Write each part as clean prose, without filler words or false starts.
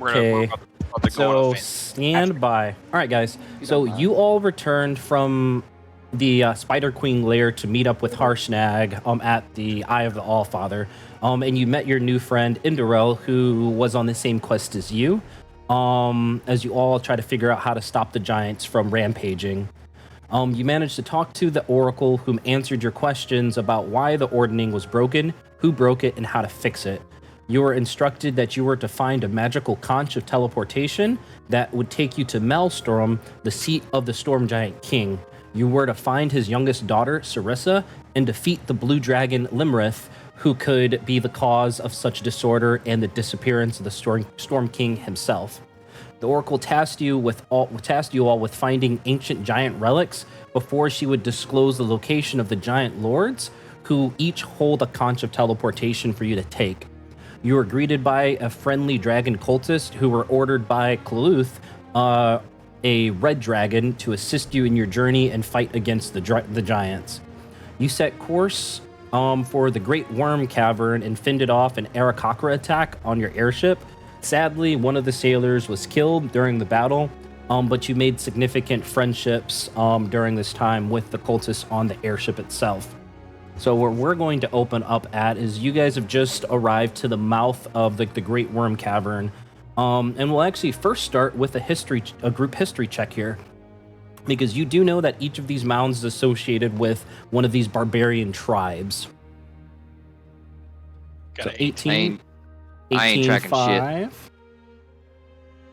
We're Okay. about to go on So a stand by. All right, guys. So you all returned from the Spider Queen lair to meet up with Harshnag at the Eye of the Allfather. And you met your new friend Indorel, who was on the same quest as you. As you all try to figure out how to stop the giants from rampaging. You managed to talk to the Oracle, whom answered your questions about why the Ordning was broken, who broke it, and how to fix it. You were instructed that you were to find a magical conch of teleportation that would take you to Maelstrom, the seat of the Storm Giant King. You were to find his youngest daughter, Sarissa, and defeat the blue dragon Limrith, who could be the cause of such disorder and the disappearance of the Storm King himself. The Oracle tasked you all with finding ancient giant relics before she would disclose the location of the giant lords, who each hold a conch of teleportation for you to take. You were greeted by a friendly dragon cultist who were ordered by Cluth, a red dragon, to assist you in your journey and fight against the giants. You set course for the Great Wrym Cavern and fended off an Aarakocra attack on your airship. Sadly, one of the sailors was killed during the battle, but you made significant friendships during this time with the cultists on the airship itself. So where we're going to open up at is you guys have just arrived to the mouth of the Great Wrym Cavern. And we'll actually first start with a group history check here. Because you do know that each of these mounds is associated with one of these barbarian tribes. Got So 18, I ain't tracking 5,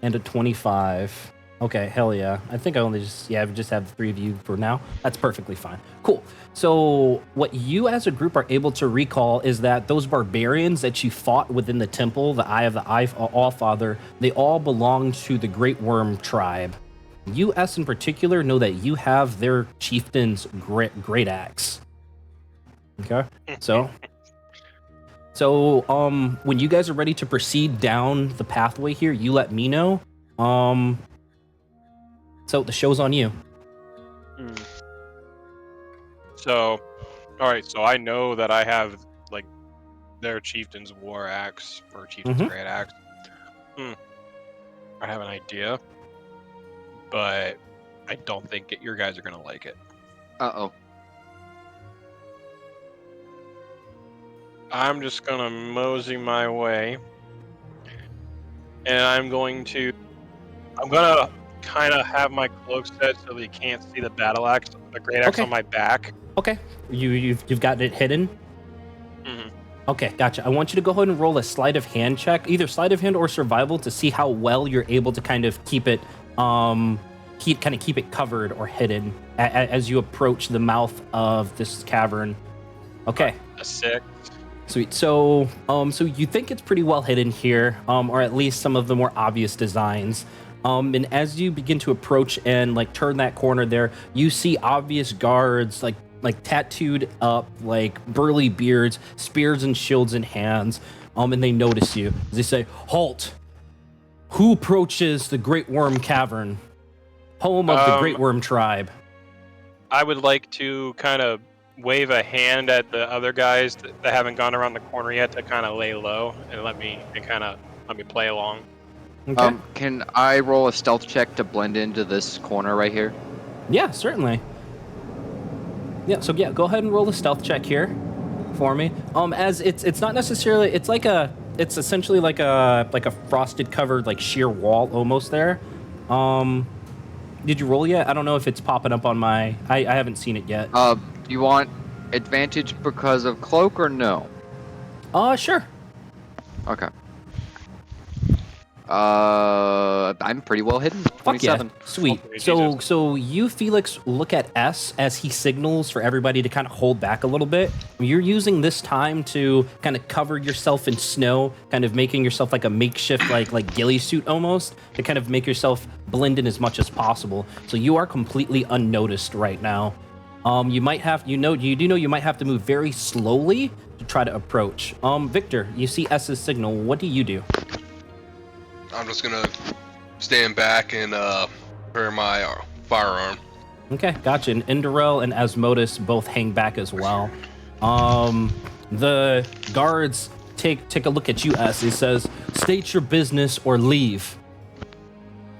and a 25. Okay, hell yeah. I think I just have the three of you for now. That's perfectly fine. Cool. So what you as a group are able to recall is that those barbarians that you fought within the temple, the Eye of the Allfather, they all belong to the Great Wrym tribe. You, in particular, know that you have their chieftain's great axe. Okay, so when you guys are ready to proceed down the pathway here, you let me know. So the show's on you. So, all right. So I know that I have like their chieftain's war axe or chieftain's great axe. I have an idea, but I don't think your guys are gonna like it. Uh-oh. I'm just gonna mosey my way, and I'm gonna kind of have my cloak set so that you can't see the battle axe, the great axe on my back. Okay, you've got it hidden. Okay, gotcha. I want you to go ahead and roll a sleight of hand check, either sleight of hand or survival, to see how well you're able to kind of keep it covered or hidden as you approach the mouth of this cavern. Okay. A 6. Sweet. So you think it's pretty well hidden here, or at least some of the more obvious designs. And as you begin to approach and like turn that corner there, you see obvious guards like tattooed up, like burly beards, spears and shields in hands. And they notice you. They say, "Halt! Who approaches the Great Wrym Cavern, home of the Great Wrym tribe?" I would like to kind of wave a hand at the other guys that haven't gone around the corner yet to kind of lay low and let me play along. Okay. Can I roll a stealth check to blend into this corner right here? Yeah, certainly. Yeah, so go ahead and roll a stealth check here for me. As it's not necessarily, it's essentially like a frosted covered like sheer wall almost there. Did you roll yet? I don't know if it's popping up on my, I haven't seen it yet. Do you want advantage because of cloak or no? Sure. Okay. I'm pretty well hidden. Fuck yeah. 27. Sweet. Oh, So you, Felix, look at S as he signals for everybody to kind of hold back a little bit. You're using this time to kind of cover yourself in snow, kind of making yourself like a makeshift like ghillie suit almost, to kind of make yourself blend in as much as possible. So you are completely unnoticed right now. You might have, you do know you might have to move very slowly to try to approach. Victor, you see S's signal. What do you do? I'm just gonna stand back and prepare my firearm. Okay, gotcha. And Indorel and Asmodus both hang back as well. The guards take a look at you, S. He says, State your business or leave.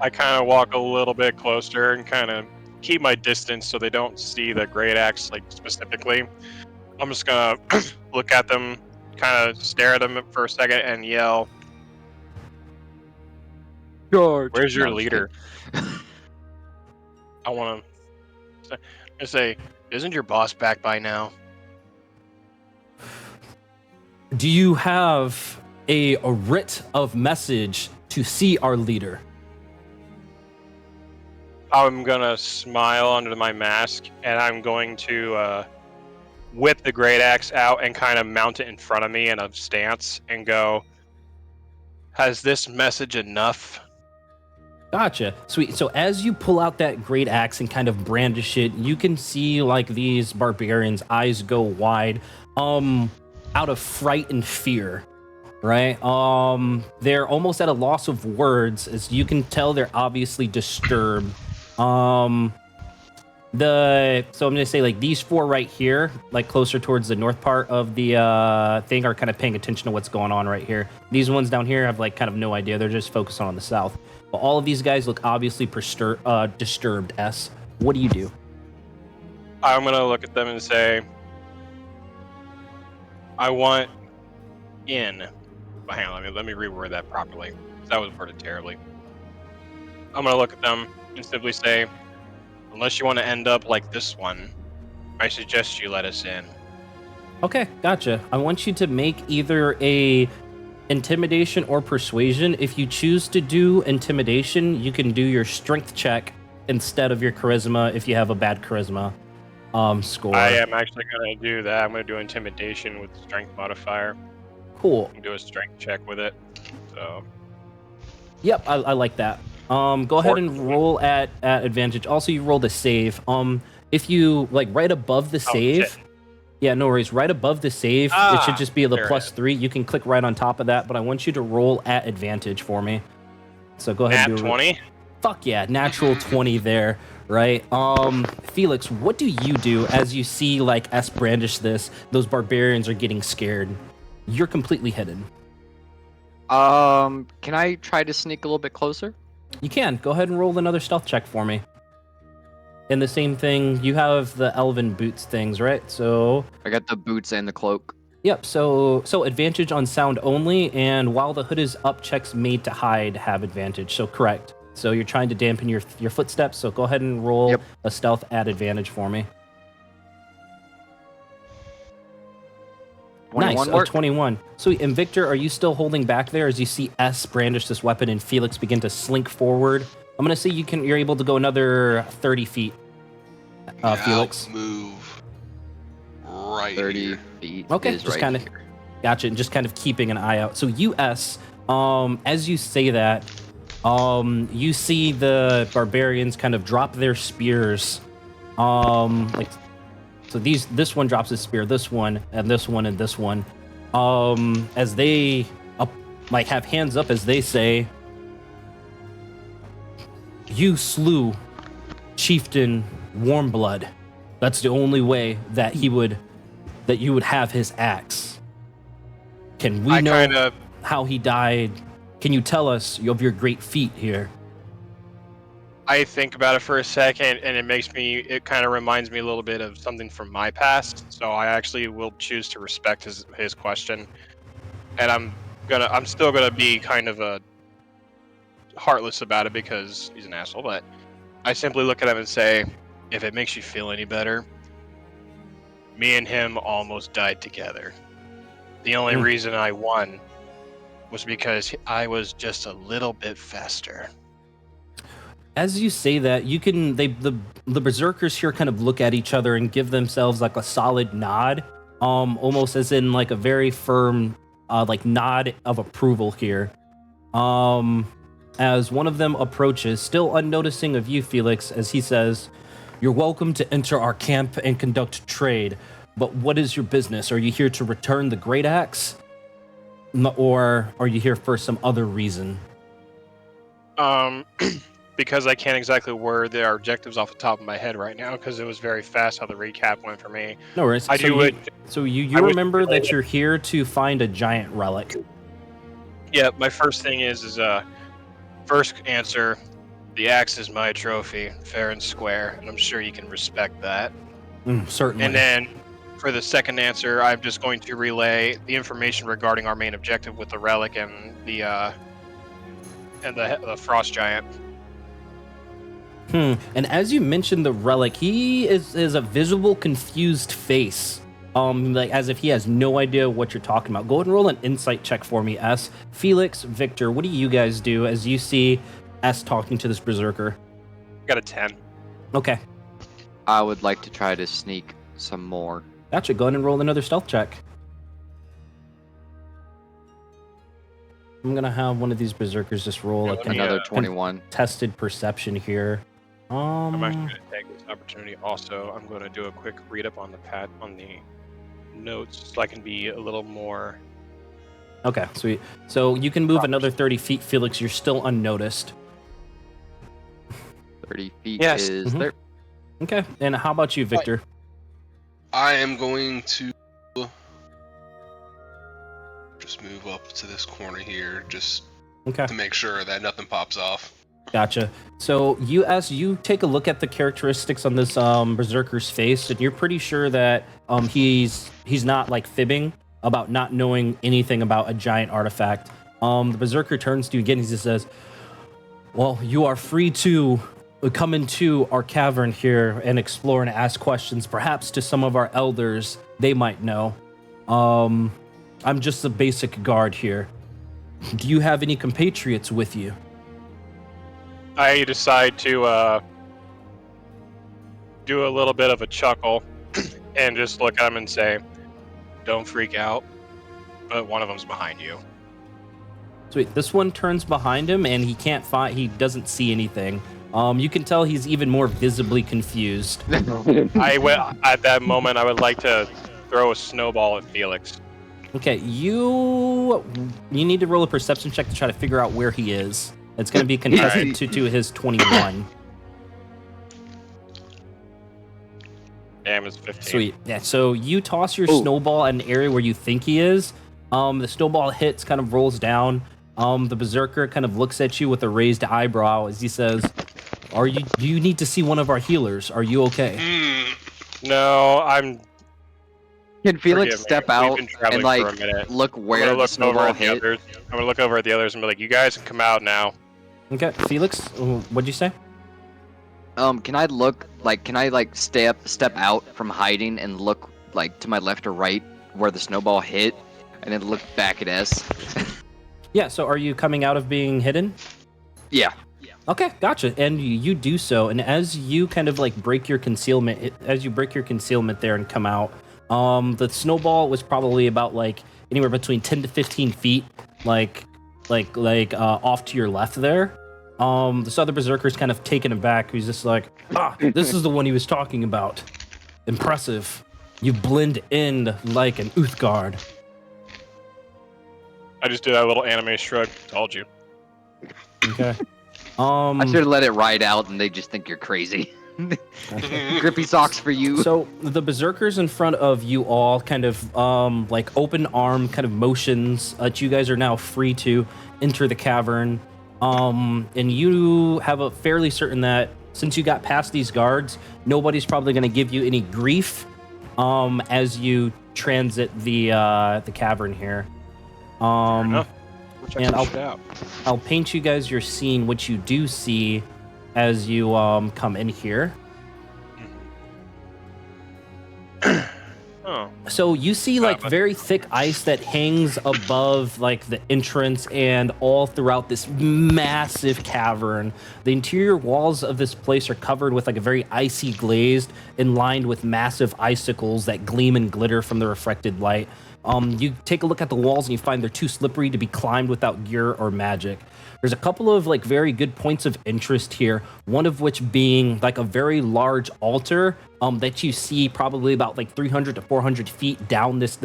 I kind of walk a little bit closer and kind of keep my distance so they don't see the great axe like specifically. I'm just gonna look at them, kind of stare at them for a second, and yell, George. "Where's your No, I'm just leader?" I want to say, "Isn't your boss back by now?" Do you have a writ of message to see our leader? I'm gonna smile under my mask, and I'm going to whip the great axe out and kind of mount it in front of me in a stance and go, "Has this message enough?" Gotcha. Sweet. So as you pull out that great axe and kind of brandish it, you can see like these barbarians' eyes go wide, out of fright and fear, right? They're almost at a loss of words, as you can tell they're obviously disturbed. So I'm gonna say like these four right here, like closer towards the north part of the thing, are kind of paying attention to what's going on right here. These ones down here have like kind of no idea. They're just focused on the south. But all of these guys look obviously disturbed. S. What do you do? I'm gonna look at them and say, "I want in." But hang on, let me reword that properly. That was worded terribly. I'm gonna look at them and simply say, "Unless you want to end up like this one, I suggest you let us in." Okay, gotcha. I want you to make either a intimidation or persuasion. If you choose to do intimidation, you can do your strength check instead of your charisma if you have a bad charisma score. I am actually gonna do that. I'm gonna do intimidation with the strength modifier. Cool. And do a strength check with it. So Yep, I like that. Go ahead and roll at advantage. Also, you rolled a save. If you like right above the save. shit. Yeah, no worries. Right above the save, it should just be the there it is. +3. You can click right on top of that, but I want you to roll at advantage for me. So go ahead. Nat and do 20. Fuck yeah, natural 20 there, right? Felix, what do you do as you see like S brandish this? Those barbarians are getting scared. You're completely hidden. Can I try to sneak a little bit closer? You can go ahead and roll another stealth check for me. And the same thing, you have the elven boots things, right? So I got the boots and the cloak. yep, so advantage on sound only, and while the hood is up, checks made to hide have advantage. So correct. So you're trying to dampen your footsteps, so go ahead and roll a stealth at advantage for me. 21 nice, a 21. Sweet. And Victor, are you still holding back there as you see S brandish this weapon and Felix begin to slink forward? I'm gonna say you're able to go another 30 feet, Felix. I'll move right 30 here. feet. Okay, is just right kind of here. gotcha, and just kind of keeping an eye out. So US, as you say that, you see the barbarians kind of drop their spears, like so this one drops his spear, this one, and this one, and this one, as they like have hands up as they say, "You slew Chieftain Warmblood. That's the only way that you would have his axe. Can we know how he died? Can you tell us of your great feat here?" I think about it for a second, and it kind of reminds me a little bit of something from my past. So I actually will choose to respect his question, and I'm still gonna be kind of heartless about it because he's an asshole. But I simply look at him and say, "If it makes you feel any better, me and him almost died together. The only reason I won was because I was just a little bit faster." As you say that, the berserkers here kind of look at each other and give themselves like a solid nod, almost as in like a very firm like nod of approval here. As one of them approaches, still unnoticing of you, Felix, as he says, "You're welcome to enter our camp and conduct trade, but what is your business? Are you here to return the great axe? Or are you here for some other reason?" Because I can't exactly word their objectives off the top of my head right now, because it was very fast how the recap went for me. No worries. So you remember that you're here to find a giant relic. Yeah, my first thing is first answer. The axe is my trophy, fair and square, and I'm sure you can respect that. Certainly. And then for the second answer, I'm just going to relay the information regarding our main objective with the relic and the frost giant. And as you mentioned the relic, he is a visible confused face. Like as if he has no idea what you're talking about. Go ahead and roll an insight check for me, S. Felix, Victor, what do you guys do as you see S talking to this berserker? Got a 10. Okay. I would like to try to sneak some more. Gotcha. Go ahead and roll another stealth check. I'm gonna have one of these berserkers just roll Yeah, like let me, Another 21. tested perception here. I'm actually going to take this opportunity. Also, I'm going to do a quick read up on the notes, so I can be a little more. Okay, sweet. So you can move another 30 feet, Felix. You're still unnoticed. 30 feet Yes. is there. Okay, and how about you, Victor? I am going to just move up to this corner here, just Okay, to make sure that nothing pops off. gotcha. So you take a look at the characteristics on this berserker's face, and you're pretty sure that he's not like fibbing about not knowing anything about a giant artifact. The berserker turns to you again. He just says, "Well, you are free to come into our cavern here and explore and ask questions, perhaps to some of our elders. They might know. I'm just a basic guard here. Do you have any compatriots with you?" I decide to do a little bit of a chuckle and just look at him and say, "Don't freak out, but one of them's behind you." Sweet. This one turns behind him and he doesn't see anything. You can tell he's even more visibly confused. At that moment, I would like to throw a snowball at Felix. Okay, you need to roll a perception check to try to figure out where he is. It's going to be contested to his 21. Damn, it's 15. Sweet. Yeah, so you toss your snowball at an area where you think he is. The snowball hits, kind of rolls down. The berserker kind of looks at you with a raised eyebrow as he says, do you need to see one of our healers? Are you okay? No, I'm. Can Felix Forgive me. step We've out been traveling and for like a minute. look I'm where gonna the look over snowball at the hit? others. I'm gonna look over at the others and be like, "You guys can come out now." Okay, Felix, what'd you say? Can I step out from hiding and look like to my left or right where the snowball hit, and then look back at S? Yeah, so are you coming out of being hidden? Yeah. Okay, gotcha. And you do so, and as you kind of like break your concealment, there and come out, the snowball was probably about like anywhere between 10 to 15 feet, like off to your left there. This other berserker's kind of taken aback. He's just like, this is the one he was talking about. Impressive. You blend in like an Uthgard. I just did that little anime shrug. Told you. Okay. I should have let it ride out, and they just think you're crazy. Grippy socks for you. So the berserkers in front of you all kind of like open arm kind of motions that you guys are now free to enter the cavern. And you have a fairly certain that since you got past these guards, nobody's probably going to give you any grief as you transit the cavern here. Fair enough. We'll check and some shit out. I'll paint you guys your scene, which you do see as you come in here. Oh. So you see like very thick ice that hangs above like the entrance and all throughout this massive cavern. The interior walls of this place are covered with like a very icy glazed and lined with massive icicles that gleam and glitter from the reflected light. You take a look at the walls and you find they're too slippery to be climbed without gear or magic. There's a couple of like very good points of interest here, one of which being like a very large altar that you see probably about like 300 to 400 feet down this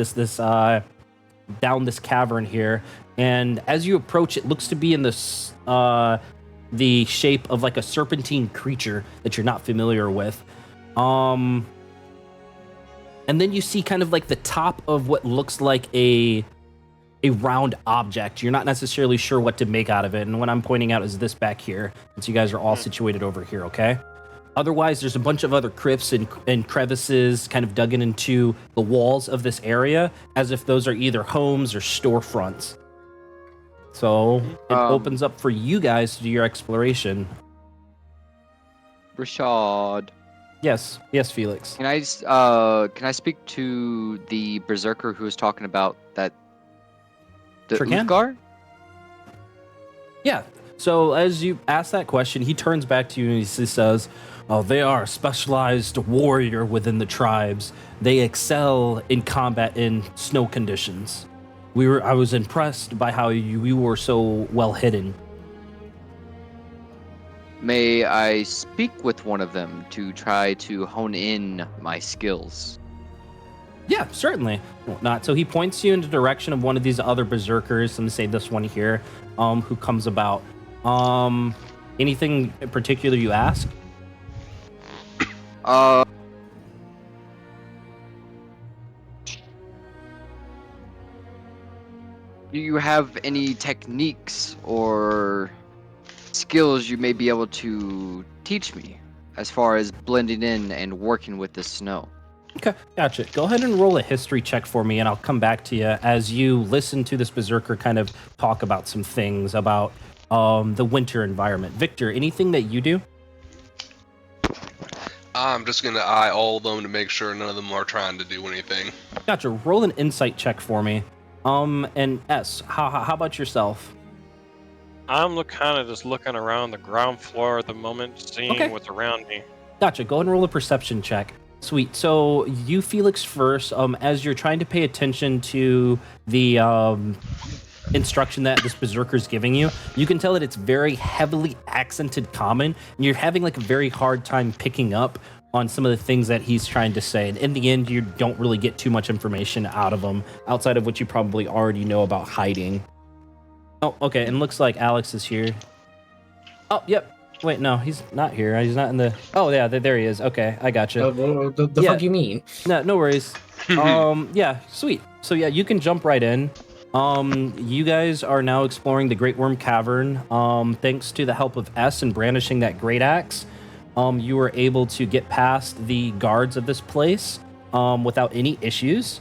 cavern here. And as you approach, it looks to be in this the shape of like a serpentine creature that you're not familiar with. And then you see kind of like the top of what looks like a a round object. You're not necessarily sure what to make out of it. And what I'm pointing out is this back here, since you guys are all situated over here, okay? Otherwise, there's a bunch of other crypts and crevices kind of dug into the walls of this area, as if those are either homes or storefronts. So it opens up for you guys to do your exploration. Rashad. Yes, Felix. Can I speak to the berserker who was talking about that? The Sure can. Uthgar? Yeah. So as you ask that question, he turns back to you and he says, "Oh, they are a specialized warrior within the tribes. They excel in combat in snow conditions. I was impressed by how you were so well hidden." May I speak with one of them to try to hone in my skills? Yeah, certainly. Not so he points you in the direction of one of these other berserkers. Let me say this one here, who comes about. Anything in particular you ask? Do you have any techniques or skills you may be able to teach me as far as blending in and working with the snow? Okay, gotcha. Go ahead and roll a history check for me, and I'll come back to you as you listen to this berserker kind of talk about some things about the winter environment. Victor, anything that you do? I'm just gonna eye all of them to make sure none of them are trying to do anything. Gotcha. Roll an insight check for me. And S, how about yourself? I'm kind of just looking around the ground floor at the moment, seeing what's around me. Gotcha. Go ahead and roll a perception check. Sweet. So you, Felix, first, as you're trying to pay attention to the instruction that this berserker is giving you, you can tell that it's very heavily accented common, and you're having like a very hard time picking up on some of the things that he's trying to say. And in the end, you don't really get too much information out of him outside of what you probably already know about hiding. Oh, okay. And looks like Alex is here. Oh, yep. Wait, no, he's not here. He's not in the... Oh, yeah, there he is. Okay, I gotcha. The fuck you mean? No worries. Yeah, sweet. So yeah, you can jump right in. You guys are now exploring the Great Wrym Cavern. Thanks to the help of S and brandishing that great axe, you were able to get past the guards of this place without any issues.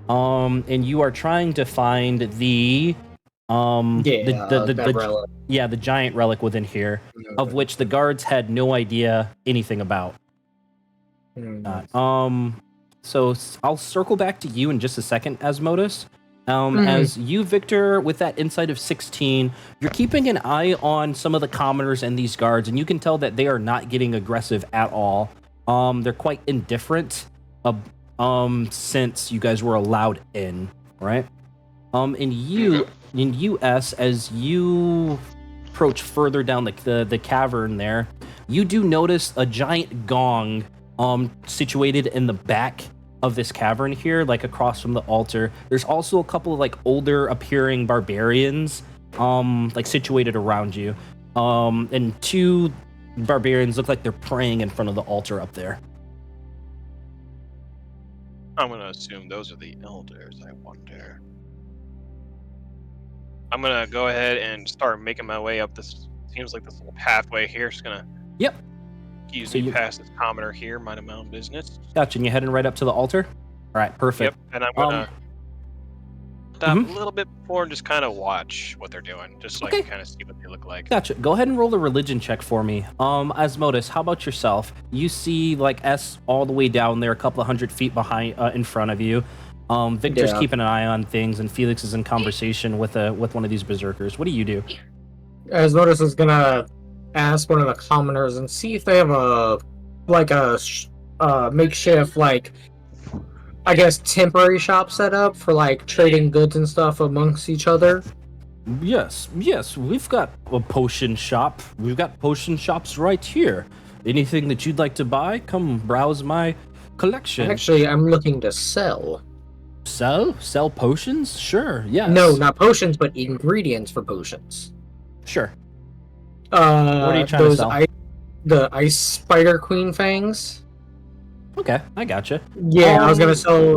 And you are trying to find the the giant relic within here, of which the guards had no idea anything about. So I'll circle back to you in just a second, Asmodus. As you, Victor, with that insight of 16, you're keeping an eye on some of the commoners and these guards, and you can tell that they are not getting aggressive at all. They're quite indifferent, since you guys were allowed in, right? In US, as you approach further down the cavern there, you do notice a giant gong situated in the back of this cavern here, like across from the altar. There's also a couple of like older appearing barbarians like situated around you. And two barbarians look like they're praying in front of the altar up there. I'm gonna assume those are the elders, I wonder. I'm gonna go ahead and start making my way up this, seems like this little pathway here. Just gonna easily pass this commoner here, mind my own business. Gotcha, and you're heading right up to the altar? All right, perfect. Yep, and I'm gonna stop a little bit before and just kind of watch what they're doing, just so I can kind of see what they look like. Gotcha. Go ahead and roll a religion check for me. Asmodus, how about yourself? You see like S all the way down there, a couple of 100 feet behind, in front of you. Victor's keeping an eye on things, and Felix is in conversation with one of these berserkers. What do you do? Asmodus is gonna ask one of the commoners and see if they have a makeshift, like, I guess, temporary shop set up for like trading goods and stuff amongst each other. Yes, we've got a potion shop. We've got potion shops right here. Anything that you'd like to buy, come browse my collection. Actually, I'm looking to sell. Sell potions? Sure, yes. No, not potions, but ingredients for potions. Sure. What are you trying to sell? The ice spider queen fangs. Okay, I gotcha. Yeah, I was gonna Um, sell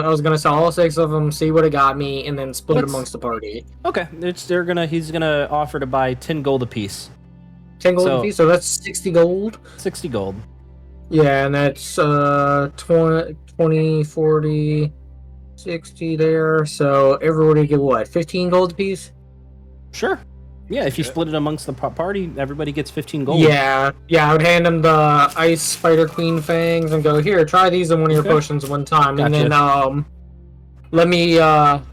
I was gonna sell all 6 of them, see what it got me, and then split it Let's- amongst the party. Okay, he's gonna offer to buy 10 gold apiece. 10 gold So- apiece, so that's 60 gold. 60 gold. Yeah, and that's 20, 40, 60 there. So everybody get what? 15 gold apiece? Sure. Yeah, if you Okay. split it amongst the party, everybody gets 15 gold. Yeah, I would hand him the ice spider queen fangs and go, here, try these in one of your Okay. potions one time. And Gotcha. then let me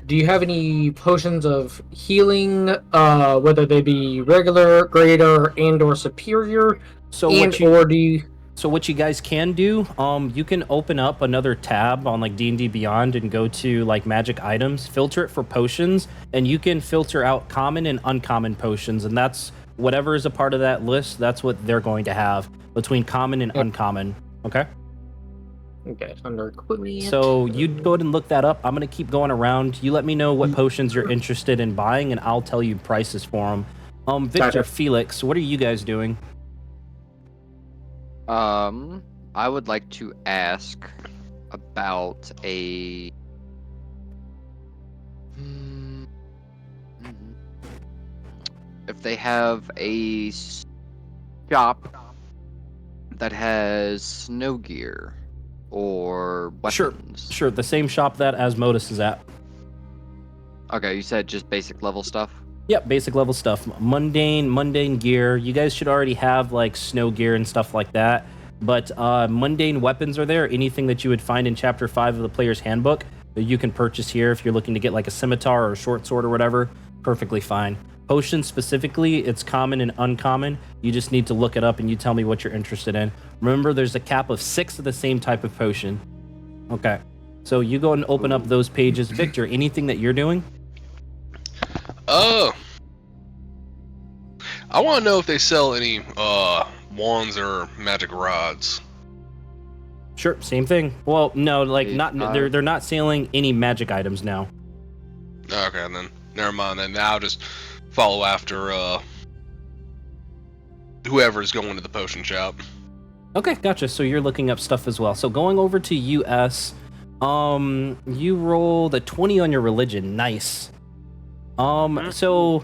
do you have any potions of healing, whether they be regular, greater, and or superior? So And what you or do you So what you guys can do, you can open up another tab on like D&D Beyond and go to like magic items, filter it for potions, and you can filter out common and uncommon potions, and that's whatever is a part of that list, that's what they're going to have between common and uncommon. Okay? Okay, under equipment. So you go ahead and look that up. I'm going to keep going around. You let me know what potions you're interested in buying, and I'll tell you prices for them. Victor, Gotcha. Felix, what are you guys doing? I would like to ask about a. If they have a shop that has snow gear or weapons. Sure, the same shop that Asmodus is at. Okay, you said just basic level stuff. Yep, basic level stuff. Mundane gear. You guys should already have like snow gear and stuff like that. But mundane weapons are there. Anything that you would find in Chapter 5 of the Player's Handbook that you can purchase here if you're looking to get like a scimitar or a short sword or whatever. Perfectly fine. Potions specifically, it's common and uncommon. You just need to look it up and you tell me what you're interested in. Remember, there's a cap of 6 of the same type of potion. Okay. So you go and open up those pages. Victor, anything that you're doing? Oh. I want to know if they sell any wands or magic rods. Sure, same thing. Well, no, like not Five. they're not selling any magic items now. Okay, then never mind. Then I'll just follow after whoever's going to the potion shop. Okay, gotcha. So you're looking up stuff as well. So going over to US, you rolled a 20 on your religion. Nice. So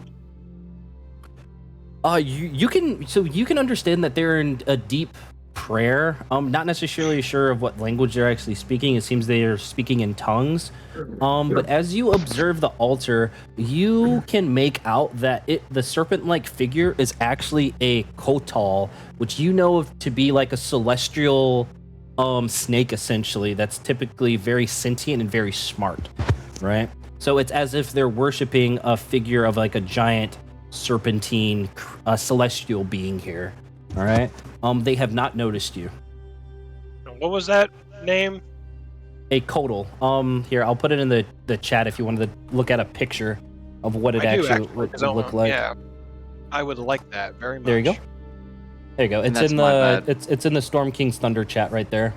you can understand that they're in a deep prayer. Not necessarily sure of what language they're actually speaking. It seems they are speaking in tongues. But as you observe the altar, you can make out that the serpent-like figure is actually a kotal, which you know of to be like a celestial snake, essentially, that's typically very sentient and very smart, right? So it's as if they're worshiping a figure of like a giant serpentine celestial being here. All right. They have not noticed you. What was that name? A kotal. Here, I'll put it in the chat if you wanted to look at a picture of what it I do actually would 'cause I look want- like. Yeah, I would like that very much. There you go. There you go. And It's that's in my the bad. it's in the Storm King's Thunder chat right there.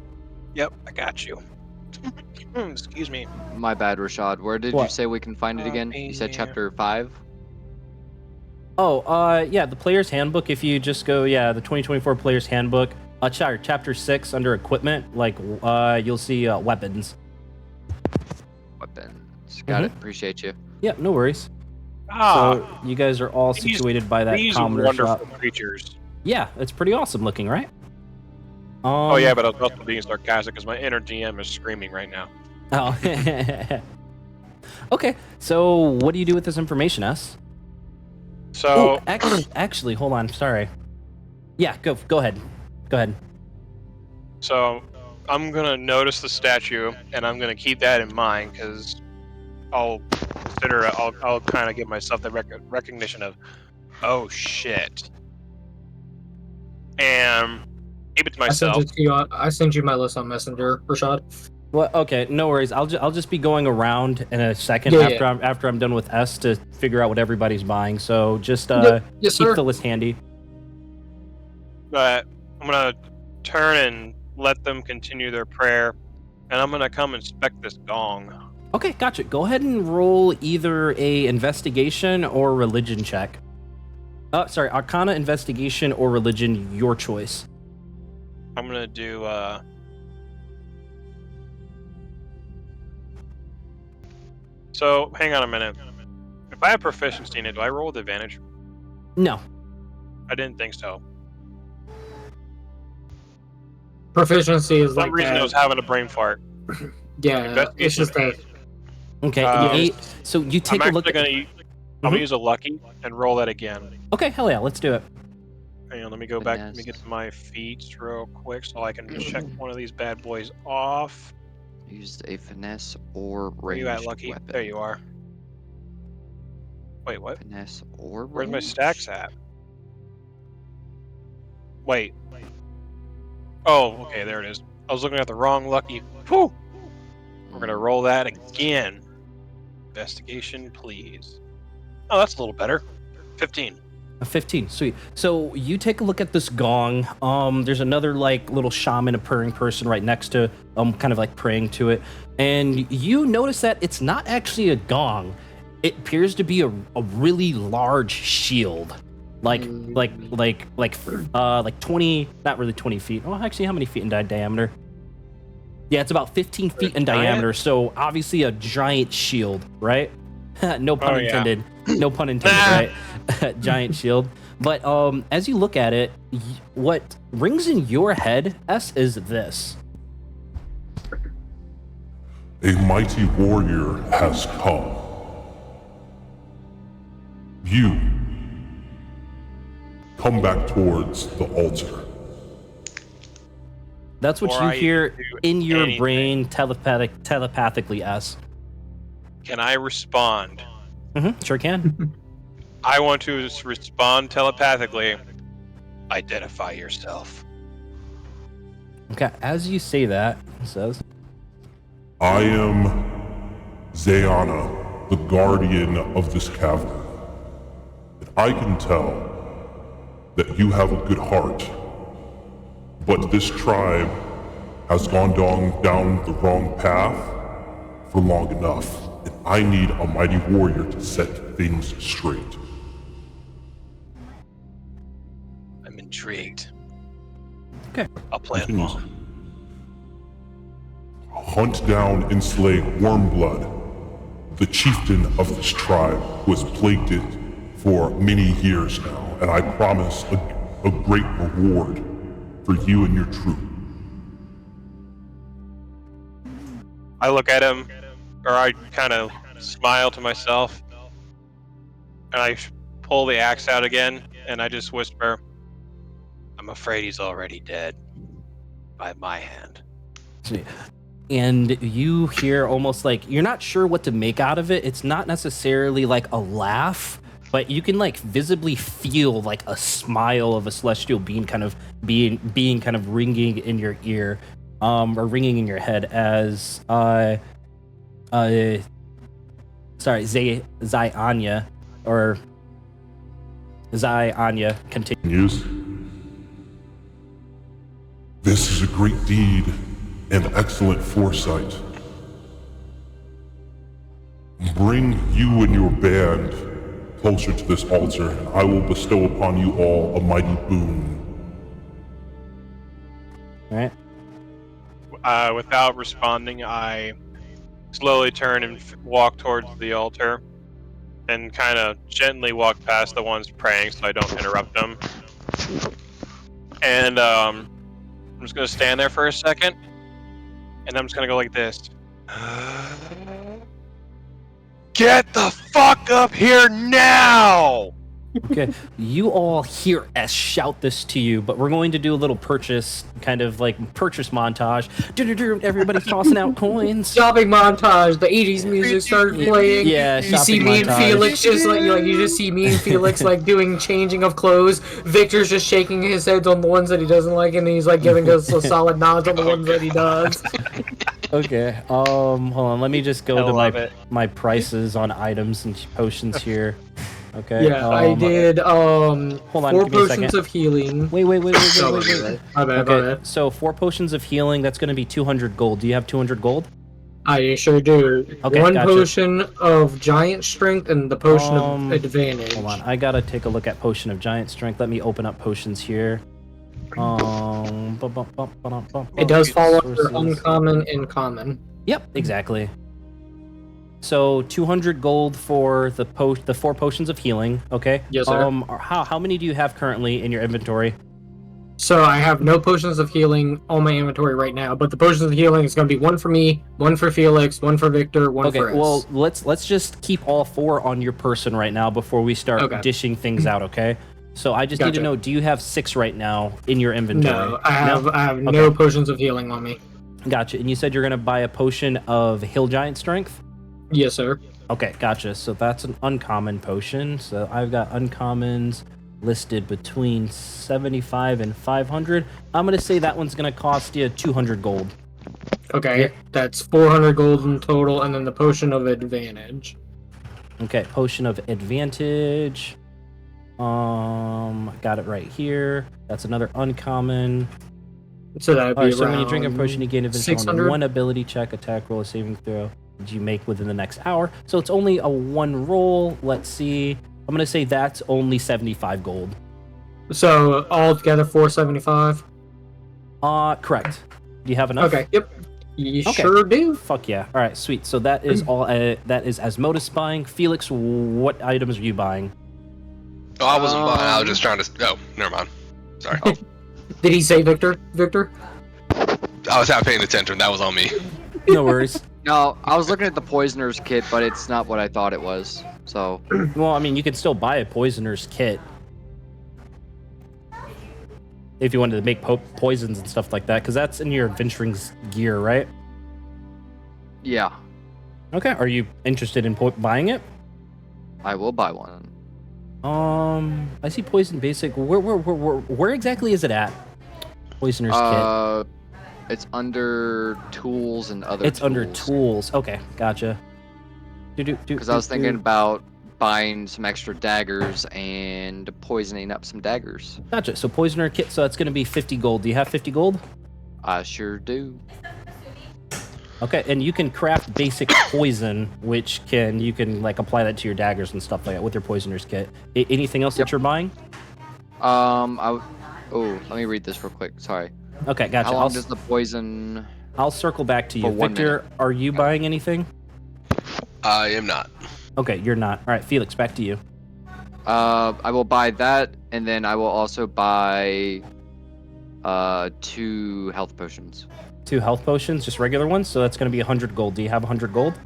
Yep, I got you. Excuse me. My bad, Rashad. Where did you What? say we can find it again? You said Yeah. chapter 5? Oh, yeah, the Player's Handbook. If you just go, the 2024 Player's Handbook, chapter 6 under equipment, like you'll see weapons. Weapons. Got it. Appreciate you. Yeah, no worries. Ah, So you guys are all these- situated by that these commoner wonderful shop. creatures. Yeah, it's pretty awesome looking, right? Oh yeah, but I was also being sarcastic because my inner DM is screaming right now. Oh. Okay, so what do you do with this information, S? So Actually, hold on. Sorry. Yeah, go ahead. Go ahead. So I'm gonna notice the statue, and I'm gonna keep that in mind because I'll consider it. I'll kind of give myself the recognition of, oh shit, and keep it to I sent myself. it to you. I sent you my list on Messenger, Rashad. Well, okay, no worries. I'll just be going around in a second Yeah, after I'm done with S to figure out what everybody's buying. So just Yes, keep sir. the list handy. But I'm gonna turn and let them continue their prayer, and I'm gonna come inspect this gong. Okay, gotcha. Go ahead and roll either a investigation or religion check. Sorry, Arcana, investigation, or religion, your choice. I'm gonna do So, hang on a minute. If I have proficiency in it, do I roll with advantage? No. I didn't think so. Proficiency is For some like reason, I that. was having a brain fart. Yeah, it's Investigation just that. 8. Okay. Uh, Eight. So you take I'm a look actually at. gonna. I'm gonna use a lucky and roll that again. Okay, hell yeah, let's do it. Hang on, let me go back. Let me get to my feet real quick so I can check one of these bad boys off. Use a finesse or Where you at, ranged Lucky? weapon. There you are. Wait, what? Finesse or Where's my ranged? stacks at? Wait. Oh, okay, there it is. I was looking at the wrong Lucky. Whew! We're gonna roll that again. Investigation, please. Oh, that's a little better. 15. A 15, sweet. So you take a look at this gong. There's another like little shaman, a purring person right next to kind of like praying to it, and you notice that it's not actually a gong. It appears to be a really large shield, like 20, not really 20 feet. Oh, actually, how many feet in diameter? Yeah, it's about 15 feet in diameter. So obviously a giant shield, right? No pun intended. No pun intended, right? Giant shield. But as you look at it, what rings in your head, S, is this. A mighty warrior has come. You come back towards the altar. That's what Before you I hear do in your anything. brain telepathically, S. Can I respond? Sure can. I want to respond telepathically. Identify yourself. Okay, as you say that, it says, I am Zayana, the guardian of this cavern. And I can tell that you have a good heart, but this tribe has gone down the wrong path for long enough, and I need a mighty warrior to set things straight. I'm intrigued. okay. I'll play it Continues. along. Hunt down and slay Wormblood, the chieftain of this tribe who has plagued it for many years now, and I promise a great reward for you and your troop. I look at him, or I kind of smile to myself, and I pull the axe out again, and I just whisper, I'm afraid he's already dead. By my hand. And you hear almost like you're not sure what to make out of it. It's not necessarily like a laugh, but you can like visibly feel like a smile of a celestial being kind of being kind of ringing in your ear, or ringing in your head as Zayanya or Zayanya continues. This is a great deed and excellent foresight. Bring you and your band closer to this altar, and I will bestow upon you all a mighty boon. All right. Without responding, I slowly turn and walk towards the altar, and kind of gently walk past the ones praying so I don't interrupt them. And I'm just gonna stand there for a second, and I'm just gonna go like this. Get the fuck up here now! Okay, you all hear S shout this to you, but we're going to do a little purchase montage. Everybody's tossing out coins. Shopping montage. The 80s music started playing. Yeah, You see shopping me and montage. Felix just like you just see me and Felix like doing changing of clothes. Victor's just shaking his head on the ones that he doesn't like, and he's like giving us a solid nods on the ones that he does. Okay, hold on. Let me just go I to love it. my prices on items and potions here. Okay. Yeah, I did hold on, 4 give me a potions second. of healing. Wait. My bad, my Okay, bad. so 4 potions of healing. That's going to be 200 gold. Do you have 200 gold? I sure do. Okay, 1 gotcha. potion of giant strength and the potion of advantage. Hold on, I gotta take a look at potion of giant strength. Let me open up potions here. It does fall under Sources. uncommon and common. Yep, exactly. So 200 gold for the 4 potions of healing. Okay. Yes, sir. How many do you have currently in your inventory? So I have no potions of healing on my inventory right now, but the potions of healing is going to be one for me, one for Felix, one for Victor, one Okay. for Well, us. let's just keep all 4 on your person right now before we start Okay. dishing things out. Okay. So I just need to Gotcha. know: do you have 6 right now in your inventory? No, I have Okay. no potions of healing on me. Gotcha. And you said you're gonna buy a potion of Hill Giant Strength. Yes, sir. Okay, gotcha. So that's an uncommon potion. So I've got uncommons listed between 75 and 500. I'm going to say that one's going to cost you 200 gold. Okay, Yeah. that's 400 gold in total, and then the potion of advantage. Okay, potion of advantage. Got it right here. That's another uncommon. So that would be All right, so around when you drink a potion, you gain advantage on 600. one ability check, attack roll, saving throw that you make within the next hour. So it's only a 1 roll. Let's see. I'm going to say that's only 75 gold. So altogether 475. Correct. Do you have enough? Okay, yep. You Okay. sure do. Fuck yeah. All right, sweet. So that is all. That is Asmodeus buying. Felix, what items are you buying? Oh, I wasn't buying. I was just trying to. Oh, never mind. Sorry. Did he say Victor? Victor? I was not paying attention. That was on me. No worries. No, I was looking at the poisoner's kit, but it's not what I thought it was. So Well, I mean, you can still buy a poisoner's kit if you wanted to make poisons and stuff like that, because that's in your adventuring's gear, right? yeah, Okay. Are you interested in buying it? I will buy one. I see poison basic. Where exactly is it at? Poisoner's kit. It's under tools and other. It's under tools. Okay, gotcha. Because I was thinking about buying some extra daggers and poisoning up some daggers. Gotcha. So poisoner kit. So that's going to be 50 gold. Do you have 50 gold? I sure do. Okay, and you can craft basic poison, which you can like apply that to your daggers and stuff like that with your poisoner's kit. Anything else that you're buying? Oh, let me read this real quick. Sorry. Okay, gotcha. How long does the poison? I'll circle back to you. For 1 Victor, are you buying anything? I am not. Okay, you're not. All right, Felix, back to you. I will buy that, and then I will also buy 2 health potions. 2 health potions, just regular ones. So that's going to be 100 gold. Do you have 100 gold?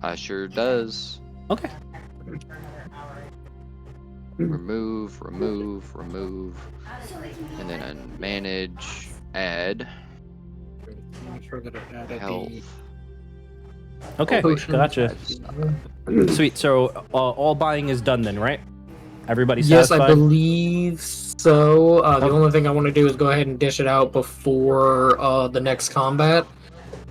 I sure does. Okay. Remove, and then manage, add, Make sure that I added health. Okay, Potions. gotcha. Sweet. So all buying is done then, right? Everybody Yes, satisfied? I believe so. The only thing I want to do is go ahead and dish it out before the next combat.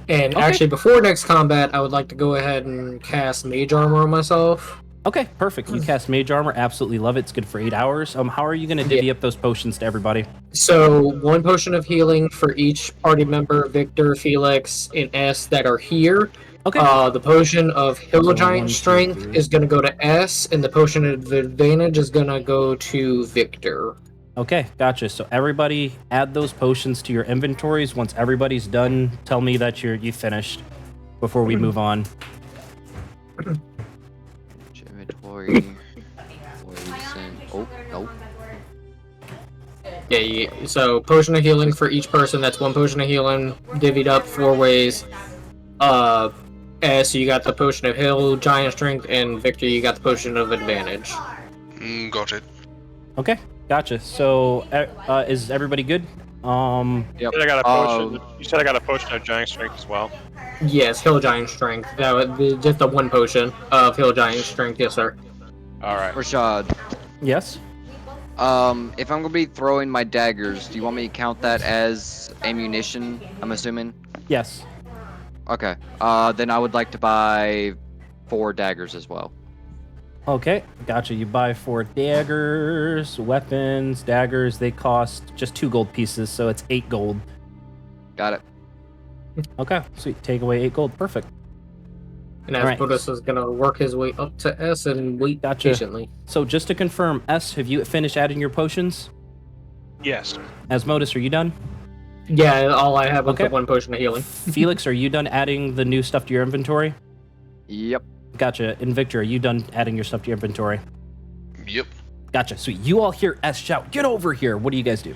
And Okay. actually, before next combat, I would like to go ahead and cast Mage Armor on myself. Okay, perfect. You cast Mage Armor. Absolutely love it. It's good for 8 hours. How are you going to divvy up those potions to everybody? So, 1 potion of healing for each party member, Victor, Felix, and S that are here. Okay. The potion of Hill So Giant 1, 2, Strength 3. is going to go to S, and the potion of Advantage is going to go to Victor. Okay, gotcha. So everybody add those potions to your inventories. Once everybody's done, tell me that you finished before we move on. Inventory. Poison. Oh, nope. Yeah, so potion of healing for each person. That's 1 potion of healing, divvied up 4 ways. S, you got the potion of Hill Giant Strength, and Victor, you got the potion of Advantage. Got it. Okay, gotcha. So is everybody good? Yep. You said I got a potion. You said I got a potion of giant strength as well. Yes, Hill Giant Strength. That would be just the 1 potion of Hill Giant Strength. Yes, sir. All right. Rashad, Yes. if I'm gonna be throwing my daggers, do you want me to count that as ammunition? I'm assuming. Yes. Okay. Then I would like to buy 4 daggers as well. Okay, gotcha. You buy 4 daggers, weapons, daggers. They cost just 2 gold pieces, so it's 8 gold. Got it. Okay, sweet. Take away 8 gold. Perfect. And Alright. Asmodeus is going to work his way up to S and wait Gotcha. patiently. So just to confirm, S, have you finished adding your potions? Yes. Asmodeus, are you done? Yeah, all I have is Okay. the 1 potion of healing. Felix, are you done adding the new stuff to your inventory? Yep. Gotcha. And Victor, are you done adding your stuff to your inventory? Yep. Gotcha. So you all hear S shout, "Get over here!" What do you guys do?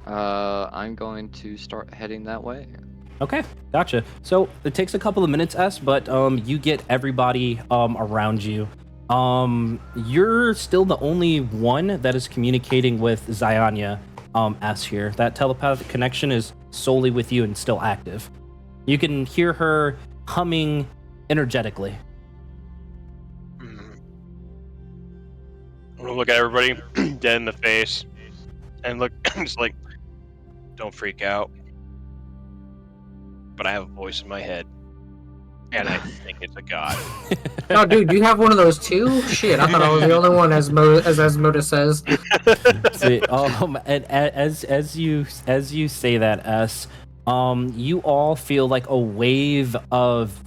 I'm going to start heading that way. Okay, gotcha. So it takes a couple of minutes, S, but you get everybody around you. You're still the only one that is communicating with Ziania, S here. That telepathic connection is solely with you and still active. You can hear her humming energetically. I'm gonna look at everybody dead in the face and look just like, don't freak out. But I have a voice in my head, and I think it's a god. Oh, dude, you have one of those too? Shit, I thought I was the only one, as Asmodeus says. See, and as you say that, S, you all feel like a wave of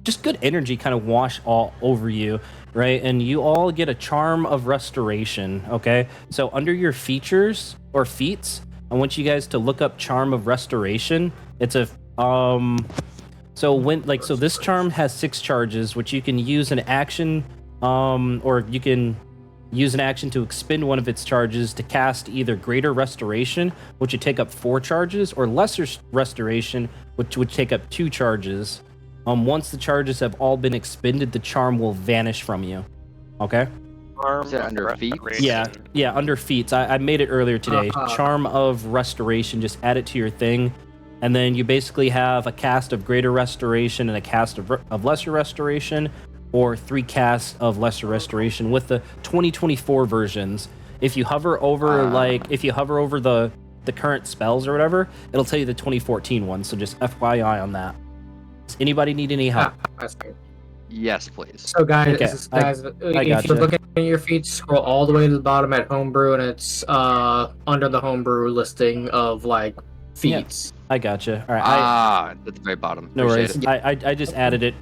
just good energy kind of wash all over you, right? And you all get a charm of restoration. Okay, so under your features or feats, I want you guys to look up charm of restoration. It's a so this charm has 6 charges, which you can use an action, or you can use an action to expend one of its charges to cast either Greater Restoration, which would take up 4 charges, or Lesser Restoration, which would take up 2 charges. Once the charges have all been expended, the charm will vanish from you. Okay? Is it under feats? Yeah, under feats. I made it earlier today. Charm of Restoration, just add it to your thing. And then you basically have a cast of Greater Restoration and a cast of Lesser Restoration, or 3 casts of Lesser Restoration with the 2024 versions. If you hover over the current spells or whatever, it'll tell you the 2014 one. So just FYI on that. Does anybody need any help? Yes, please. So guys, Okay, if gotcha. you're looking at your feet, scroll all the way to the bottom at homebrew, and it's under the homebrew listing of like feats. I gotcha. All right. At the very bottom. No worries. Appreciate I just added it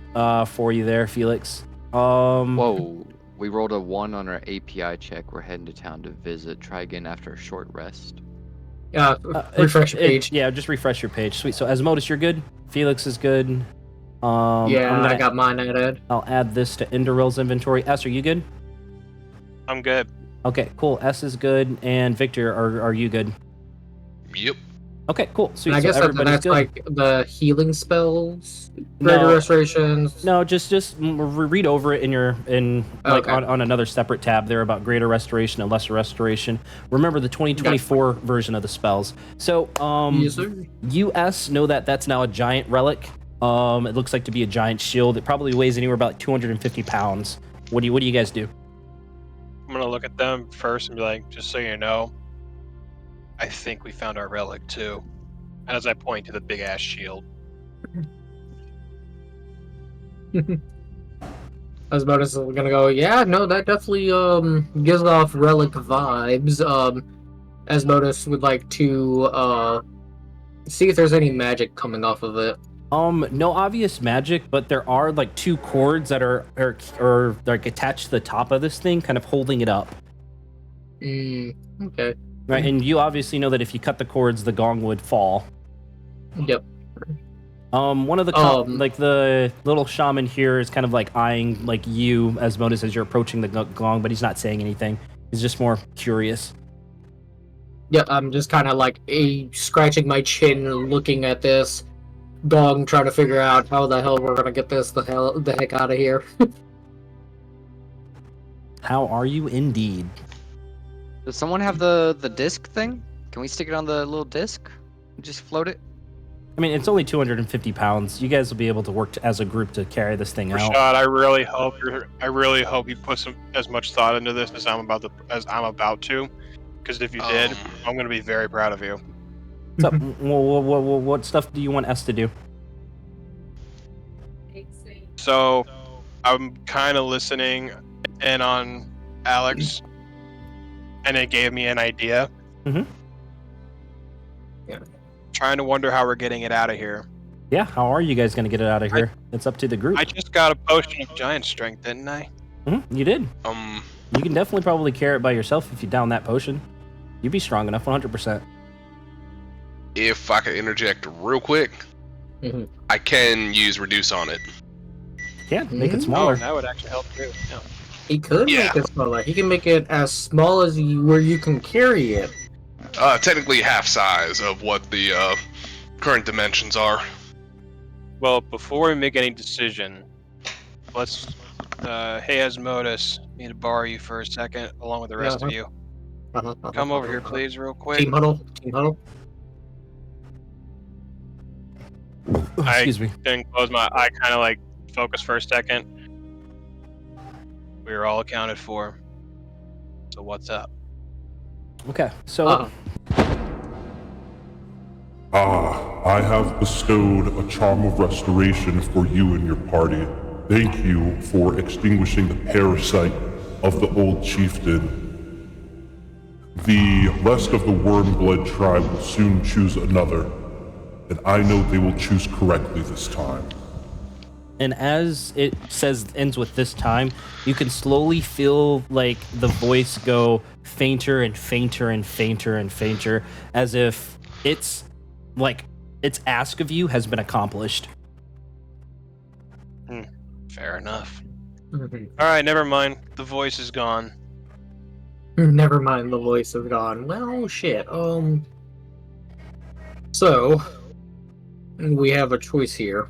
for you there, Felix. Whoa. We rolled a 1 on our API check. We're heading to town to visit. Try again after a short rest. Refresh your page. Yeah, just refresh your page. Sweet. So Asmodeus, you're good. Felix is good. I got mine added. I'll add this to Enderil's inventory. S, are you good? I'm good. Okay, cool. S is good. And Victor, are you good? Yep. Okay, cool. Sweet. And I guess so everybody's that's good. like the healing spells, greater restorations. No, just read over it on another separate tab there about Greater Restoration and Lesser Restoration. Remember the 2024 version of the spells. So Yes, sir. US know that's now a giant relic. It looks like to be a giant shield. It probably weighs anywhere about like 250 pounds. What do you guys do? I'm gonna look at them first and be like, just so you know, I think we found our relic too. As I point to the big ass shield. Asmodeus is gonna go, yeah, no, that definitely gives off relic vibes. Asmodeus would like to see if there's any magic coming off of it. No obvious magic, but there are like 2 cords that are like attached to the top of this thing, kind of holding it up. Okay. Right, and you obviously know that if you cut the cords, the gong would fall. Yep. One of the like the little shaman here is kind of like eyeing like you, Asmodeus, as you're approaching the gong, but he's not saying anything. He's just more curious. Yeah, I'm just kind of like scratching my chin, looking at this gong, trying to figure out how the hell we're gonna get this the heck out of here. How are you indeed? Does someone have the disc thing? Can we stick it on the little disc? Just float it? I mean, it's only 250 pounds. You guys will be able to work as a group to carry this thing out. Rashad, I really hope you put as much thought into this as I'm about to. Because if you did, I'm gonna be very proud of you. What's up? What stuff do you want S to do? So, I'm kind of listening in on Alex, and it gave me an idea. Mm-hmm. Yeah. Trying to wonder how we're getting it out of here. Yeah, how are you guys going to get it out of here? It's up to the group. I just got a potion of giant strength, didn't I? Mm-hmm, you did. You can definitely probably carry it by yourself if you down that potion. You'd be strong enough, 100%. If I could interject real quick, Mhm. I can use reduce on it. Yeah, make it Mhm. Oh, smaller. that would actually help too. Yeah. He could Yeah. make it smaller. He can make it as small as where you can carry it. Technically half size of what the current dimensions are. Well, before we make any decision, let's. Hey, Asmodeus, need to borrow you for a second, along with the rest of you. Come over here, please, real quick. Team huddle. Team huddle. Oh, excuse me. Didn't close my eye, kind of like focus for a second. We were all accounted for. So what's up? Okay, so I have bestowed a charm of restoration for you and your party. Thank you for extinguishing the parasite of the old chieftain. The rest of the Wormblood tribe will soon choose another, and I know they will choose correctly this time. and as it says ends with this time, you can slowly feel like the voice go fainter and fainter and fainter and fainter, as if it's like its ask of you has been accomplished. Fair enough. Mhm. All right, never mind. The voice is gone. Never mind, the voice is gone. Well, shit. So we have a choice here.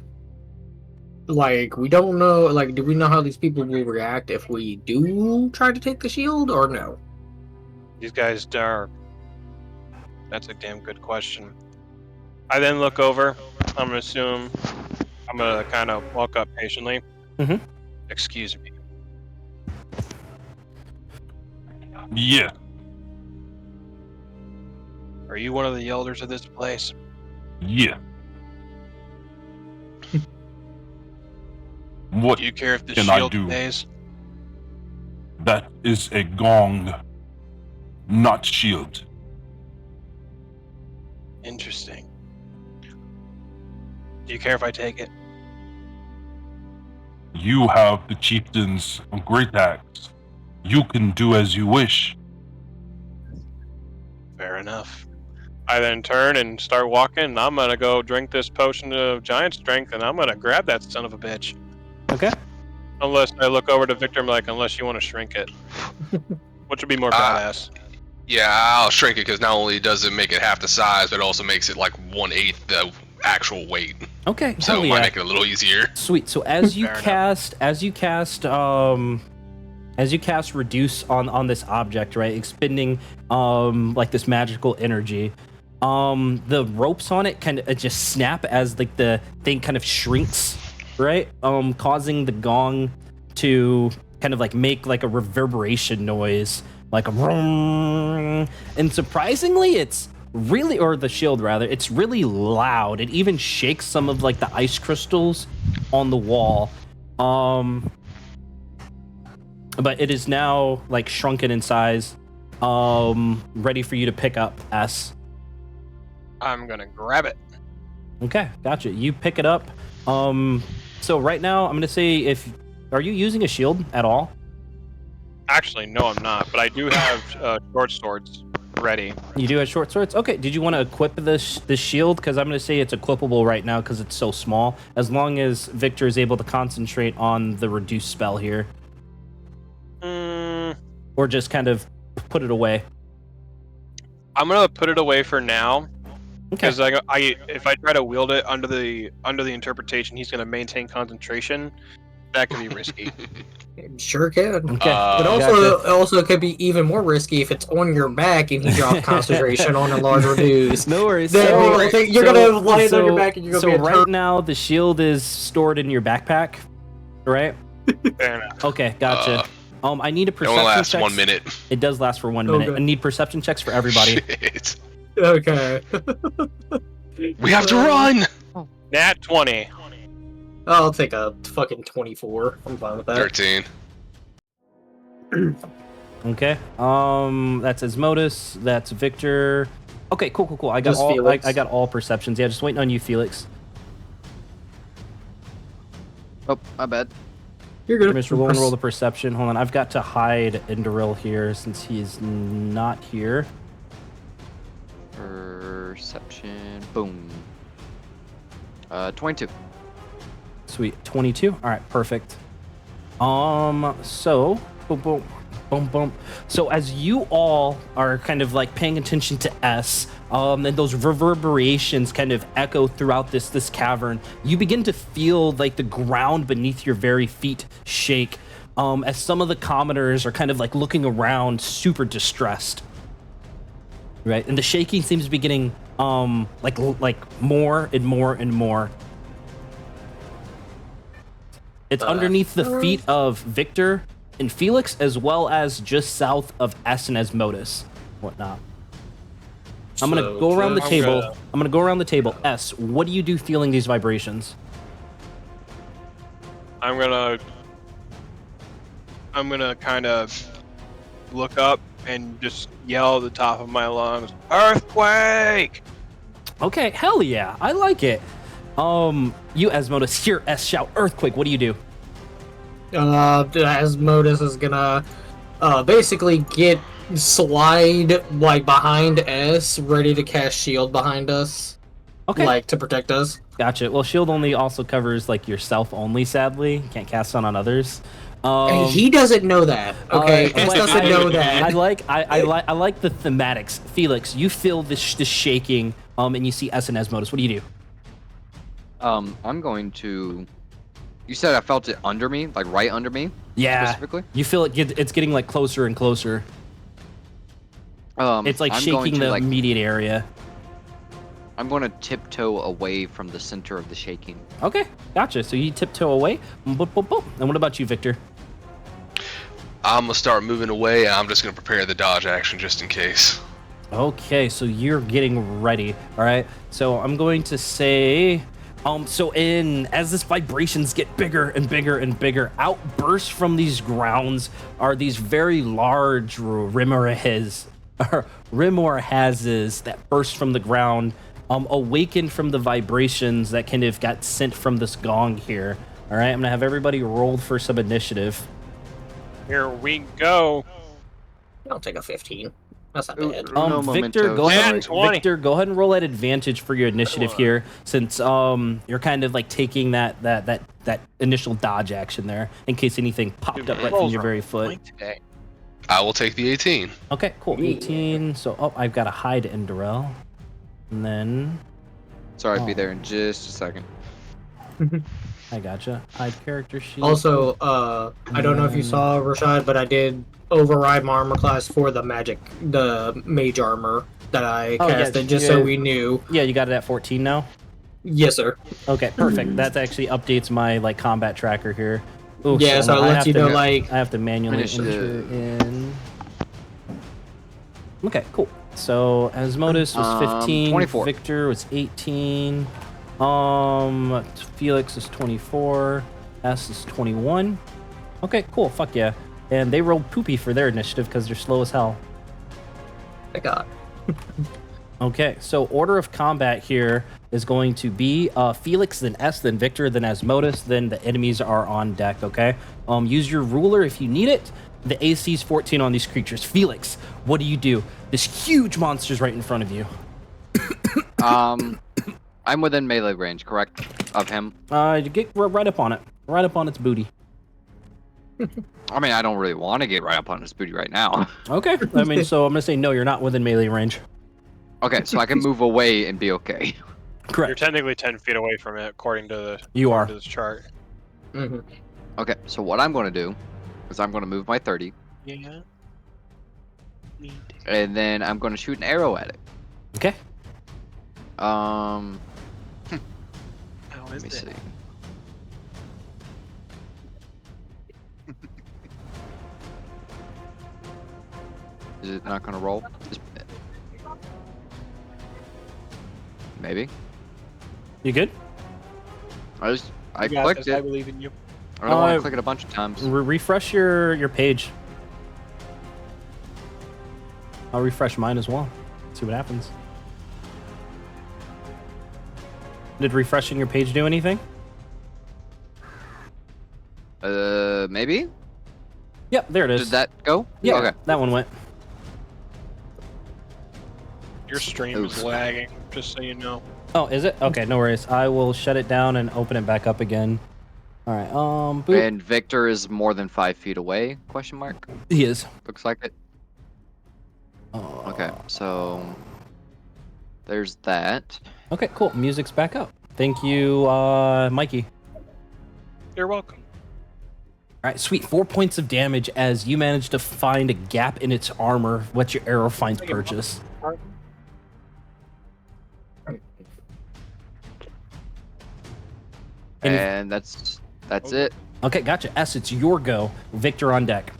Like, we don't know. Like, do we know how these people will react if we do try to take the shield, or no? These guys are. That's a damn good question. I then look over. I'm gonna assume. I'm gonna kind of walk up patiently. Mhm. Excuse me. Yeah. Are you one of the elders of this place? Yeah. What Do you care if the can I shield do? stays? That is a gong, not shield. Interesting. Do you care if I take it? You have the chieftain's great axe. You can do as you wish. Fair enough. I then turn and start walking, and I'm gonna go drink this potion of giant strength, and I'm gonna grab that son of a bitch. Okay. Unless I look over to Victor and be like, unless you want to shrink it. Which would be more badass. Yeah, I'll shrink it because not only does it make it half the size, but it also makes it like 1/8 the actual weight. Okay. So hell it might yeah. make it a little easier. Sweet. So as you Fair enough. cast reduce on this object, right, expending like this magical energy, the ropes on it kind of just snap as like the thing kind of shrinks, right, causing the gong to kind of like make like a reverberation noise, like a vroom. And surprisingly, it's really, or the shield rather, it's really loud. It even shakes some of like the ice crystals on the wall. But it is now like shrunken in size, ready for you to pick up, S. I'm gonna grab it. Okay, gotcha. You pick it up. So right now I'm gonna say, are you using a shield at all? Actually, no, I'm not. But I do have short swords ready. You do have short swords? Okay, did you want to equip this shield? Because I'm going to say it's equipable right now because it's so small, as long as Victor is able to concentrate on the reduce spell here. Or just kind of put it away. I'm gonna put it away for now. Okay. Because if I try to wield it under the interpretation, he's gonna maintain concentration. That could be risky. Sure can. Okay. But also could be even more risky if it's on your back and you drop concentration on a large reduce. No worries. Then you're gonna lie on your back and you're gonna be a right now the shield is stored in your backpack, right? Fair enough. Okay, gotcha. I need a It perception only lasts checks. 1 minute. It does last for 1 minute. Okay. I need perception checks for everybody. Shit. Okay. We have to run! Nat 20. I'll take a fucking 24. I'm fine with that. 13. Okay. That's Asmodeus. That's Victor. Okay, cool. I got Just all. Felix. I got all perceptions. Yeah, just waiting on you, Felix. Oh, my bad. You're good. Mr. Roll and roll the perception. Hold on, I've got to hide Indoril here since he's not here. Perception. Boom. 22. Sweet. 22. All right, perfect. So boom, boom, boom, boom. So as you all are kind of like paying attention to S, and those reverberations kind of echo throughout this cavern, you begin to feel like the ground beneath your very feet shake. As some of the commoners are kind of like looking around, super distressed. Right, and the shaking seems to be getting like more and more and more. It's underneath the feet of Victor and Felix, as well as just south of S and Asmodus, whatnot. I'm gonna go around the table. I'm gonna go around the table. S, what do you do feeling these vibrations? I'm gonna kind of look up and just yell at the top of my lungs, "Earthquake!" Okay, hell yeah, I like it. You Asmodus hear S shout, "Earthquake!" What do you do? Asmodus is gonna basically slide like behind S, ready to cast shield behind us. Okay, Like to protect us. gotcha. Well, shield only also covers like yourself only. Sadly, you can't cast on others. He doesn't know that. Okay, S but doesn't know that. I like the thematics. Felix, you feel this shaking, and you see S and Asmodus. What do you do? I'm going to. You said I felt it under me, like right under me. Yeah, Specifically. you feel it's getting like closer and closer. It's like I'm shaking going to, the like, immediate area. I'm going to tiptoe away from the center of the shaking. Okay, gotcha. So you tiptoe away. Boop, boop, boop. And what about you, Victor? I'm gonna start moving away, and I'm just gonna prepare the dodge action just in case. Okay, so you're getting ready. All right. So I'm going to say, as this vibrations get bigger and bigger and bigger, outbursts from these grounds are these very large rimorhazes that burst from the ground, awakened from the vibrations that kind of got sent from this gong here. All right, I'm gonna have everybody roll for some initiative. Here we go. I'll take a 15. That's not Ooh, bad. no Victor, memento. go ahead. Yeah, 20. Victor, go ahead and roll at advantage for your initiative here, since you're kind of like taking that initial dodge action there, in case anything popped up right from your very foot. I will take the 18. Okay, cool. 18. So, I've got to hide Indorel, and then Sorry, I'll be there in just a second. I gotcha. Hide character sheet. Also, I don't know if you saw Rashad, but I did override my armor class for the mage armor that I casted, just so we knew. Yeah, you got it at 14 now. Yes, sir. Okay, perfect. That actually updates my like combat tracker here. Ooh, Yeah, so it lets you know, like, I have to manually enter in. Okay, cool. So Asmodus was 15, 24. Victor was 18, Felix is 24, S is 21. Okay, cool. Fuck yeah. And they rolled poopy for their initiative because they're slow as hell. Thank God. Okay, so order of combat here is going to be Felix, then S, then Victor, then Asmodus, then the enemies are on deck, okay? Use your ruler if you need it. The AC is 14 on these creatures. Felix, what do you do? This huge monster's right in front of you. I'm within melee range, correct? Of him. You get right up on it. Right up on its booty. I mean, I don't really want to get right up on his booty right now. Okay, I mean, so I'm going to say no, you're not within melee range. Okay, so I can move away and be okay. You're Correct. technically 10 feet away from it, according to this chart. Mm-hmm. Okay, so what I'm going to do is I'm going to move my 30, Yeah. and then I'm going to shoot an arrow at it. Okay. How Let is me it? see. Is it not going to roll? Maybe. You good? I You got clicked this, I it. believe in you. I don't want Uh, to click it a bunch of times. Refresh your page. I'll refresh mine as well. See what happens. Did refreshing your page do anything? Maybe? Yep, there it is. Did that go? Yeah, Okay. that one went. Your stream is Oof. lagging, just so you know. Oh, is it? Okay, no worries. I will shut it down and open it back up again. All right. Boop. And Victor is more than 5 feet away? Question mark. He is. Looks like it. Okay, so there's that. Okay, cool. Music's back up. Thank you, Mikey. You're welcome. All right, sweet. 4 points of damage as you manage to find a gap in its armor, what your arrow finds purchase. And that's it. Okay, gotcha. S, it's your go. Victor on deck.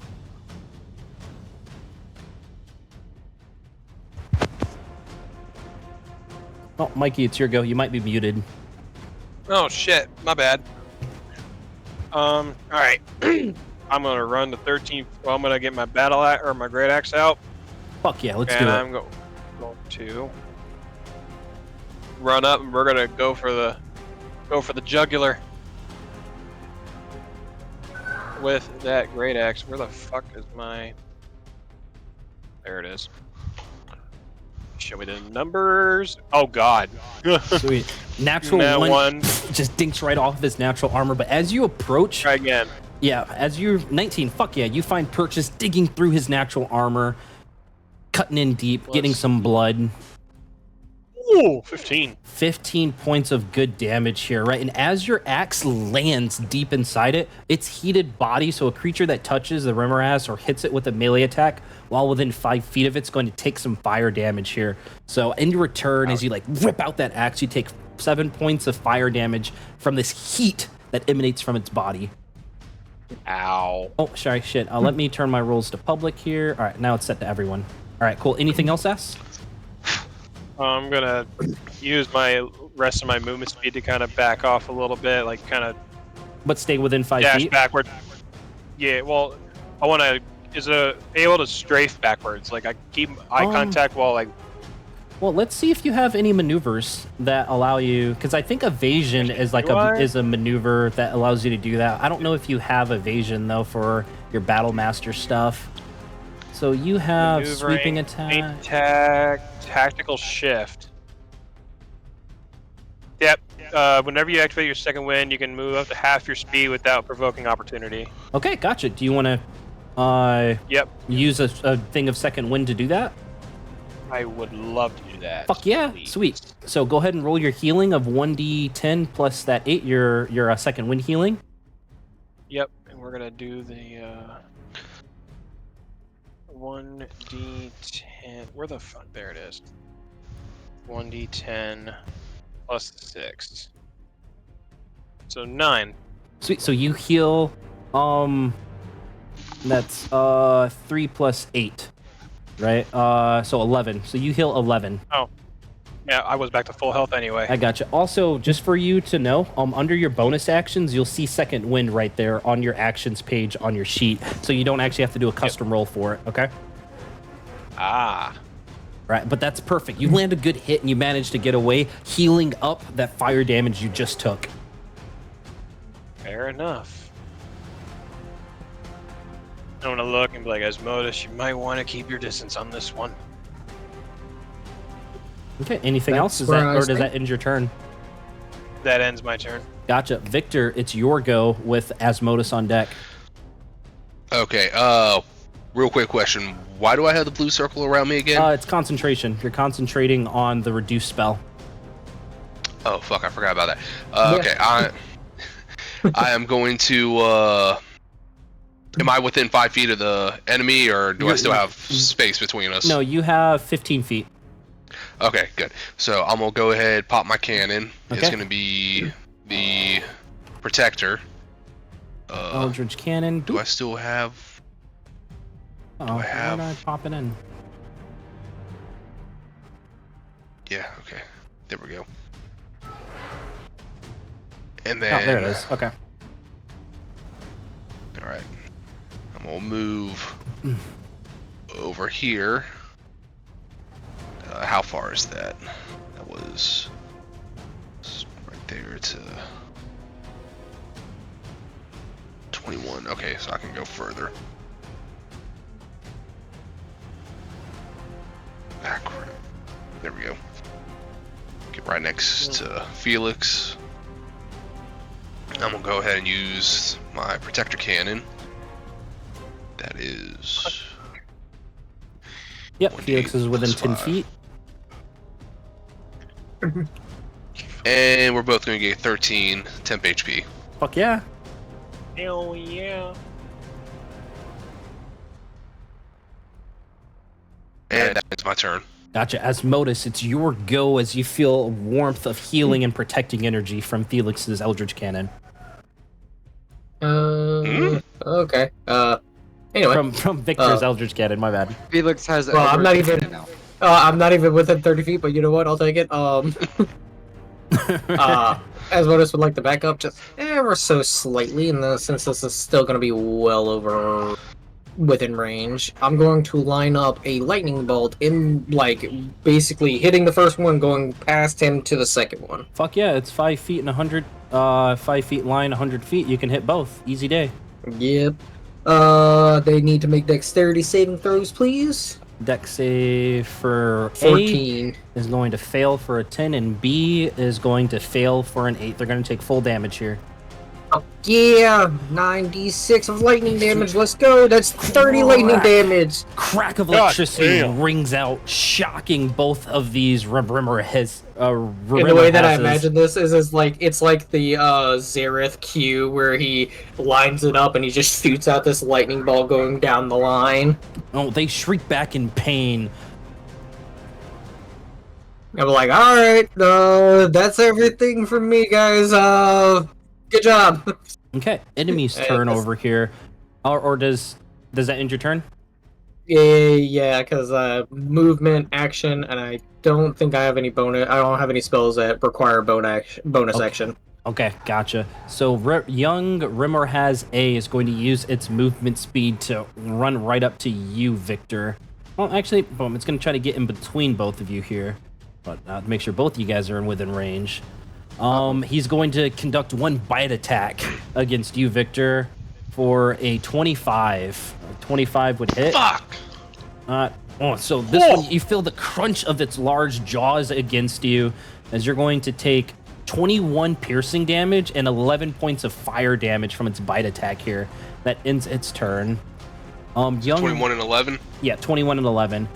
Oh, Mikey, it's your go. You might be muted. Oh shit, my bad. Alright. I'm gonna run the 13th. Well, I'm gonna get my battle axe or my great axe out. Fuck yeah, let's do And it. I'm going to run up and we're gonna go for the jugular. With that great axe. Where the fuck is my... There it is. Show me the numbers. Oh god. Sweet. Natural That one. just dinks right off of his natural armor, but as you approach, Try again. yeah, as you're 19, fuck yeah, you find Purchase digging through his natural armor, cutting in deep, getting some blood. Ooh, 15. 15 points of good damage here, right? And as your axe lands deep inside it, its heated body, so a creature that touches the Remoras or hits it with a melee attack while within 5 feet of it's going to take some fire damage here. So in return, as you like rip out that axe, you take 7 points of fire damage from this heat that emanates from its body. Ow. Oh, sorry, shit. Let me turn my rules to public here. All right, now it's set to everyone. All right, cool. Anything else, S? I'm gonna use my rest of my movement speed to kind of back off a little bit, like kind of But stay within 5 dash feet? backward. Yeah, well, I want to able to strafe backwards. Like I keep eye contact while like. Well, let's see if you have any maneuvers that allow you, because I think evasion is like is a maneuver that allows you to do that. I don't know if you have evasion though for your battle master stuff. So you have sweeping attack. Tactical shift. Yep. Whenever you activate your second wind, you can move up to half your speed without provoking opportunity. Okay, gotcha. Do you want to Yep. use a thing of second wind to do that? I would love to do that. Fuck yeah, please. sweet. So go ahead and roll your healing of 1d10 plus that 8, your second wind healing. Yep, and we're gonna do the 1d10. Where the fuck? There it is. 1d10 plus 6. So 9. Sweet. So you heal. That's 3 plus 8, right? So 11. So you heal 11. Oh. Yeah, I was back to full health anyway. I gotcha. Also, just for you to know, under your bonus actions, you'll see second wind right there on your actions page on your sheet, so you don't actually have to do a custom roll for it. Okay. Ah. Right, but that's perfect. You land a good hit and you manage to get away, healing up that fire damage you just took. Fair enough. I'm gonna look and be like, Asmodeus, you might want to keep your distance on this one. Okay. Anything else? Is where that, I or does stand. that end your turn? That ends my turn. Gotcha. Victor, it's your go with Asmodeus on deck. Okay, real quick question. Why do I have the blue circle around me again? It's concentration. You're concentrating on the reduce spell. Oh, fuck, I forgot about that. Yeah. Okay, I am going to, am I within 5 feet of the enemy, or do I still have space between us? No, you have 15 feet. Okay, good. So I'm gonna go ahead, pop my cannon. It's Okay. gonna be the protector. Eldritch cannon. Do I still have? Oh, I have- why not pop it in? Yeah. Okay. There we go. And then. Oh, there it is. Okay. All right. I'm gonna move over here. How far is that? That was right there to 21. Okay, so I can go further. Ah, crap. There we go. Get right next to Felix. I'm gonna go ahead and use my protector cannon. That is. Yep, Felix is within 10 feet. And we're both gonna get 13 temp HP. Fuck yeah. Hell yeah. And that's my turn. Gotcha. Asmodeus, it's your go as you feel warmth of healing and protecting energy from Felix's Eldritch Cannon. Okay. Anyway. From Victor's Eldritch Cannon, my bad. Felix has. Well, I'm not even. now. I'm not even within 30 feet, but you know what? I'll take it. Asmodeus would like to back up just ever so slightly, and since this is still going to be well over within range, I'm going to line up a lightning bolt in, like, basically hitting the first one, going past him to the second one. Fuck yeah, it's 5 feet and 100, 5 feet line, 100 feet. You can hit both. Easy day. Yep. They need to make dexterity saving throws, please. Dex save for 14 A is going to fail for a 10, and B is going to fail for an 8. They're going to take full damage here. Oh, yeah, 9d6 of lightning damage. Let's go. That's 30 lightning damage. Crack of electricity rings out, shocking both of these Rimmer has. And the way that I imagine this is like it's like the Zareth Q where he lines it up and he just shoots out this lightning ball going down the line. Oh, they shriek back in pain. I'm like, all right, that's everything from me, guys. Good job. Okay, enemy's turn over here. Or does that end your turn? Yeah, because movement, action, and I don't think I have any bonus. I don't have any spells that require bonus action. Okay, gotcha. So young Rimmer has A is going to use its movement speed to run right up to you, Victor. Well, actually, boom, it's going to try to get in between both of you here, but to make sure both of you guys are within range. He's going to conduct one bite attack against you, Victor, for a 25. 25 would hit. Fuck! So this one, you feel the crunch of its large jaws against you as you're going to take 21 piercing damage and 11 points of fire damage from its bite attack here. That ends its turn. Young 21 and 11? Yeah, 21 and 11.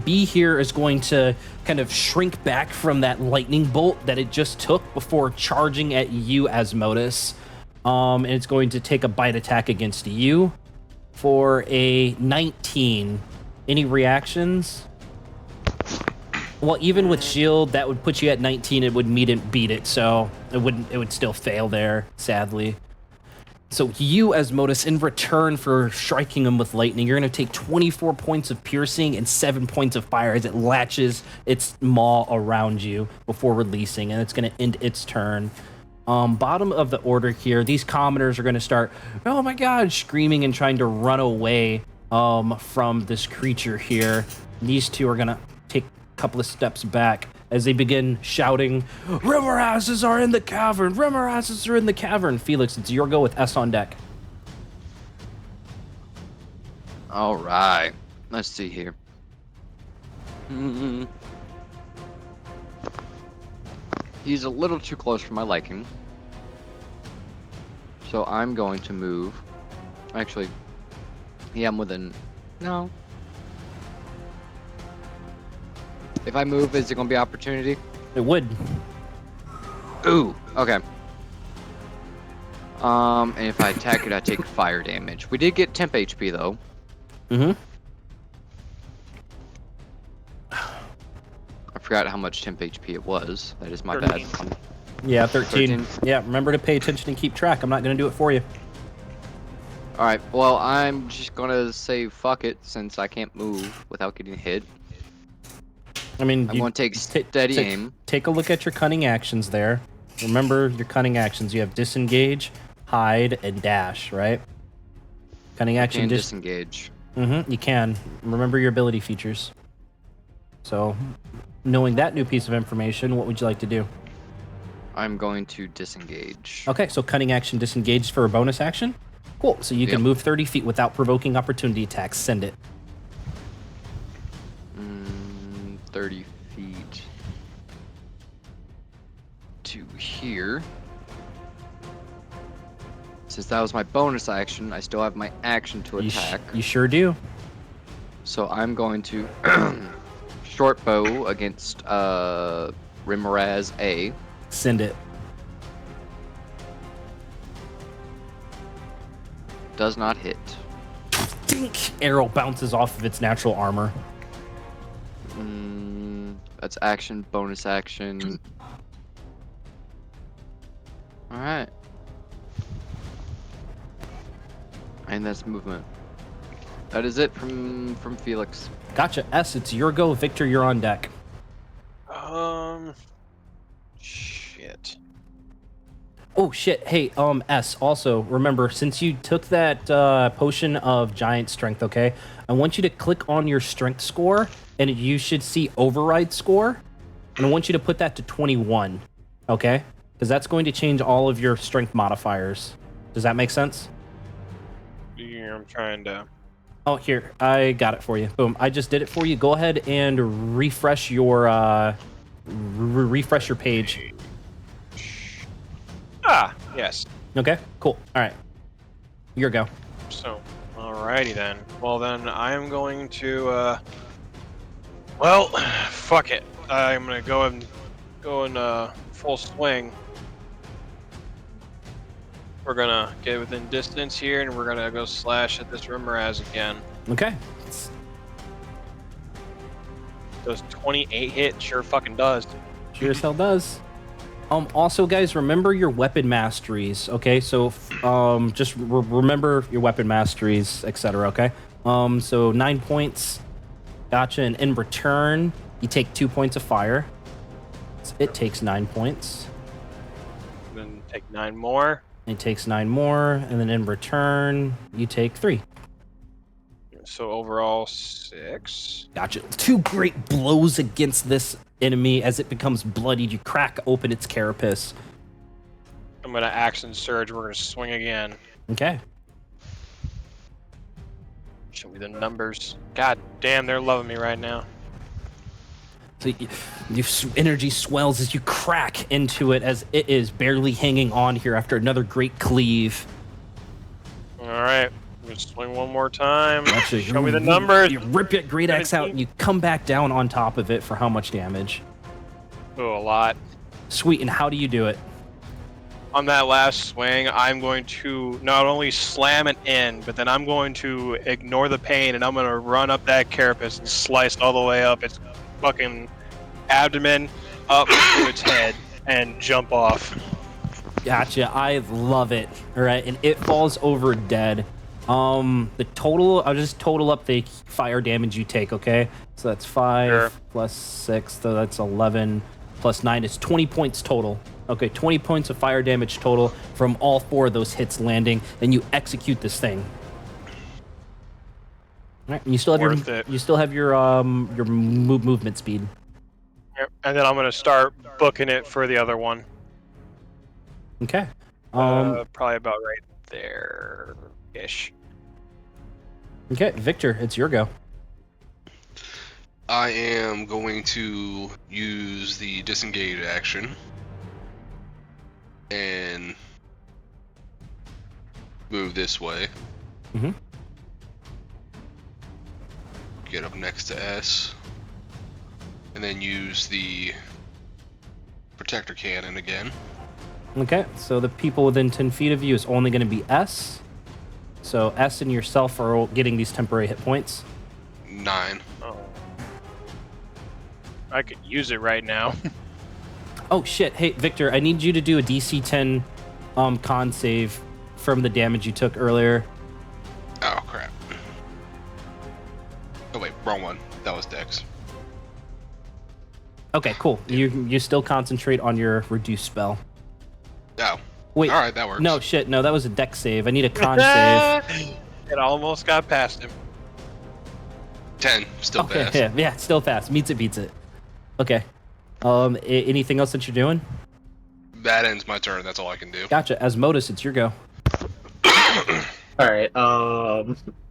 B here is going to kind of shrink back from that lightning bolt that it just took before charging at you, Asmodeus. And it's going to take a bite attack against you for a 19. Any reactions? Well, even with shield, that would put you at 19. It would beat it, so it would still fail there, sadly. So you, Asmodeus, in return for striking him with lightning, you're going to take 24 points of piercing and 7 points of fire as it latches its maw around you before releasing, and it's going to end its turn. Bottom of the order here, these commoners are going to start, oh my god, screaming and trying to run away from this creature here. These two are going to take a couple of steps back as they begin shouting, Rimmer asses are in the cavern! Rimmer asses are in the cavern! Felix, it's your go with S on deck. All right. Let's see here. He's a little too close for my liking. So I'm going to move. Actually, yeah, I'm within... No. If I move, is it going to be opportunity? It would. Ooh, okay. And if I attack it, I take fire damage. We did get temp HP, though. Mm-hmm. I forgot how much temp HP it was. That is my bad. Yeah, 13. Yeah, remember to pay attention and keep track. I'm not going to do it for you. Alright, well, I'm just going to say fuck it, since I can't move without getting hit. I mean, I'm going to take steady aim. Take a look at your cunning actions there. Remember your cunning actions. You have disengage, hide, and dash, right? Cunning action. Disengage. Mm-hmm. You can. Remember your ability features. So, knowing that new piece of information, what would you like to do? I'm going to disengage. Okay, so cunning action disengaged for a bonus action. Cool. So you can move 30 feet without provoking opportunity attacks. Send it. 30 feet to here. Since that was my bonus action, I still have my action to attack. You sure do. So I'm going to short bow against Rimraz A. Send it. Does not hit. Dink! Arrow bounces off of its natural armor. That's action, bonus action. Alright. And that's movement. That is it from Felix. Gotcha. S, it's your go. Victor, you're on deck. Shit. Oh shit. Hey, S, also remember, since you took that potion of giant strength, okay? I want you to click on your strength score and you should see override score. And I want you to put that to 21. Okay? Because that's going to change all of your strength modifiers. Does that make sense? Yeah, I'm trying to. Oh, here. I got it for you. Boom. I just did it for you. Go ahead and refresh your refresh your page. Ah, yes. Okay? Cool. All right. Your go. So, alrighty then. Well then, I am going to. Well, fuck it. I'm gonna go in full swing. We're gonna get within distance here, and we're gonna go slash at this Rimraz again. Okay. Does 28 hit? Sure fucking does. Sure as hell does. Also, guys, remember your weapon masteries, okay? So, just remember your weapon masteries, etc., okay? So 9 points. Gotcha. And in return, you take 2 points of fire. So it takes 9 points. Then take 9 more. It takes 9 more, and then in return, you take 3. So overall 6. Gotcha. 2 great blows against this enemy as it becomes bloodied. You crack open its carapace. I'm gonna action surge. We're gonna swing again. Okay. Show me the numbers. God damn, they're loving me right now. So your energy swells as you crack into it as it is barely hanging on here after another great cleave. All right, let's swing one more time. Actually, Show me the numbers. You rip your great axe out and you come back down on top of it for how much damage? Oh, a lot. Sweet, and how do you do it? On that last swing, I'm going to not only slam it in, but then I'm going to ignore the pain and I'm going to run up that carapace and slice all the way up its fucking abdomen up to its head and jump off. Gotcha. I love it. All right, and it falls over dead. The total, I'll just total up the fire damage you take, okay? So that's 5 plus 6, so that's 11 plus 9 is 20 points total. Okay, 20 points of fire damage total from all 4 of those hits landing, and you execute this thing. All right, and you still have your movement speed. Yep. And then I'm going to start booking it for the other one. Okay. Probably about right there-ish. Okay, Victor, it's your go. I am going to use the disengage action and move this way. Mm-hmm. Get up next to S. And then use the protector cannon again. Okay, so the people within 10 feet of you is only going to be S. So S and yourself are getting these temporary hit points. 9. Oh. I could use it right now. Oh shit! Hey Victor, I need you to do a DC 10 con save from the damage you took earlier. Oh crap. Oh wait, wrong one. That was Dex. Okay, cool. You still concentrate on your reduce spell. Oh. Wait. Alright, that works. No shit. No, that was a dex save. I need a con save. It almost got past him. 10. Still Okay. fast. Yeah. Still fast. Meets it. Beats it. Okay. Anything else that you're doing? That ends my turn. That's all I can do. Gotcha. Asmodeus, it's your go. Alright,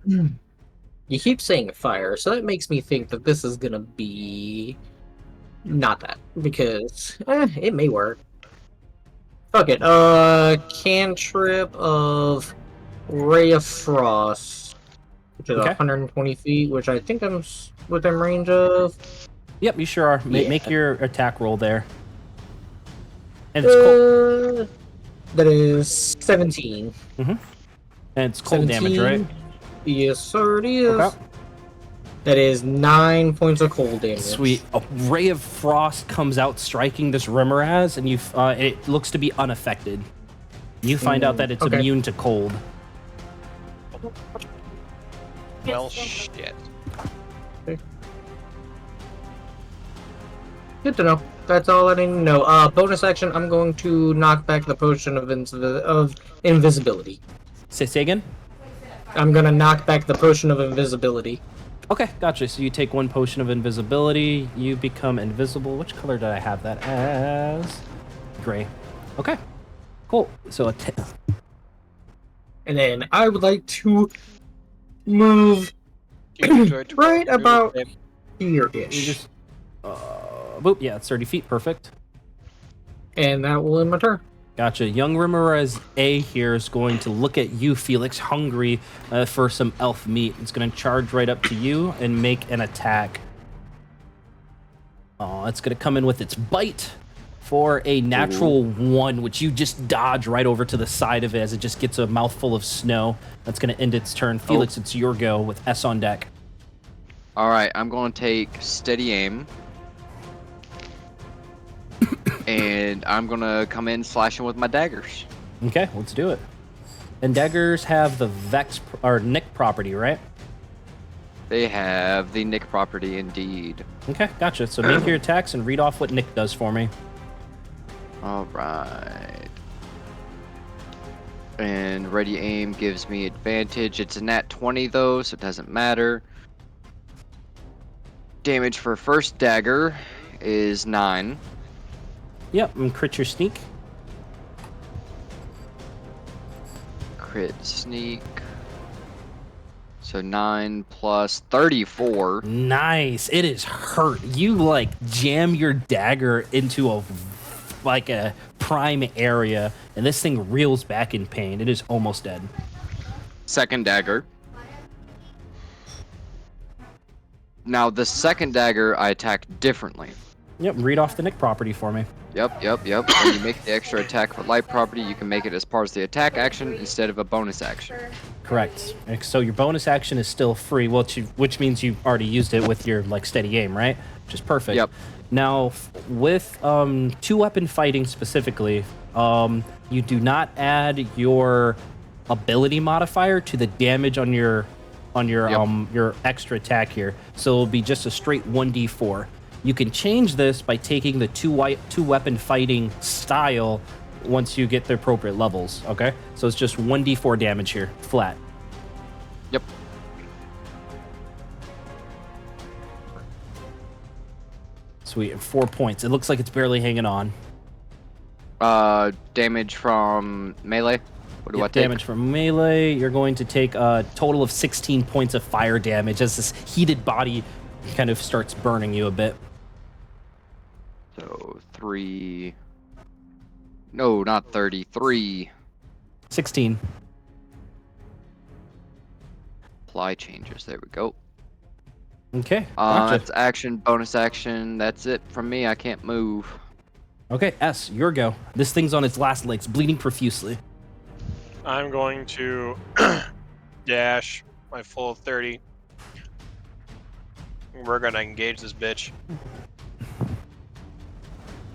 you keep saying fire, so that makes me think that this is gonna be not that, because it may work. Fuck it. Cantrip of Ray of Frost, which is Okay. 120 feet, which I think I'm within range of. Yep, you sure are. Yeah. Make your attack roll there. And it's cold. That is 17. And it's cold damage, right? Yes, sir, it is. Okay. That is 9 points of cold damage. Sweet. A ray of frost comes out, striking this Remoraz, and it looks to be unaffected. You find out that it's okay. immune to cold. Well, shit. Good to know. That's all I need to know. Bonus action, I'm going to knock back the potion of invisibility. Say again? I'm gonna knock back the potion of invisibility. Okay, gotcha. So you take 1 potion of invisibility, you become invisible. Which color did I have that as? Gray. Okay, cool. So And then I would like to move right about you here-ish. just boop, yeah, it's 30 feet, perfect. And that will end my turn. Gotcha. Young Remoraz A here is going to look at you, Felix, hungry for some elf meat. It's going to charge right up to you and make an attack. Oh, it's going to come in with its bite for a natural 1, which you just dodge right over to the side of it as it just gets a mouthful of snow. That's going to end its turn. Felix, it's your go with S on deck. Alright, I'm going to take steady aim. And I'm going to come in slashing with my daggers. Okay, let's do it. And daggers have the Vex or Nick property, right? They have the Nick property indeed. Okay, gotcha. So make your attacks and read off what Nick does for me. Alright. And ready aim gives me advantage. It's a nat 20 though, so it doesn't matter. Damage for first dagger is 9. Yep, and crit your sneak. Crit sneak. So 9 plus 34. Nice. It is hurt. You like jam your dagger into a prime area, and this thing reels back in pain. It is almost dead. Second dagger. Now the second dagger I attack differently. Yep, read off the Nick property for me. Yep. When you make the extra attack for light property, you can make it as part of the attack action instead of a bonus action. Correct. So your bonus action is still free, which means you've already used it with your steady aim, right? Which is perfect. Yep. Now with 2-weapon fighting specifically, you do not add your ability modifier to the damage on your extra attack here. So it'll be just a straight 1d4. You can change this by taking the 2-weapon fighting style once you get the appropriate levels, okay? So it's just 1d4 damage here, flat. Yep. Sweet, and 4 points. It looks like it's barely hanging on. Damage from melee. What do I take? Damage from melee, you're going to take a total of 16 points of fire damage as this heated body kind of starts burning you a bit. So 3. No, not 33. 16. Apply changes. There we go. Okay, gotcha. That's action, bonus action. That's it from me. I can't move. Okay, S, your go. This thing's on its last legs, bleeding profusely. I'm going to dash my full 30. We're gonna engage this bitch.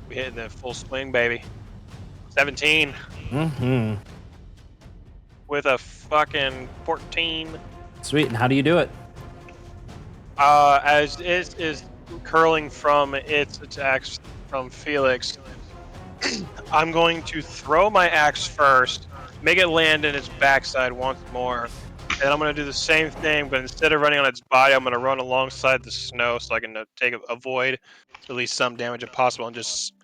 We hitting the full swing, baby. 17 Mm-hmm. with a fucking 14. Sweet, and how do you do it? As it is curling from its attacks from Felix, I'm going to throw my axe first, make it land in its backside once more, and I'm going to do the same thing, but instead of running on its body, I'm going to run alongside the snow so I can avoid at least some damage if possible, and just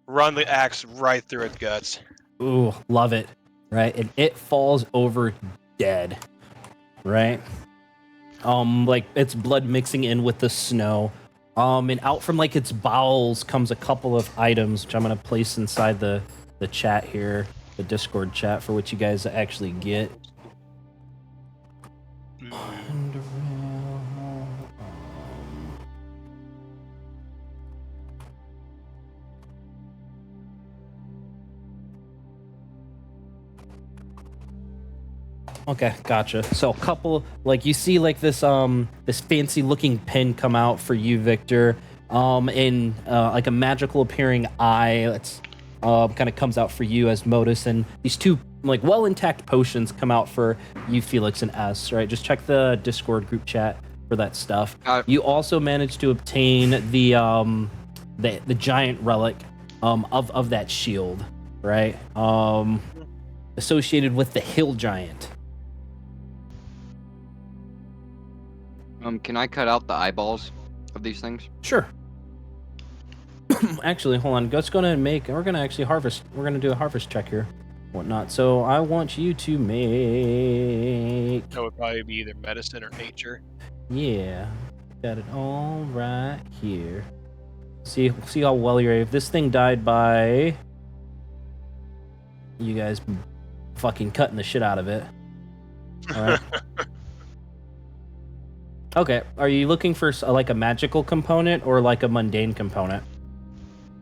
run the axe right through its guts. Ooh, love it. Right, and it falls over dead. Right? Like its blood mixing in with the snow. And out from like its bowels comes a couple of items, which I'm gonna place inside the chat here, the Discord chat, for what you guys actually get. Okay, gotcha. So a couple, like you see, like this fancy looking pin come out for you, Victor. And like a magical appearing eye that's kind of comes out for you as Modus, and these two like well intact potions come out for you, Felix and S. Right, just check the Discord group chat for that stuff. You also managed to obtain the giant relic of that shield, right? Associated with the hill giant. Can I cut out the eyeballs of these things? Sure. Actually, hold on. Let's go ahead and we're gonna actually harvest. We're gonna do a harvest check here, whatnot. So I want you to make. That would probably be either medicine or nature. Yeah, got it all right here. See how well you're able. This thing died by you guys fucking cutting the shit out of it. All right. Okay, are you looking for like a magical component or like a mundane component?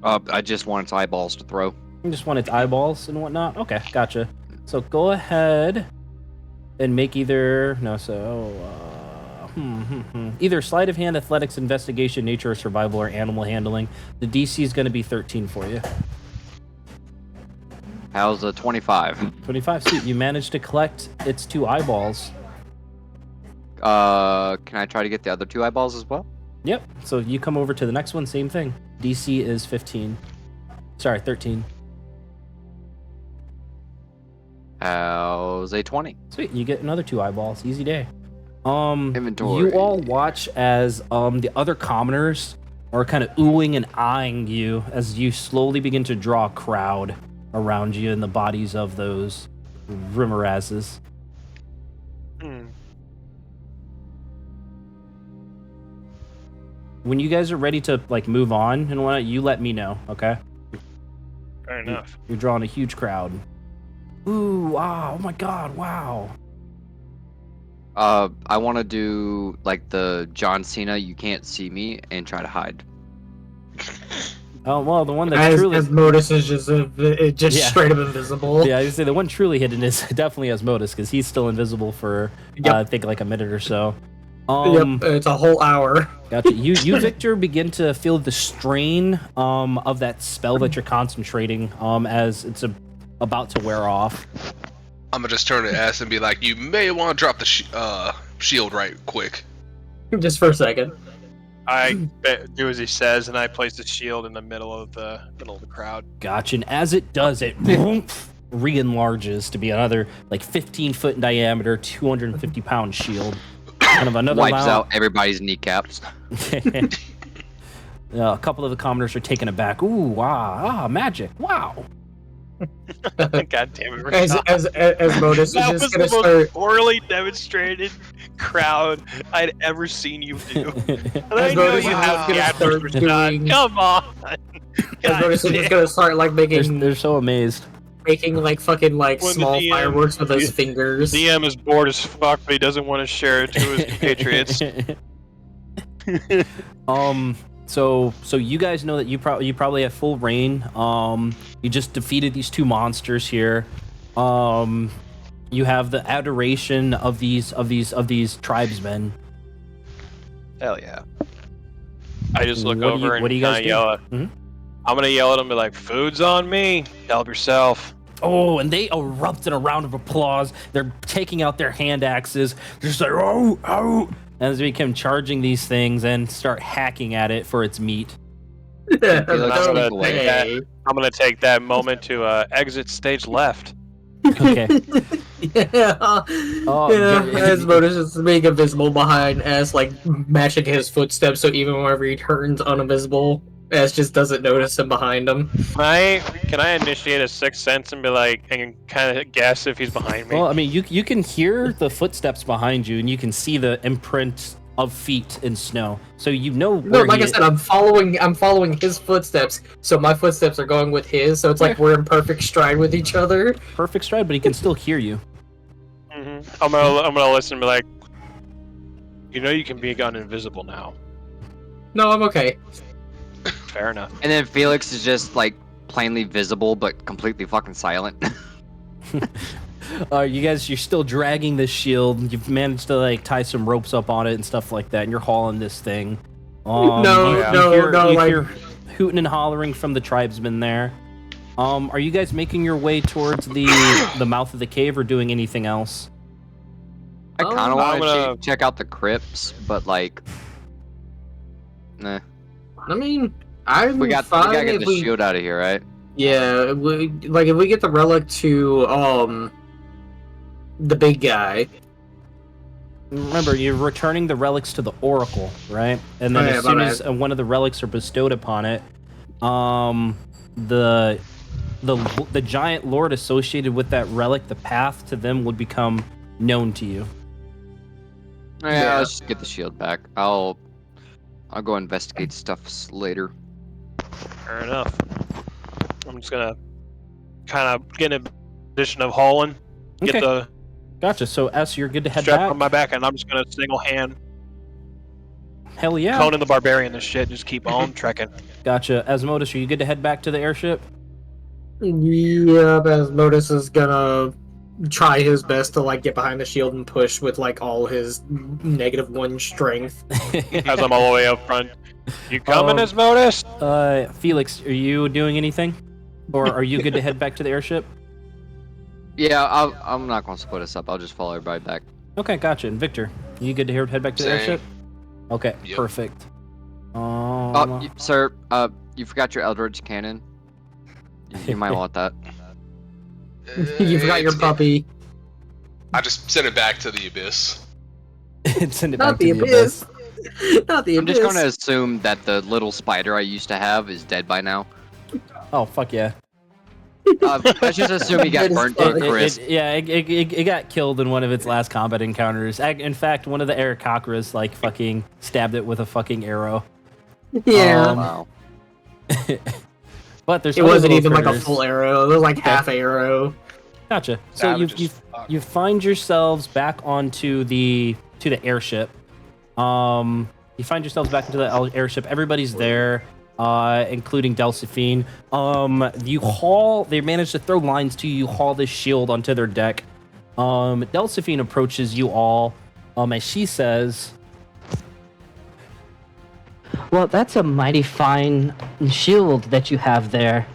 I just want its eyeballs to throw. You just want its eyeballs and whatnot? Okay, gotcha. So go ahead and make either either sleight of hand, athletics, investigation, nature, or survival, or animal handling. The DC is going to be 13 for you. How's a 25? 25. Sweet. You managed to collect its 2 eyeballs. Can I try to get the other 2 eyeballs as well? Yep. So you come over to the next one, same thing. DC is 15. Sorry, 13. How's a 20? Sweet. You get another 2 eyeballs. Easy day. Inventory. You all watch as the other commoners are kind of oohing and eyeing you as you slowly begin to draw a crowd around you in the bodies of those Rimerazes. When you guys are ready to like move on and whatnot, you let me know, okay? Fair enough. You're drawing a huge crowd. Ooh, wow, oh my god, wow. I want to do like the John Cena, you can't see me, and try to hide. Oh, well, the one that's truly... As Modus is just straight up invisible. Yeah, I was say the one truly hidden is definitely Asmodus, because he's still invisible for, I think, like a minute or so. Yep, it's a whole hour. Gotcha. You, Victor, begin to feel the strain of that spell that you're concentrating as it's about to wear off. I'm gonna just turn to S and be like, "You may want to drop the shield right quick." Just for a second. I do as he says, and I place the shield in the middle of the crowd. Gotcha. And as it does, it re-enlarges to be another like 15 foot in diameter, 250 pound shield. Kind of another wipes out everybody's kneecaps. A couple of the commoners are taken aback. Ooh, wow, magic! Wow. God damn it! As Modus that is was just gonna the most start. poorly demonstrated crowd I'd ever seen you do. And I As know Modus you is have gonna the start actors, John. doing. Come on. As Modus is just gonna start like making. They're so amazed. Making like fucking like When the small DM fireworks with his fingers. DM is bored as fuck, but he doesn't want to share it to his compatriots. So you guys know that you probably have full reign. You just defeated these 2 monsters here. You have the adoration of these tribesmen. Hell yeah. I just look What do you- over what do and you guys kind of do? yell at. Mhm. I'm gonna yell at him and be like, "Food's on me. Help yourself." Oh, and they erupt in a round of applause. They're taking out their hand axes. They're just like, oh, as they become charging these things and start hacking at it for its meat. Yeah, I'm gonna take that moment to exit stage left. Okay. Yeah. Oh, As Modus is being invisible behind S, like matching his footsteps, so even whenever he turns uninvisible, S just doesn't notice him behind him. Can I initiate a sixth sense and be like, and kind of guess if he's behind me? Well, I mean, you can hear the footsteps behind you, and you can see the imprint of feet in snow. So you know No, where like he I said, I'm following his footsteps, so my footsteps are going with his, so it's like we're in perfect stride with each other. perfect stride, but he can still hear you. I'm gonna listen and be like, you know, you can be gone invisible now. No, I'm okay. Fair enough. And then Felix is just like plainly visible but completely fucking silent. You're still dragging this shield. You've managed to like tie some ropes up on it and stuff like that, and you're hauling this thing. No, you like- hear hooting and hollering from the tribesmen there. Are you guys making your way towards the mouth of the cave or doing anything else? I kind of I'm want gonna- to check out the crypts, but like, nah. I mean, I'm We gotta fine get if the we. shield out of here, right? Yeah, if we get the relic to the big guy. Remember, you're returning the relics to the Oracle, right? And then Oh, yeah, as soon my as bad. one of the relics are bestowed upon it, the giant lord associated with that relic, the path to them would become known to you. Yeah, let's just get the shield back. I'll go investigate stuff later. Fair enough. I'm just gonna kind of get in a position of hauling, get Okay. the Gotcha. So S, you're good to head strap back. on my back, and I'm just gonna single hand Hell yeah. Conan the Barbarian this shit. Just keep on trekking. Gotcha. Asmodus, are you good to head back to the airship? Yeah, Asmodus is gonna try his best to like get behind the shield and push with like all his -1 strength. As I'm all the way up front. You coming, Um, Asmodus? Felix, are you doing anything, or are you good to head back to the airship? Yeah, I'm not gonna split us up. I'll just follow everybody back. Okay, gotcha. And Victor, you good to head back to the Same. airship? Okay, Yep. perfect. Sir, you forgot your Eldritch cannon. You might want that. You forgot your It's- puppy. I just sent it back to the abyss. Send it Not back to the the abyss. Not the I'm abyss. just gonna assume that the little spider I used to have is dead by now. Oh fuck yeah! Let's just assume he got That is burnt fine. to crisp. It got killed in one of its last combat encounters. In fact, one of the Arakocras like fucking stabbed it with a fucking arrow. Yeah. Wow. But there's It other wasn't little even like a critters. full arrow. It was like half arrow. Gotcha. So Savage as fuck. you find yourselves back onto the airship. You find yourselves back into the airship. Everybody's there, including Delphine. They managed to throw lines to you. You haul this shield onto their deck. Delphine approaches you all, as she says, Well, that's a mighty fine shield that you have there.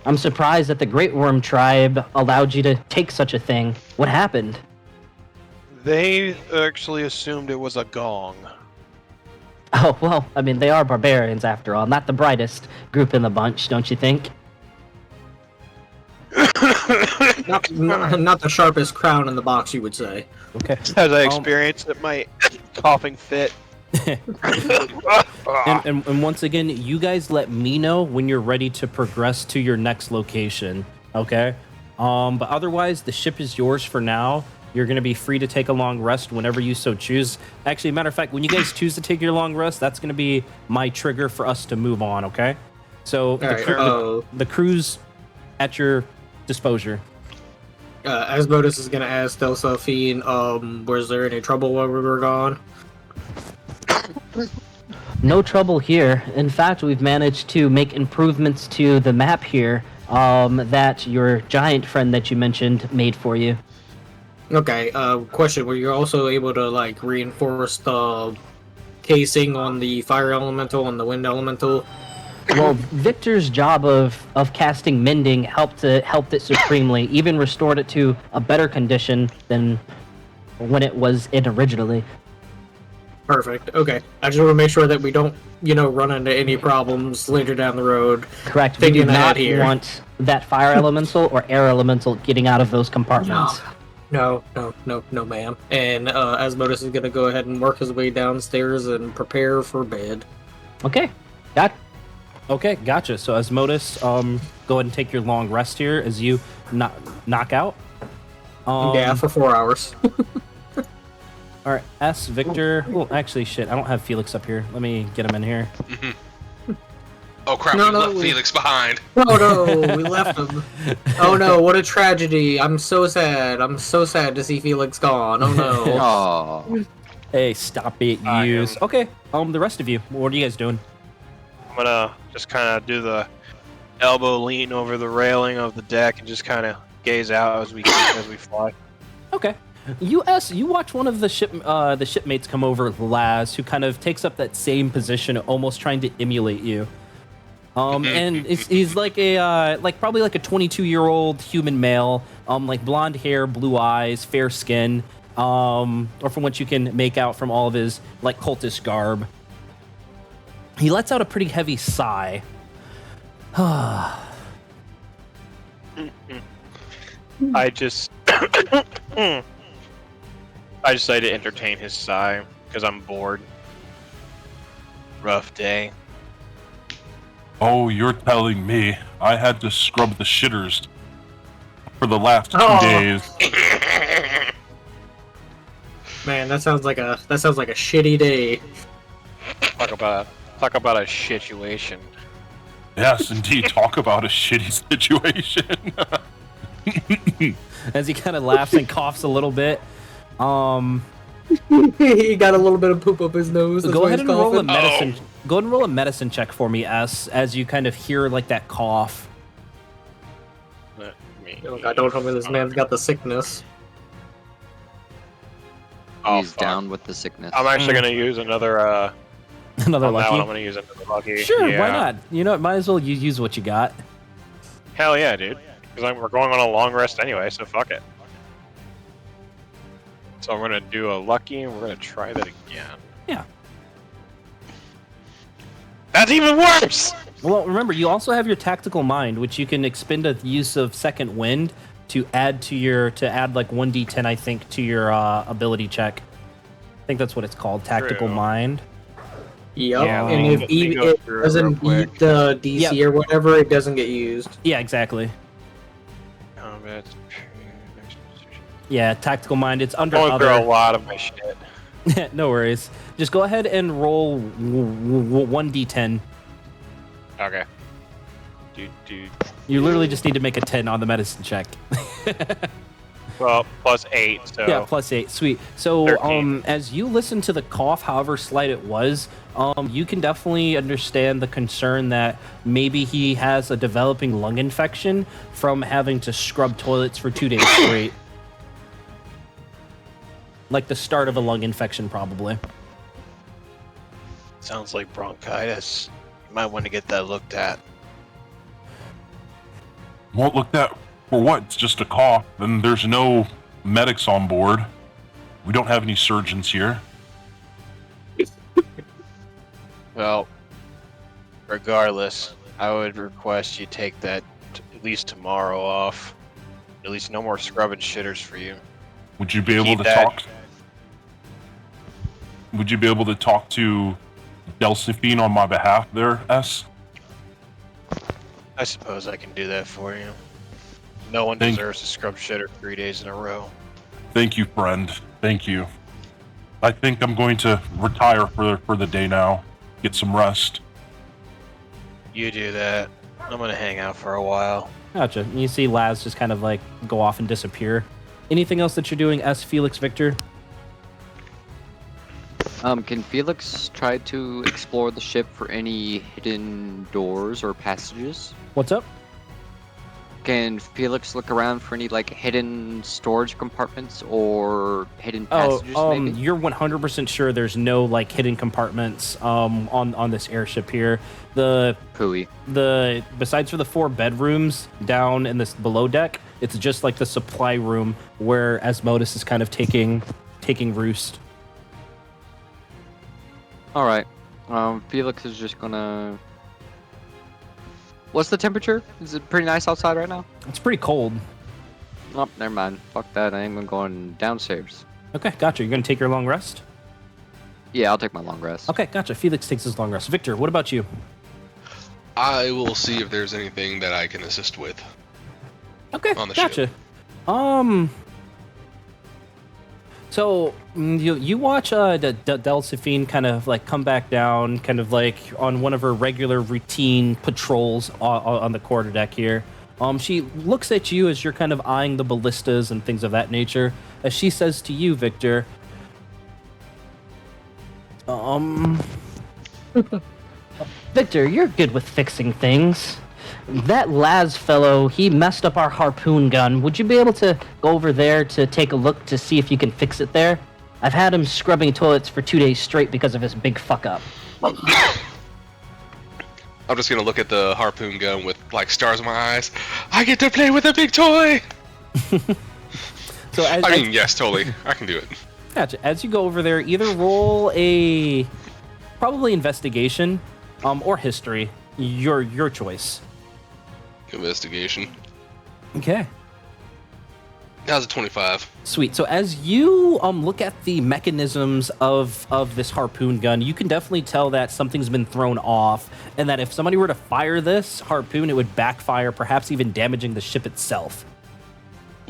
I'm surprised that the Great Worm tribe allowed you to take such a thing. What happened? They actually assumed it was a gong. Oh, well, I mean, they are barbarians after all. Not the brightest group in the bunch, don't you think? Not the sharpest crown in the box, you would say. okay. As I experienced at my coughing fit. And once again, you guys let me know when you're ready to progress to your next location, okay? But otherwise, the ship is yours for now. You're going to be free to take a long rest whenever you so choose. Actually, matter of fact, when you guys choose to take your long rest, that's going to be my trigger for us to move on, okay? So the crew's at your disposal. Asmodus is gonna ask Delphine, was there any trouble while we were gone? No trouble here. In fact, we've managed to make improvements to the map here that your giant friend that you mentioned made for you. Okay, question, were you also able to, like, reinforce the casing on the fire elemental and the wind elemental? Well, Victor's job of casting Mending helped it supremely, even restored it to a better condition than when it was in originally. Perfect, okay. I just want to make sure that we don't, run into any problems later down the road. Correct. We do Thinking ahead not here. want that fire elemental or air elemental getting out of those compartments. No, ma'am. And Asmodus is gonna go ahead and work his way downstairs and prepare for bed. Okay. Okay, gotcha. So Asmodus, go ahead and take your long rest here as you knock out. Yeah, for 4 hours. All right, S. Victor. Oh, actually, shit. I don't have Felix up here. Let me get him in here. Oh crap! No, we no, left Felix behind. Oh no, we left him. Oh no, what a tragedy. I'm so sad. I'm so sad to see Felix gone. Oh no. Oh, Hey, stop it, I use. am- Okay, the rest of you, what are you guys doing? I'm gonna just kind of do the elbow lean over the railing of the deck and just kind of gaze out as we fly. Okay. You watch one of the shipmates come over, Laz, who kind of takes up that same position, almost trying to emulate you. And he's like probably like a 22-year-old human male, like blonde hair, blue eyes, fair skin, or from what you can make out from all of his like cultist garb. He lets out a pretty heavy sigh. I just I decided to entertain his sigh because I'm bored. Rough day. Oh, you're telling me I had to scrub the shitters for the last 2 Oh. days. Man, that sounds like a shitty day. Talk about a situation. Yes, indeed. Talk about a shitty situation. As he kind of laughs and coughs a little bit. He got a little bit of poop up his nose. That's Go why ahead he's and roll a coughing. medicine. Go ahead and roll a medicine check for me, S, as you kind of hear like that cough. Let me- Oh God, don't tell me this man's got the sickness. Oh, he's fuck. down with the sickness. I'm actually gonna use another Another on that one, I'm lucky. gonna use another lucky. Sure, Yeah. why not? You know, might as well use what you got. Hell yeah, dude. Because we're going on a long rest anyway, so fuck it. So I'm gonna do a lucky, and we're gonna try that again. Yeah. That's even worse. Well, remember, you also have your tactical mind, which you can expend a use of second wind to add like 1d10, I think, to your ability check. I think that's what it's called, tactical True. mind. Yep. Yeah, and let if me go it through it doesn't real quick. beat the DC Yep. or whatever, it doesn't get used. Yeah, exactly. Combat. Yeah, tactical mind. It's under Going through a other. lot of my shit. No worries. Just go ahead and roll 1d10. Okay. Dude. You literally just need to make a 10 on the medicine check. Well, plus 8, so Yeah, plus 8. Sweet. So, 13. as you listen to the cough, however slight it was, you can definitely understand the concern that maybe he has a developing lung infection from having to scrub toilets for 2 days straight. Like the start of a lung infection, probably. sounds like bronchitis. You might want to get that looked at. Won't look that for what? It's just a cough. And there's no medics on board. We don't have any surgeons here. Well, regardless, I would request you take that at least tomorrow off. At least no more scrubbing shitters for you. Would you be able Keep to that- talk? Would you be able to talk to Delphine on my behalf there, S? I suppose I can do that for you. No one Thank- deserves to scrub shitter 3 days in a row. Thank you, friend. Thank you. I think I'm going to retire for the day now. Get some rest. You do that. I'm gonna hang out for a while. Gotcha. You see Laz just kind of like go off and disappear. Anything else that you're doing, S. Felix Victor? Can Felix try to explore the ship for any hidden doors or passages? What's up? Can Felix look around for any like hidden storage compartments or hidden Oh, passages? Maybe. you're 100% sure there's no like hidden compartments on this airship here. The Pooey. besides for the 4 bedrooms down in this below deck, it's just like the supply room where Asmodeus is kind of taking roost. All right. Felix is just gonna. What's the temperature? Is it pretty nice outside right now? It's pretty cold. Oh, never mind. Fuck that. I am going downstairs. Okay, gotcha. You're gonna take your long rest. Yeah, I'll take my long rest. Okay, gotcha. Felix takes his long rest. Victor, what about you? I will see if there's anything that I can assist with. Okay, On the gotcha. ship. So you watch Delphine kind of like come back down, kind of like on one of her regular routine patrols on the quarterdeck here. She looks at you as you're kind of eyeing the ballistas and things of that nature. As she says to you, Victor, Victor, you're good with fixing things. That Laz fellow, he messed up our harpoon gun. Would you be able to go over there to take a look to see if you can fix it there? I've had him scrubbing toilets for 2 days straight because of his big fuck up. I'm just gonna look at the harpoon gun with like stars in my eyes. I get to play with a big toy. So yes, totally. I can do it. Gotcha. As you go over there, either roll a probably investigation, or history. Your choice. Investigation. Okay. That was a 25. Sweet. So as you look at the mechanisms of this harpoon gun, you can definitely tell that something's been thrown off, and that if somebody were to fire this harpoon, it would backfire, perhaps even damaging the ship itself.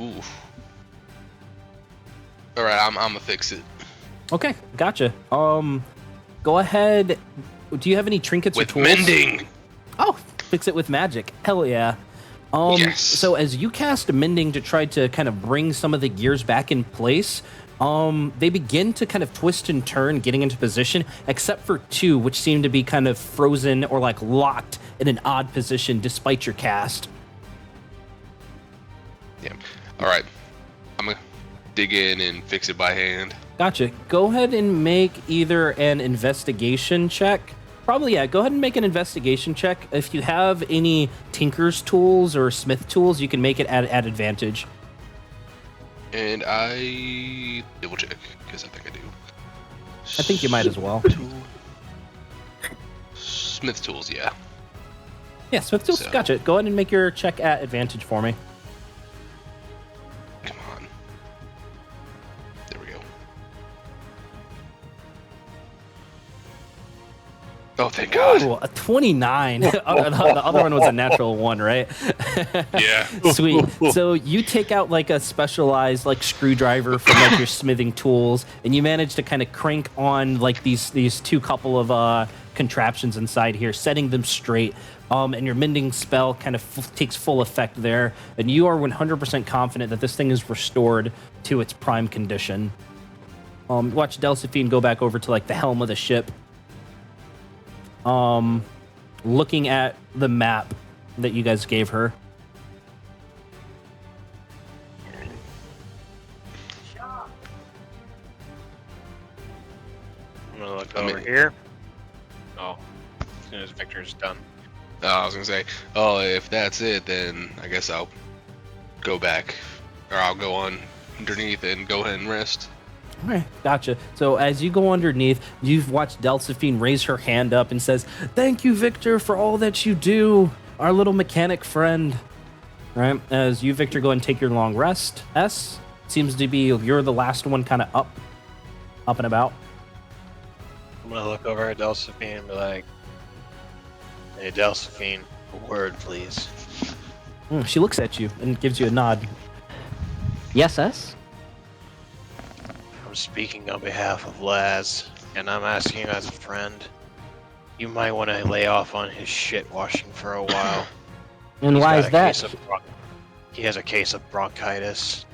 Ooh. All right, I'm gonna fix it. Okay, gotcha. Go ahead. Do you have any trinkets with or tools? mending? Oh, fix it with magic. Hell yeah. Yes. So as you cast mending to try to kind of bring some of the gears back in place, they begin to kind of twist and turn, getting into position, except for two, which seem to be kind of frozen or like locked in an odd position despite your cast. Yeah. All right. I'm gonna dig in and fix it by hand. Gotcha. Go ahead and make either an investigation check. Probably, yeah. Go ahead and make an investigation check. If you have any tinker's tools or smith tools, you can make it at advantage. And I double check, because I think I do. I think you might as well. Smith tools, yeah. Yeah, smith tools. So- Gotcha. Go ahead and make your check at advantage for me. Come on. There we go. Oh, thank God. Ooh, a 29. The other one was a natural 1, right? Yeah. Sweet. So you take out like a specialized like screwdriver from like your smithing tools, and you manage to kind of crank on like these two couple of contraptions inside here, setting them straight. And your mending spell kind of takes full effect there, and you are 100% confident that this thing is restored to its prime condition. Watch Delphine go back over to like the helm of the ship. Looking at the map that you guys gave her. I'm gonna look over here. Oh, as soon as Victor's done. Oh, I was gonna say, oh, if that's it, then I guess I'll go back, or I'll go on underneath and go ahead and rest. Okay, gotcha. So as you go underneath, you've watched Delphine raise her hand up and says, "Thank you, Victor, for all that you do, our little mechanic friend." Right? As you, Victor, go and take your long rest. S seems to be you're the last one, kind of up and about. I'm gonna look over at Delphine and be like, "Hey, Delphine, a word, please." She looks at you and gives you a nod. Yes, S? I'm speaking on behalf of Laz, and I'm asking you as a friend. You might want to lay off on his shit washing for a while. And He's why got is a that? case of he has a case of bronchitis.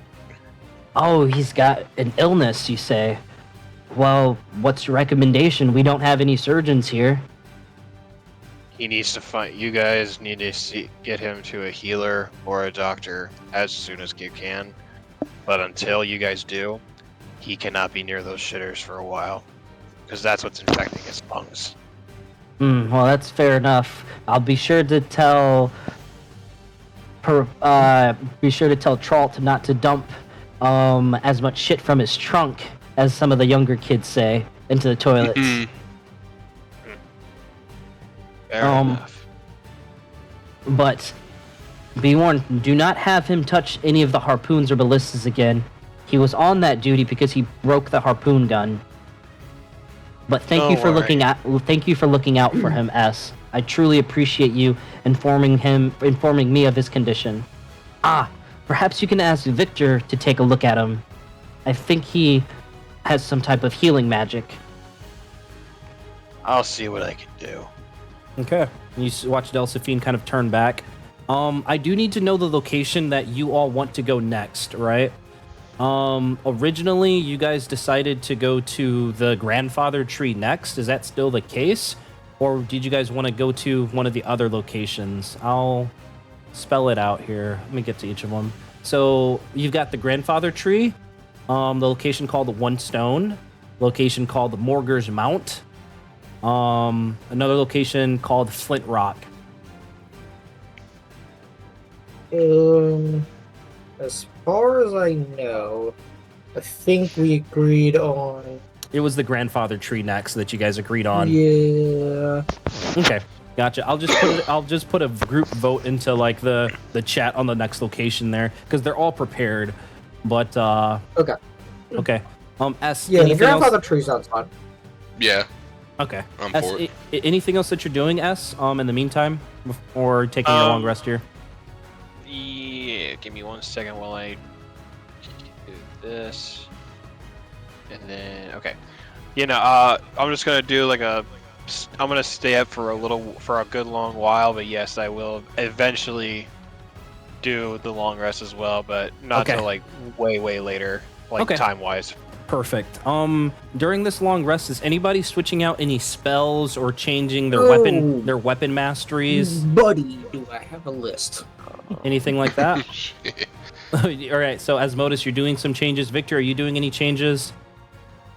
Oh, he's got an illness, you say? Well, what's your recommendation? We don't have any surgeons here. He needs to find. You guys need to get him to a healer or a doctor as soon as you can. But until you guys do, he cannot be near those shitters for a while, because that's what's infecting his lungs. Well, that's fair enough. I'll be sure to tell Tralt not to dump as much shit from his trunk as some of the younger kids say into the toilets. Fair enough. But be warned, do not have him touch any of the harpoons or ballistas again. He was on that duty because he broke the harpoon gun. But thank you for looking out for him, S. I truly appreciate you informing me of his condition. Perhaps you can ask Victor to take a look at him. I think he has some type of healing magic. I'll see what I can do. Okay. You watch Delphine kind of turn back. I do need to know the location that you all want to go next, right? Originally, you guys decided to go to the grandfather tree next. Is that still the case? Or did you guys want to go to one of the other locations? I'll spell it out here. Let me get to each of them. So you've got the grandfather tree, the location called the One Stone, location called the Morger's Mount, another location called Flint Rock. As far as I know, I think we agreed on. It was the grandfather tree next that you guys agreed on. Yeah. Okay, gotcha. I'll just put a group vote into like the chat on the next location there because they're all prepared. But Okay. okay. S. Yeah, the anything grandfather else? tree sounds fun. Yeah, Okay. I'm S, for it. Anything else that you're doing, S? In the meantime, or taking your long rest here? Yeah, give me 1 second while I do this. And then, okay. I'm just gonna do like I'm gonna stay up for a good long while, but yes, I will eventually do the long rest as well, but not Okay. till like way later, like Okay. time-wise. Perfect. During this long rest, is anybody switching out any spells or changing their Oh. weapon masteries? Buddy, do I have a list? Anything like that? All right. So Asmodus, you're doing some changes. Victor, are you doing any changes?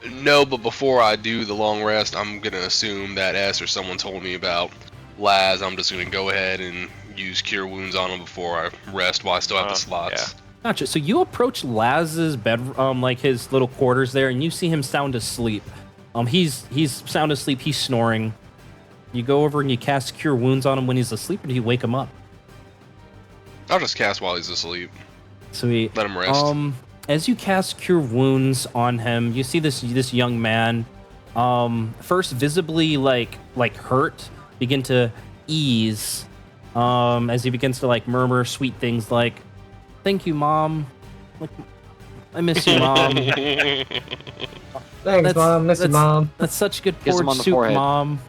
No, but before I do the long rest, I'm gonna assume that S or someone told me about Laz. I'm just gonna go ahead and use Cure Wounds on him before I rest while I still have the slots. Gotcha. So you approach Laz's bed, like his little quarters there, and you see him sound asleep. He's sound asleep. He's snoring. You go over and you cast Cure Wounds on him when he's asleep, or do you wake him up? I'll just cast while he's asleep. Sweet. Let him rest. As you cast Cure Wounds on him, you see this young man, first visibly like hurt, begin to ease, as he begins to like murmur sweet things like, "Thank you, Mom. Like, I miss you, Mom. Thanks, Mom. Miss you, Mom. That's such good Kiss him porridge on the soup, forehead. Mom."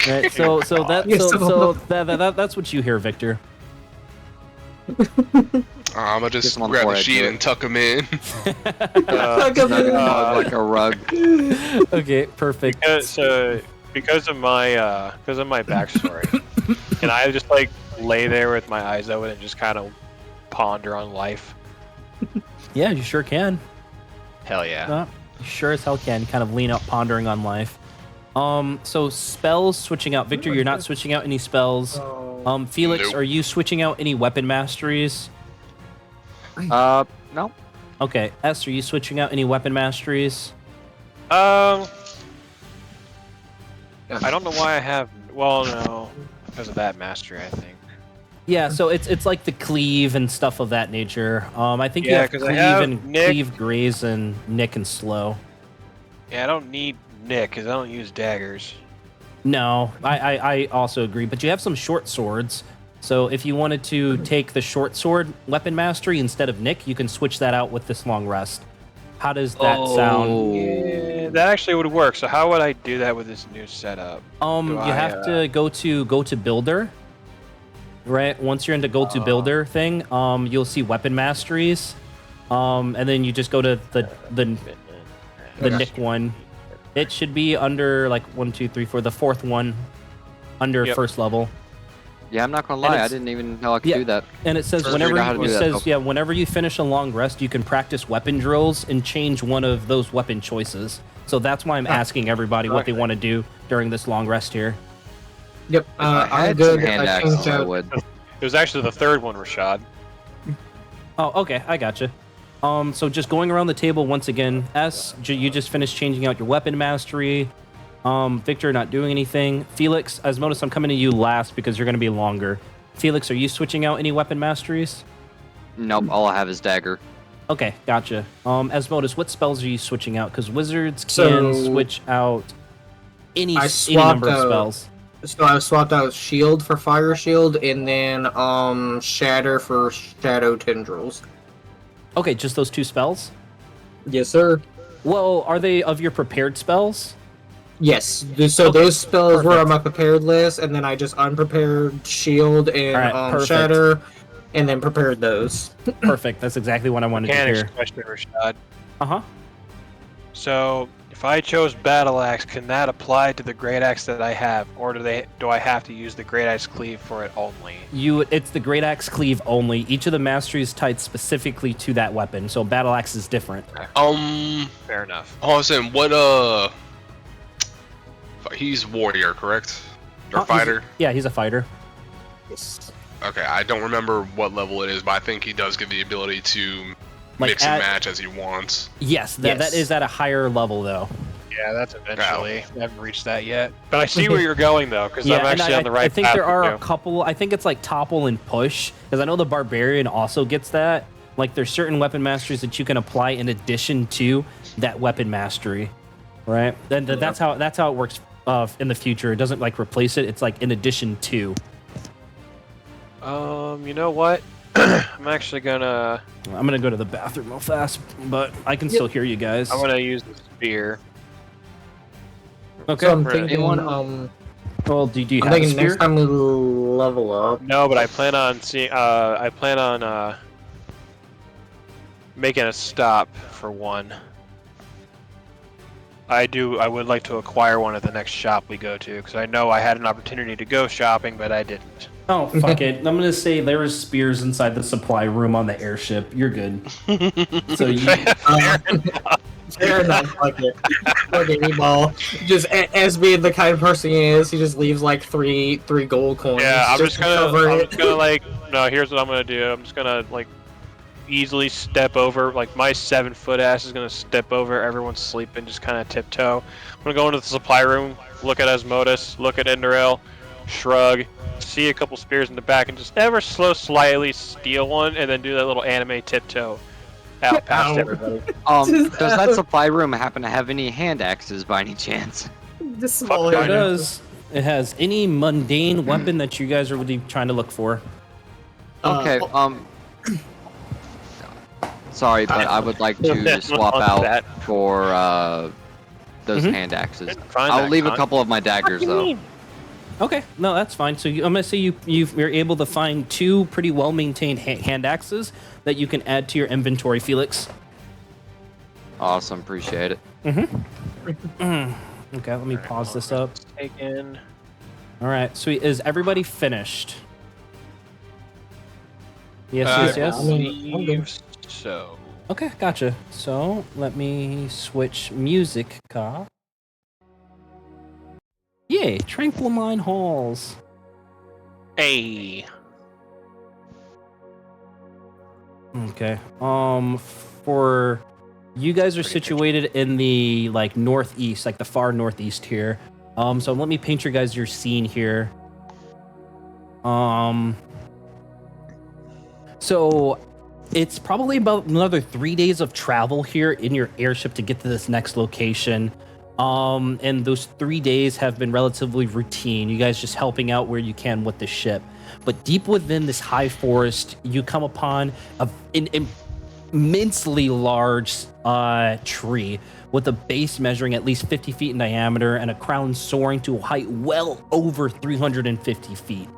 Right, so that's what you hear, Victor. I'm gonna Kiss just him on the grab the forehead, sheet do it. and tuck him in. Tuck him in. Like a rug. Okay, perfect. Because of my backstory, can I just like lay there with my eyes open and just kind of ponder on life? Yeah, you sure can. Hell yeah. You sure as hell can. Kind of lean up, pondering on life. So spells switching out. Victor, you're not switching out any spells. Felix, Nope. are you switching out any weapon masteries? No. Okay. S, are you switching out any weapon masteries? I don't know why I have. Well, no, because of that mastery, I think. Yeah, so it's like the cleave and stuff of that nature. I think you Yeah, have 'cause I cleave have and Nick. cleave, graze, and nick and slow. Yeah, I don't need Nick because I don't use daggers. No, I also agree. But you have some short swords. So if you wanted to take the short sword weapon mastery instead of Nick, you can switch that out with this long rest. How does that sound? Yeah, that actually would work. So how would I do that with this new setup? You have to go to builder. Right? Once you're into go to builder thing, you'll see weapon masteries. And then you just go to the Nick one. It should be under like 1, 2, 3, 4, the fourth one under Yep. first level. Yeah, I'm not gonna And lie. I it's- didn't even know I could yeah. do that. And it says Just whenever figured out how to do that, though. whenever you finish a long rest, you can practice weapon drills and change one of those weapon choices. So that's why I'm asking everybody what they want to do during this long rest here. Yep. If I I'm had good. some hand I axes, changed I out. would. It was actually the third one, Rashad. Oh, okay, I gotcha. So just going around the table once again. S, you just finished changing out your weapon mastery. Victor, not doing anything. Felix, Asmodus, I'm coming to you last because you're going to be longer. Felix, are you switching out any weapon masteries? Nope. All I have is dagger. Okay, gotcha. Asmodus, what spells are you switching out? Because wizards can So- switch out any I number of swapped out- spells. So I swapped out shield for fire shield, and then shatter for shadow tendrils. Okay, just those two spells? Yes, sir. Well, are they of your prepared spells? Yes. So those spells were on my prepared list, and then I just unprepared shield and Alright, shatter, and then prepared those. Perfect. That's exactly what I wanted to Mechanics hear. question, Rashad. Uh-huh. So, if I chose Battle Axe, can that apply to the Great Axe that I have, or do I have to use the Great Axe Cleave for it only? It's the Great Axe Cleave only. Each of the masteries tied specifically to that weapon, so Battle Axe is different. Fair enough. I was saying, what, he's warrior, correct? Or fighter? He's a fighter. Yes. Okay, I don't remember what level it is, but I think he does get the ability to mix and match as he wants. Yes, that is at a higher level, though. Yeah, that's eventually. I haven't reached that yet. But I see where you're going, though, because I'm actually on the right path. I think there are a couple. I think it's like topple and push, because I know the Barbarian also gets that. Like, there's certain weapon masteries that you can apply in addition to that weapon mastery, right? Then that's how it works in the future. It doesn't, like, replace it. It's, like, in addition to. You know what? I'm actually gonna... I'm gonna go to the bathroom real fast, but I can still hear you guys. I'm gonna use the spear. Okay. So I'm thinking, well, do you I'm have a thinking spear? next time we level up. No, but I plan on seeing. I plan on making a stop for one. I would like to acquire one at the next shop we go to, because I know I had an opportunity to go shopping, but I didn't. Oh, fuck it. I'm gonna say there is spears inside the supply room on the airship. You're good. So you... Fair enough, fuck it. Fuck it, ball. Just as being the kind of person he is, he just leaves like three gold coins. Yeah, I'm just gonna like, no, here's what I'm gonna do. I'm just gonna like easily step over, like my 7-foot ass is gonna step over, everyone's sleeping, just kind of tiptoe. I'm gonna go into the supply room, look at Asmodeus, look at Enderil, shrug, see a couple spears in the back, and just ever slightly steal one, and then do that little anime tiptoe out past everybody. Does that supply room happen to have any hand axes by any chance? This small It does. It has any mundane weapon that you guys are really trying to look for. Okay, sorry, but I would like to swap out for those hand axes. I'll leave a couple of my daggers though. Okay, no, that's fine. So I'm gonna say you're able to find 2 pretty well maintained hand axes that you can add to your inventory, Felix. Awesome, appreciate it. Okay, let me pause this up. Taken. All right, sweet. Is everybody finished? Yes. I'm good. So. Okay, gotcha. So let me switch music, Yay, Tranquil Mine Halls. Hey. Okay. For you guys are situated in the like northeast, like the far northeast here. So let me paint your scene here. So it's probably about another 3 days of travel here in your airship to get to this next location. And those 3 days have been relatively routine. You guys just helping out where you can with the ship. But deep within this high forest, you come upon an immensely large tree with a base measuring at least 50 feet in diameter and a crown soaring to a height well over 350 feet.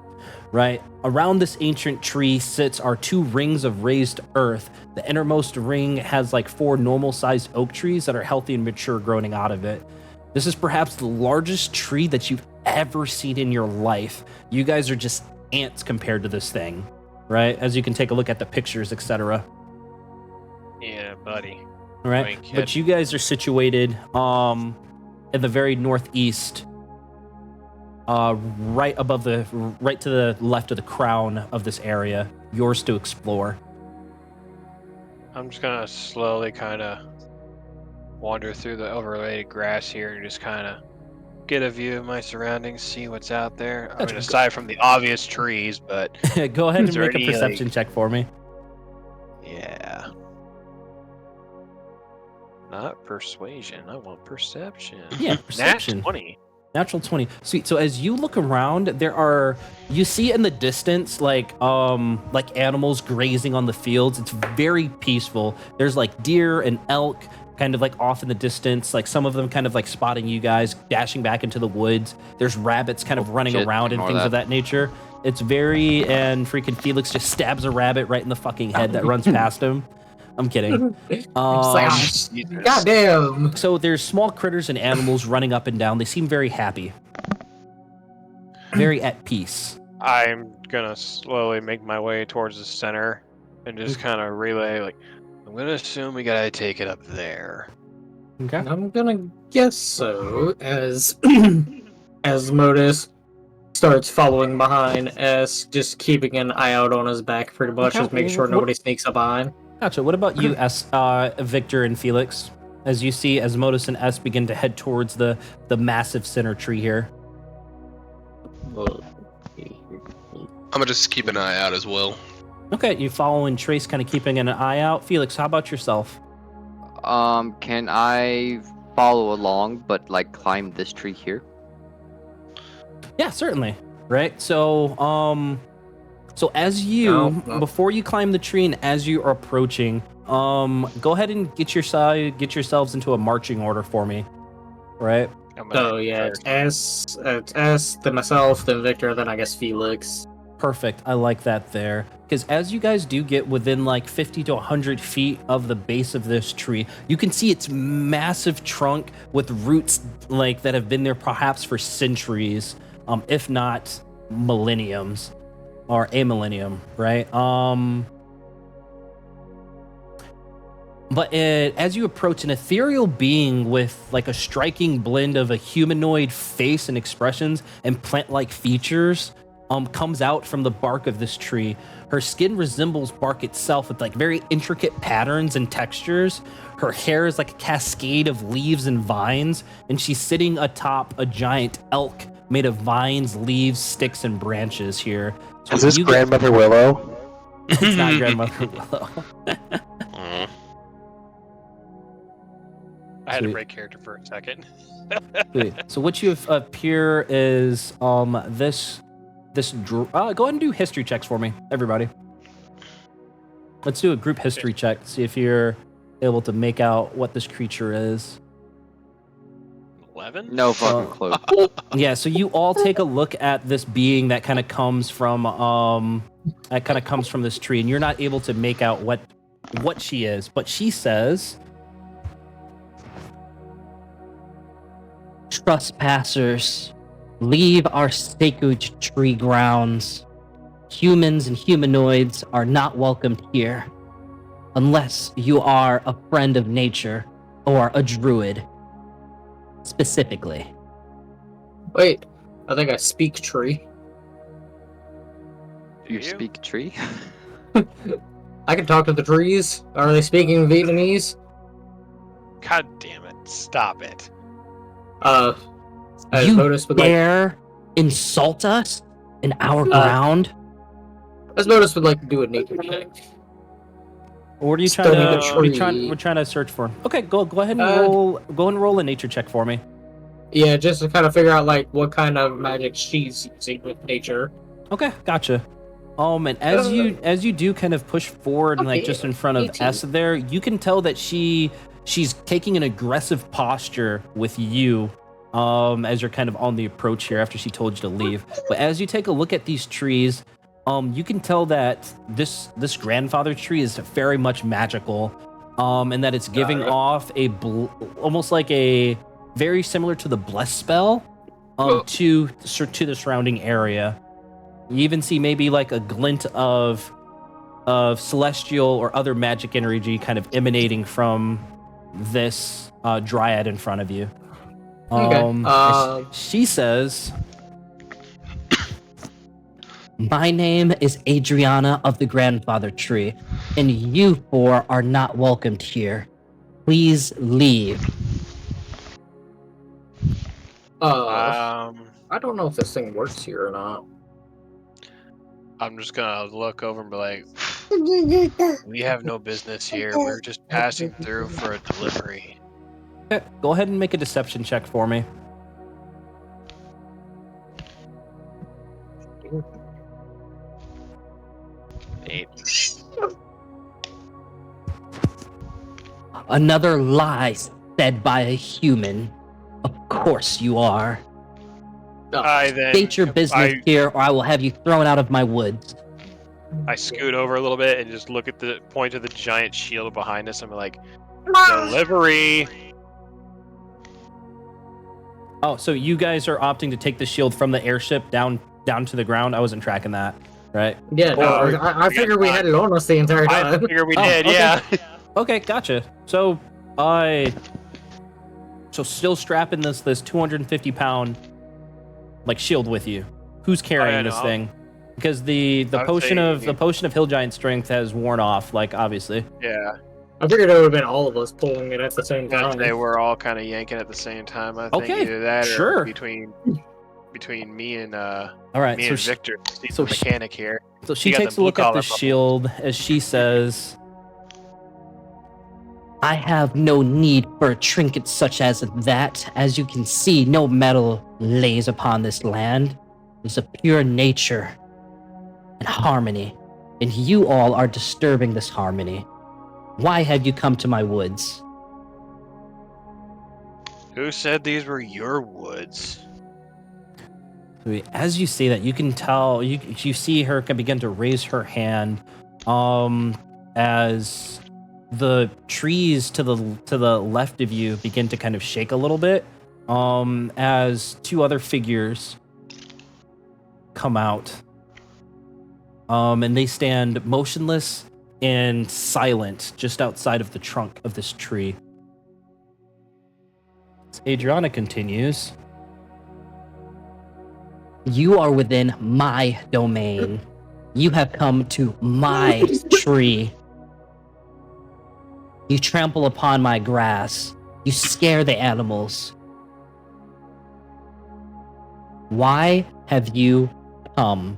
Right? Around this ancient tree are 2 rings of raised earth. The innermost ring has like 4 normal-sized oak trees that are healthy and mature growing out of it. This is perhaps the largest tree that you've ever seen in your life. You guys are just ants compared to this thing, right? As you can take a look at the pictures, etc. Yeah, buddy. All right, but you guys are situated in the very northeast. Right to the left of the crown of this area, yours to explore. I'm just gonna slowly kind of wander through the overlaid grass here and just kind of get a view of my surroundings, see what's out there. I mean, aside from the obvious trees, but go ahead and make a perception check for me. Yeah. Not persuasion. I want perception. Yeah, perception. Nat 20. Natural 20. Sweet. So as you look around, you see in the distance like animals grazing on the fields. It's very peaceful. There's like deer and elk kind of like off in the distance, like some of them kind of like spotting you guys, dashing back into the woods. There's rabbits kind of running shit, around and ignore things that. of that nature. It's very, and freaking Felix just stabs a rabbit right in the fucking head that runs past him. I'm kidding. It's like, ah, Jesus. goddamn. So there's small critters and animals running up and down. They seem very happy, very at peace. I'm gonna slowly make my way towards the center and just kind of relay, like, I'm gonna assume we gotta take it up there. Okay. I'm gonna guess so, as as Modus starts following behind S, just keeping an eye out on his back, pretty much, Okay, just making sure what- nobody sneaks up behind. Gotcha. What about you, Victor and Felix? As you see, as Modus and S begin to head towards the massive center tree here. I'm gonna just keep an eye out as well. Okay, you following Trace, kind of keeping an eye out. Felix, how about yourself? Can I follow along, but like climb this tree here? Yeah, certainly. Right. So, so as you No. before you climb the tree and as you are approaching, go ahead and get yourselves into a marching order for me. Right. I'm gonna So yeah, first. it's S, then myself, then Victor, then I guess Felix. Perfect. I like that there. Because as you guys do get within like 50 to 100 feet of the base of this tree, you can see its massive trunk with roots like that have been there perhaps for centuries, if not millenniums or a millennium, right? But as you approach, an ethereal being with like a striking blend of a humanoid face and expressions and plant-like features comes out from the bark of this tree. Her skin resembles bark itself with like very intricate patterns and textures. Her hair is like a cascade of leaves and vines, and she's sitting atop a giant elk made of vines, leaves, sticks, and branches here. So Is this you Grandmother Willow? It's not Grandmother Willow. Aw. I had to Sweet. break character for a second. Sweet. So what you have up here is go ahead and do history checks for me, everybody. Let's do a group history check. See if you're able to make out what this creature is. 11? No fucking clue. Yeah, so you all take a look at this being that kind of comes from this tree, and you're not able to make out what she is, but she says, Trespassers, leave our sacred tree grounds. Humans and humanoids are not welcomed here, unless you are a friend of nature or a druid, specifically. Wait, I think I speak tree. Do You speak tree? I can talk to the trees. Are they speaking Vietnamese? God damn it. Stop it. As You Modus would like, dare insult us in our ground? as Modus would like to do a nature check. what are you trying Study to? the What are you tree. we're trying to search for. Okay, go ahead and roll a nature check for me. Yeah, just to kind of figure out like what kind of magic she's using with nature. Okay, gotcha. And as you do kind of push forward and like Okay, just in front of 18. S there, you can tell that she's taking an aggressive posture with you, as you're kind of on the approach here after she told you to leave. But as you take a look at these trees, you can tell that this grandfather tree is very much magical, and that it's giving off almost like a very similar to the bless spell, to the surrounding area. You even see maybe like a glint of celestial or other magic energy kind of emanating from this dryad in front of you. Okay. She says, My name is Adriana of the Grandfather Tree, and you four are not welcomed here. Please leave. I don't know if this thing works here or not. I'm just gonna look over and be like, we have no business here. We're just passing through for a delivery. okay, go ahead and make a deception check for me. Another lie said by a human. Of course you are. I then State your business here, or I will have you thrown out of my woods. I scoot over a little bit and just look at the point of the giant shield behind us. I'm like, delivery. Oh, so you guys are opting to take the shield from the airship down to the ground? I wasn't tracking that, right? Yeah, no, No, I figured we had it on us the entire I time. figured we Oh, did, okay. yeah. Okay, gotcha. So still strapping this 250-pound like shield with you. Who's carrying this thing? Because the I would potion say- of Hill Giant strength has worn off, like obviously. Yeah. I figured it would have been all of us pulling it at the same time. They were all kind of yanking at the same time. I think Okay, either that sure. or between me and All right, me so and she, Victor, he's so the she- mechanic here. so she You got takes the a look at blue-collar the bubble. shield as she says, I have no need for a trinket such as that. As you can see, no metal lays upon this land. It's a pure nature and harmony. And you all are disturbing this harmony. Why have you come to my woods? Who said these were your woods? as you say that, you can tell you see her begin to raise her hand, as the trees to the left of you begin to kind of shake a little bit, as two other figures come out, and they stand motionless and silent just outside of the trunk of this tree. As Adriana continues, You are within my domain. You have come to my tree. You trample upon my grass. You scare the animals. Why have you come?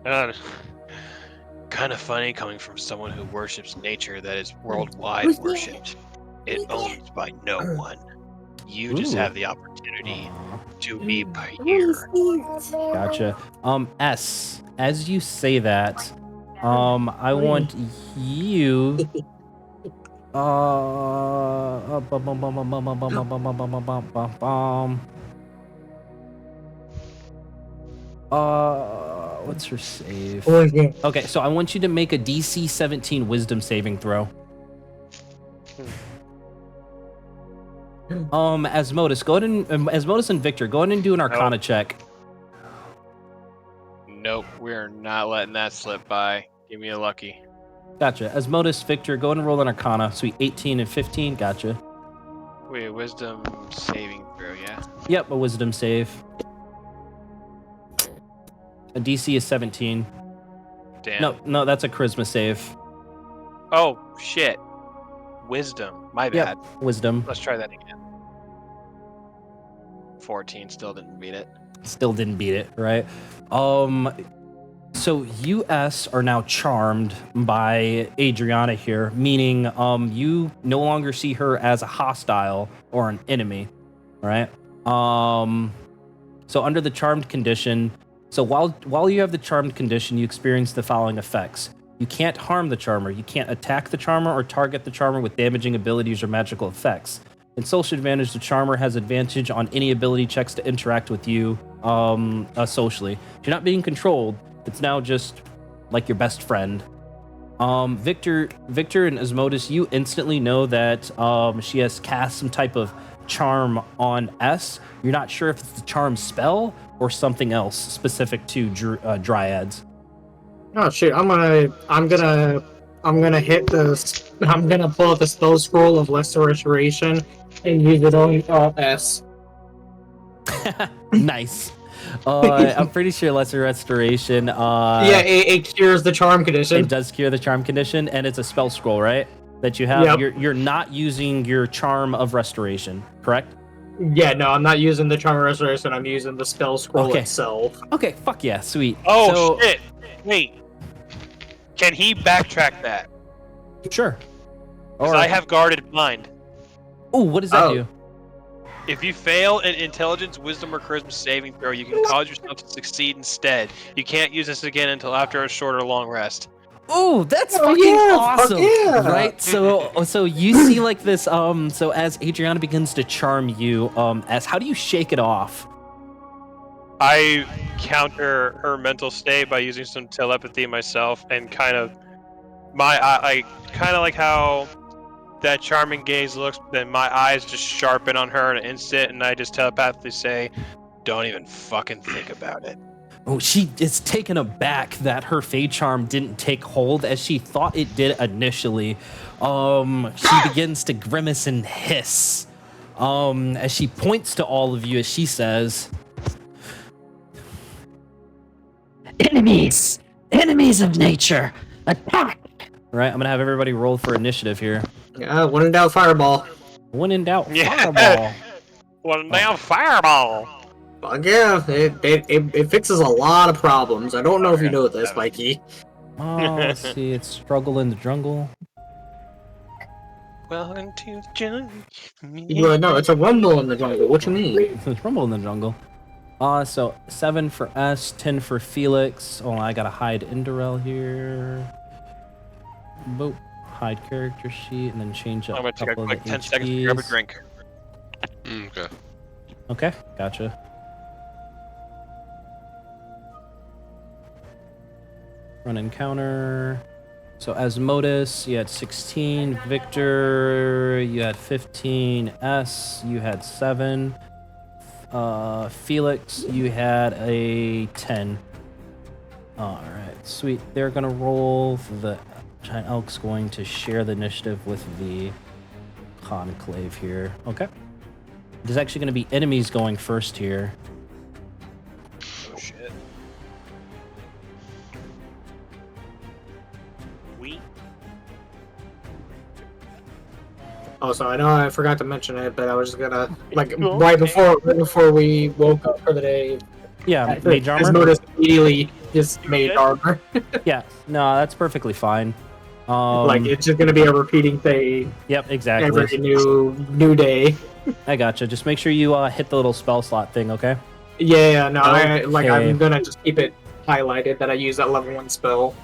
Kind of funny coming from someone who worships nature that is worldwide worshipped. It owns by no one. You just Ooh. have the opportunity to be here. gotcha. S, as you say that, I want you. What's her save? Oh, yeah. Okay, so I want you to make a DC 17 Wisdom saving throw. Asmodus, go ahead and Asmodus and Victor, go ahead and do an Arcana check. Nope, we're not letting that slip by. Give me a lucky. Gotcha. Asmodus, Victor, go ahead and roll an Arcana. Sweet, 18 and 15. Gotcha. Wait, wisdom saving throw, yeah? Yep, a Wisdom save. A DC is 17. Damn. No, that's a Charisma save. Oh, shit. Wisdom. My bad. Yep, Wisdom. Let's try that again. 14 still didn't beat it. Still didn't beat it, right? So US are now charmed by Adriana here, meaning you no longer see her as a hostile or an enemy, right? So under the charmed condition, so while you have the charmed condition, you experience the following effects. You can't harm the charmer, you can't attack the charmer or target the charmer with damaging abilities or magical effects. In social advantage, the charmer has advantage on any ability checks to interact with you socially. If you're not being controlled, it's now just like your best friend. Victor and Asmodus, you instantly know that she has cast some type of charm on S. You're not sure if it's the charm spell or something else specific to dryads. Oh shit! I'm gonna hit the. I'm gonna pull out the spell scroll of Lesser Restoration and use it on S. Nice. I'm pretty sure Lesser Restoration. Yeah, it cures the charm condition. It does cure the charm condition, and it's a spell scroll, right? That you have. Yep. You're not using your charm of restoration, correct? Yeah, no, I'm not using the charm of restoration. I'm using the spell scroll Okay. itself. Okay, fuck yeah, sweet. Oh, So- shit. Wait. Can he backtrack that? Sure. 'Cause I have guarded mind. Oh, what does that Oh. do? If you fail an intelligence, wisdom, or charisma saving throw, you can cause yourself to succeed instead. You can't use this again until after a short or long rest. Oh, that's Oh, fucking yeah, fuck awesome! yeah. Right? So you see like this. So as Adriana begins to charm you, as how do you shake it off? I counter her mental state by using some telepathy myself, and kind of I kind of like how that charming gaze looks. Then my eyes just sharpen on her in an instant, and I just telepathically say, "Don't even fucking think about it." Oh, she is taken aback that her Fey Charm didn't take hold as she thought it did initially. She begins to grimace and hiss. As she points to all of you as she says, Enemies! Enemies of nature! Attack! right, I'm gonna have everybody roll for initiative here. Yeah, when in doubt, fireball. When in doubt, Yeah. fireball. Well, now fireball. Fuck yeah, it fixes a lot of problems. I don't know if you know this, Mikey. Oh, let's see, it's struggle in the jungle. Well, into the jungle. No, it's a rumble in the jungle. What you mean? There's rumble in the jungle. So 7 for S, 10 for Felix. Oh, I gotta hide Indorel here. Boop. Hide character sheet, and then change up I'm a gonna take couple of like the 10 seconds to grab a HPs. drink. Okay. Okay, gotcha. Run encounter. So as Modus, you had 16. Victor, you had 15. S, you had 7. Felix, you had a 10. Alright, sweet. They're gonna roll. The Giant Elk's going to share the initiative with the Conclave here. Okay. There's actually gonna be enemies going first here. Oh shit. We. Oh, so I know I forgot to mention it, but I was just gonna right before we woke up for the day. Yeah, mage armor? Asmodeus immediately just made armor. Yeah, no, that's perfectly fine. It's just gonna be a repeating thing Yep, exactly. every new day. I gotcha. Just make sure you hit the little spell slot thing, okay? Yeah, no, Okay. I'm gonna just keep it highlighted that I use that level 1 spell.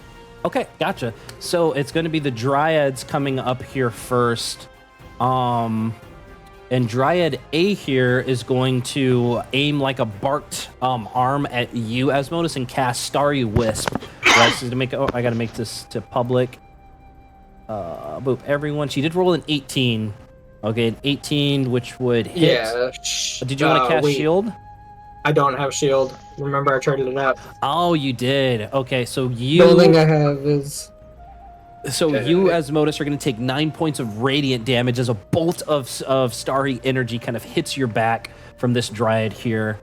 Okay, gotcha. So it's going to be the Dryads coming up here first. And Dryad A here is going to aim like a barked arm at you, Asmodeus, and cast Starry Wisp. Right, so to make I gotta make this to public. Boop, everyone. She did roll an 18. Okay, an 18, which would hit. Yeah. Did you want to cast wait. shield? I don't have shield. Remember, I traded it out. Oh, you did. Okay, so The only thing I have is. So you, Asmodeus, are going to take 9 points of radiant damage as a bolt of starry energy kind of hits your back from this Dryad here.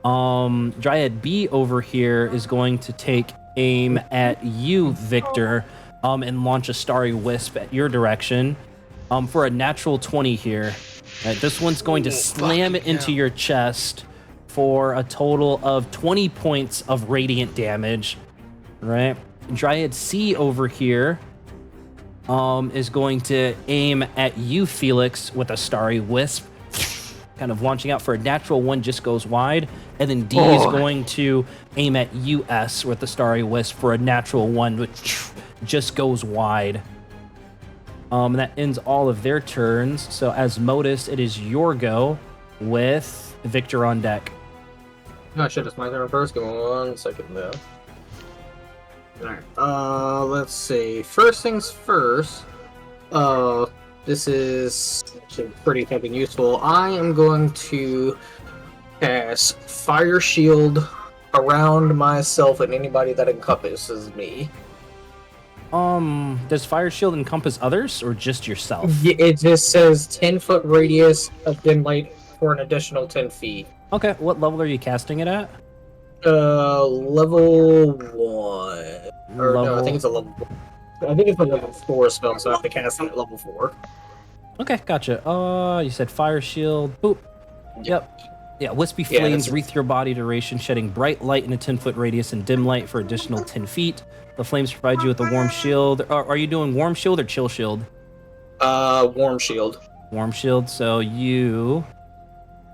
Dryad B over here is going to take aim at you, Victor, and launch a starry wisp at your direction for a natural 20 here. This one's going to slam it into your chest for a total of 20 points of radiant damage. Right? Dryad C over here is going to aim at you, Felix, with a starry wisp, kind of launching out for a natural 1, just goes wide. And then D is going to aim at you, S, with the starry wisp for a natural 1, which just goes wide. And that ends all of their turns. So as Modus, it is your go with Victor on deck. Oh shit, it's my turn first. Give me 1 second though. Alright, let's see. First things first, this is actually pretty fucking useful. I am going to cast Fire Shield around myself and anybody that encompasses me. Does Fire Shield encompass others or just yourself? It just says 10-foot radius of dim light for an additional 10 feet. Okay, what level are you casting it at? Level 1. Or no, I think it's a level 4. I think it's a level 4 spell, so I have to cast it at level 4. Okay, gotcha. You said Fire Shield. Boop. Yep. Yeah, wispy Yeah, flames that's- wreath your body duration, shedding bright light in a 10-foot radius and dim light for additional 10 feet. The flames provide you with a warm shield. Are you doing warm shield or chill shield? Warm shield. Warm shield, so you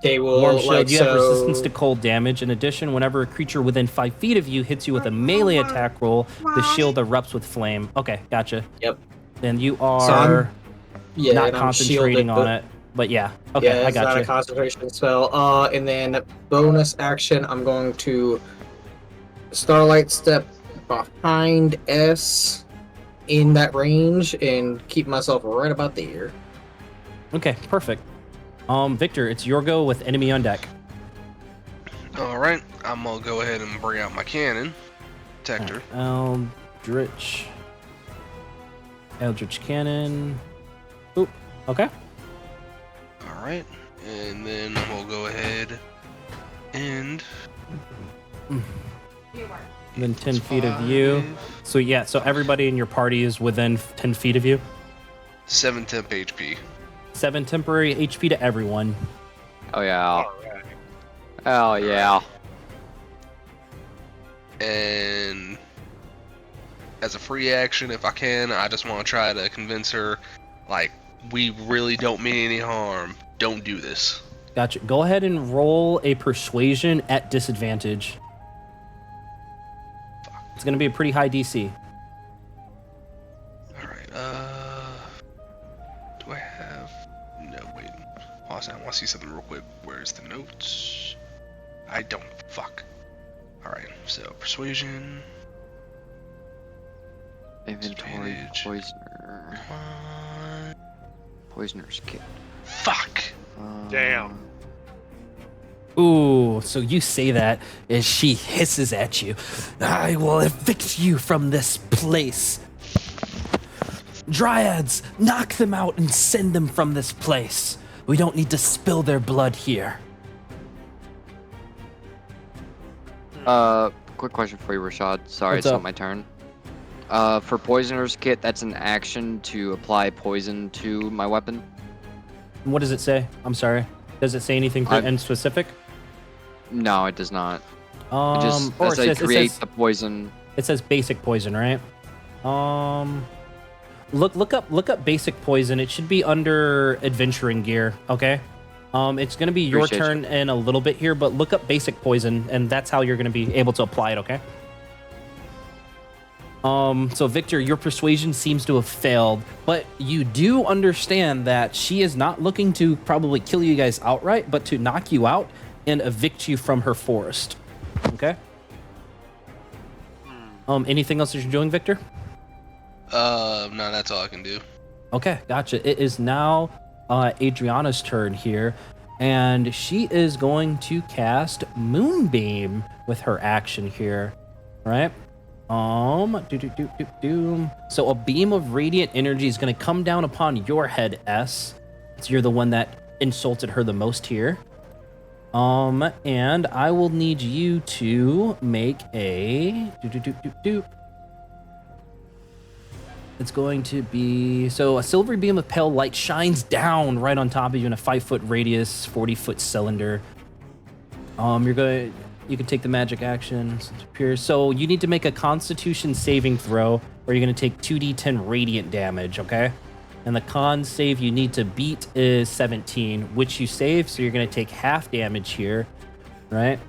They will Warm shield, like you have so. resistance to cold damage. In addition, whenever a creature within 5 feet of you hits you with a melee attack roll, the shield erupts with flame. Okay, gotcha. Yep. Then you So are not and I'm concentrating shielded, on but it. But yeah, okay, yeah, I it's not a gotcha. concentration spell. And then bonus action, I'm going to Starlight Step behind S in that range and keep myself right about there. Okay, perfect. Victor, it's your go with enemy on deck. All right, I'm gonna go ahead and bring out my cannon, detector. Eldritch cannon. Oop. Okay. All right, and then we'll go ahead and Then 10 feet of you. So yeah, so everybody in your party is within 10 feet of you. 7 temp HP. 7 temporary HP to everyone. Oh yeah. Alright. Oh yeah. And as a free action, if I can, I just want to try to convince her, like, we really don't mean any harm. Don't do this. Gotcha. Go ahead and roll a persuasion at disadvantage. It's going to be a pretty high DC. All right. Do I have? No, wait. Pause. I want to see something real quick. Where's the notes? I don't. Fuck. All right. So persuasion. Inventory Advantage. poisoner. Poisoner's kit. Fuck. Damn. Ooh, so you say that as she hisses at you. I will evict you from this place. Dryads, knock them out and send them from this place. We don't need to spill their blood here. Quick question for you, Rashad. Sorry, What's it's up? not my turn. For Poisoner's Kit, that's an action to apply poison to my weapon. What does it say? I'm sorry. Does it say anything in specific? No, it does not. It just Or says create the poison. It says basic poison, right? Look up basic poison. It should be under adventuring gear. Okay. It's gonna be your Appreciate turn in a little bit here, but look up basic poison, and that's how you're gonna be able to apply it. Okay. So Victor, your persuasion seems to have failed, but you do understand that she is not looking to probably kill you guys outright, but to knock you out and evict you from her forest. Okay. Anything else that you're doing, Victor? No, that's all I can do. Okay, gotcha. It is now Adriana's turn here, and she is going to cast Moonbeam with her action here, right? So a beam of radiant energy is going to come down upon your head, S. So you're the one that insulted her the most here. And I will need you to make a It's going to be so a silvery beam of pale light shines down right on top of you in a 5-foot radius, 40-foot cylinder. You can take the magic action. So you need to make a Constitution saving throw, or you're going to take 2d10 radiant damage. Okay, and the con save you need to beat is 17, which you save, so you're going to take half damage here, right?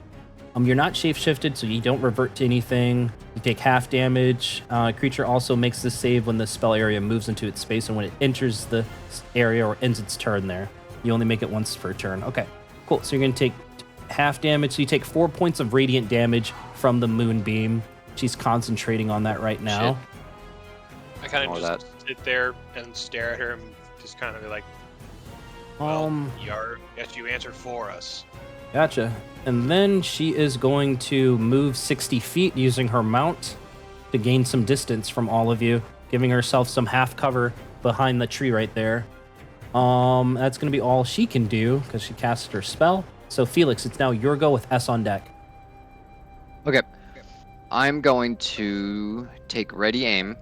You're not shape-shifted, so you don't revert to anything. You take half damage. Creature also makes this save when the spell area moves into its space and when it enters the area or ends its turn there. You only make it once per turn. Okay, cool. So you're going to take half damage. So you take 4 points of radiant damage from the moonbeam. She's concentrating on that right now. I kind All of just sit there and stare at her and just kind of be like, well, guess you answered for us. Gotcha. And then she is going to move 60 feet using her mount to gain some distance from all of you, giving herself some half cover behind the tree right there. That's going to be all she can do because she casted her spell. So Felix, it's now your go with S on deck. Okay. I'm going to take ready aim.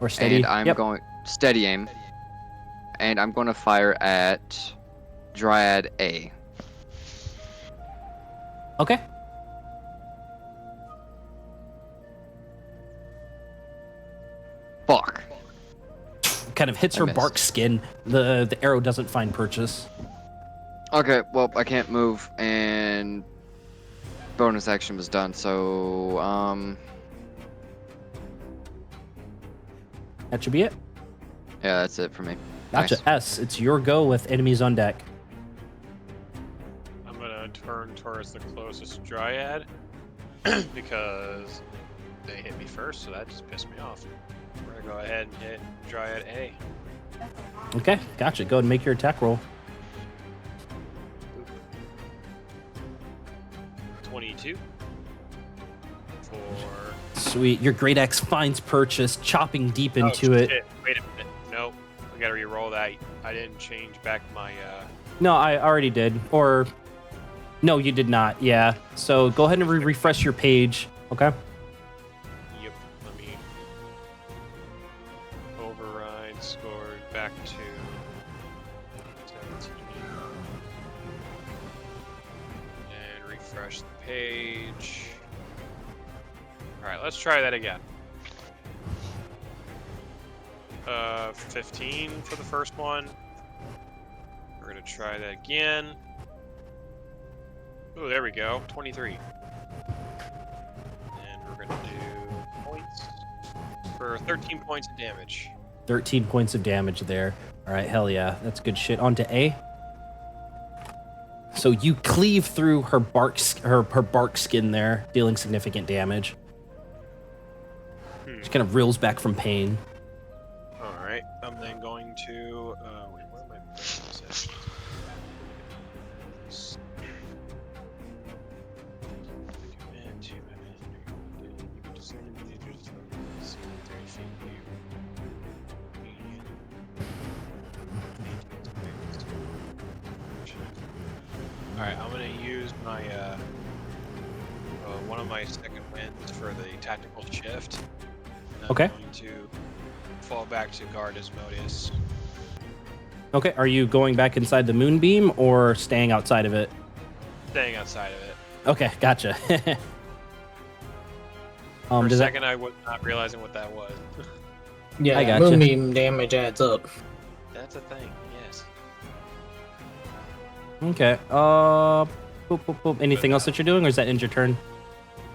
Or steady. And I'm going steady aim. And I'm going to fire at Dryad A. Okay. Fuck. Kind of hits I her missed. bark skin. The arrow doesn't find purchase. Okay, well, I can't move, and bonus action was done, so, That should be it. yeah, that's it for me. Gotcha. Nice. S, it's your go with enemies on deck. I'm gonna turn towards the closest dryad because they hit me first, so that just pissed me off. We're gonna go ahead and hit dryad A. Okay, gotcha. Go ahead and make your attack roll. 22 for. Sweet. Your great axe finds purchase, chopping deep into it. Shit. Wait a minute. Nope. We gotta re-roll that. I didn't change back my. No, I already did. Or, no, you did not. Yeah. So go ahead and refresh your page. Okay. Yep. Let me override scored back to 17 and refresh the page. All right, let's try that again. 15 for the first one. We're gonna try that again. Oh, there we go. 23. And we're gonna do points for 13 points of damage. 13 points of damage there. All right, hell yeah. That's good shit. On to A. So you cleave through her bark skin there, dealing significant damage. She kind of reels back from pain. All right, I'm then going to. Wait, where am I? Bonus actions? Command to you can discern individuals from 30 feet All right, I'm gonna use my one of my second wins for the tactical shift. I'm Okay. going to fall back to guard Asmodeus. Okay, are you going back inside the moonbeam or staying outside of it? Staying outside of it. Okay, gotcha. For a does that, second, I was not realizing what that was. Yeah, I gotcha. moonbeam damage adds up. That's a thing, yes. okay. Boop, boop, boop. Anything else that you're doing, or is that end your turn?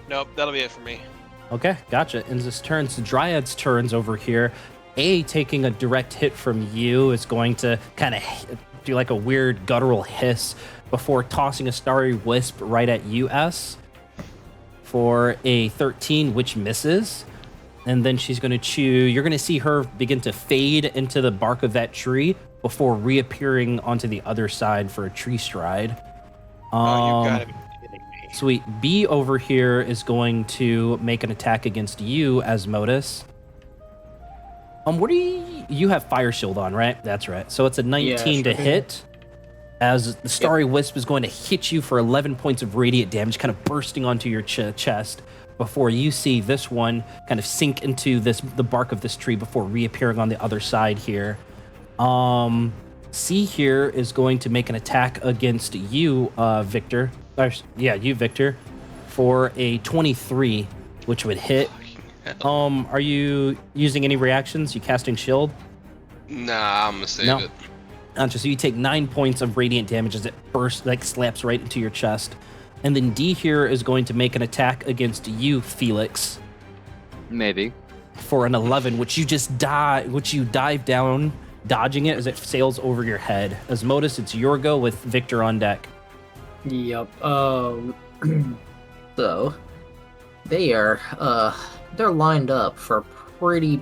Nope, that'll be it for me. Okay, gotcha. And this turns Dryad's turns over here. A, taking a direct hit from you, is going to kind of do like a weird guttural hiss before tossing a starry wisp right at you, S, for a 13, which misses. And then she's going to chew. You're going to see her begin to fade into the bark of that tree before reappearing onto the other side for a tree stride. Oh, you gotta be kidding me. Sweet. B over here is going to make an attack against you, Asmodeus. What do you have Fire Shield on, right? That's right. So it's a 19 to sure do. hit. As the Starry Wisp is going to hit you for 11 points of radiant damage, kind of bursting onto your chest before you see this one kind of sink into the bark of this tree before reappearing on the other side here. C here is going to make an attack against you, Victor. You, Victor, for a 23, which would hit. Are you using any reactions? You casting shield? Nah, I'm gonna save No. it. Gotcha. So you take 9 points of radiant damage as it bursts, like slaps right into your chest. And then D here is going to make an attack against you, Felix, Maybe. for an 11, which you dive down, dodging it as it sails over your head. Asmodeus, it's your go with Victor on deck. Yep. So they are they're lined up for pretty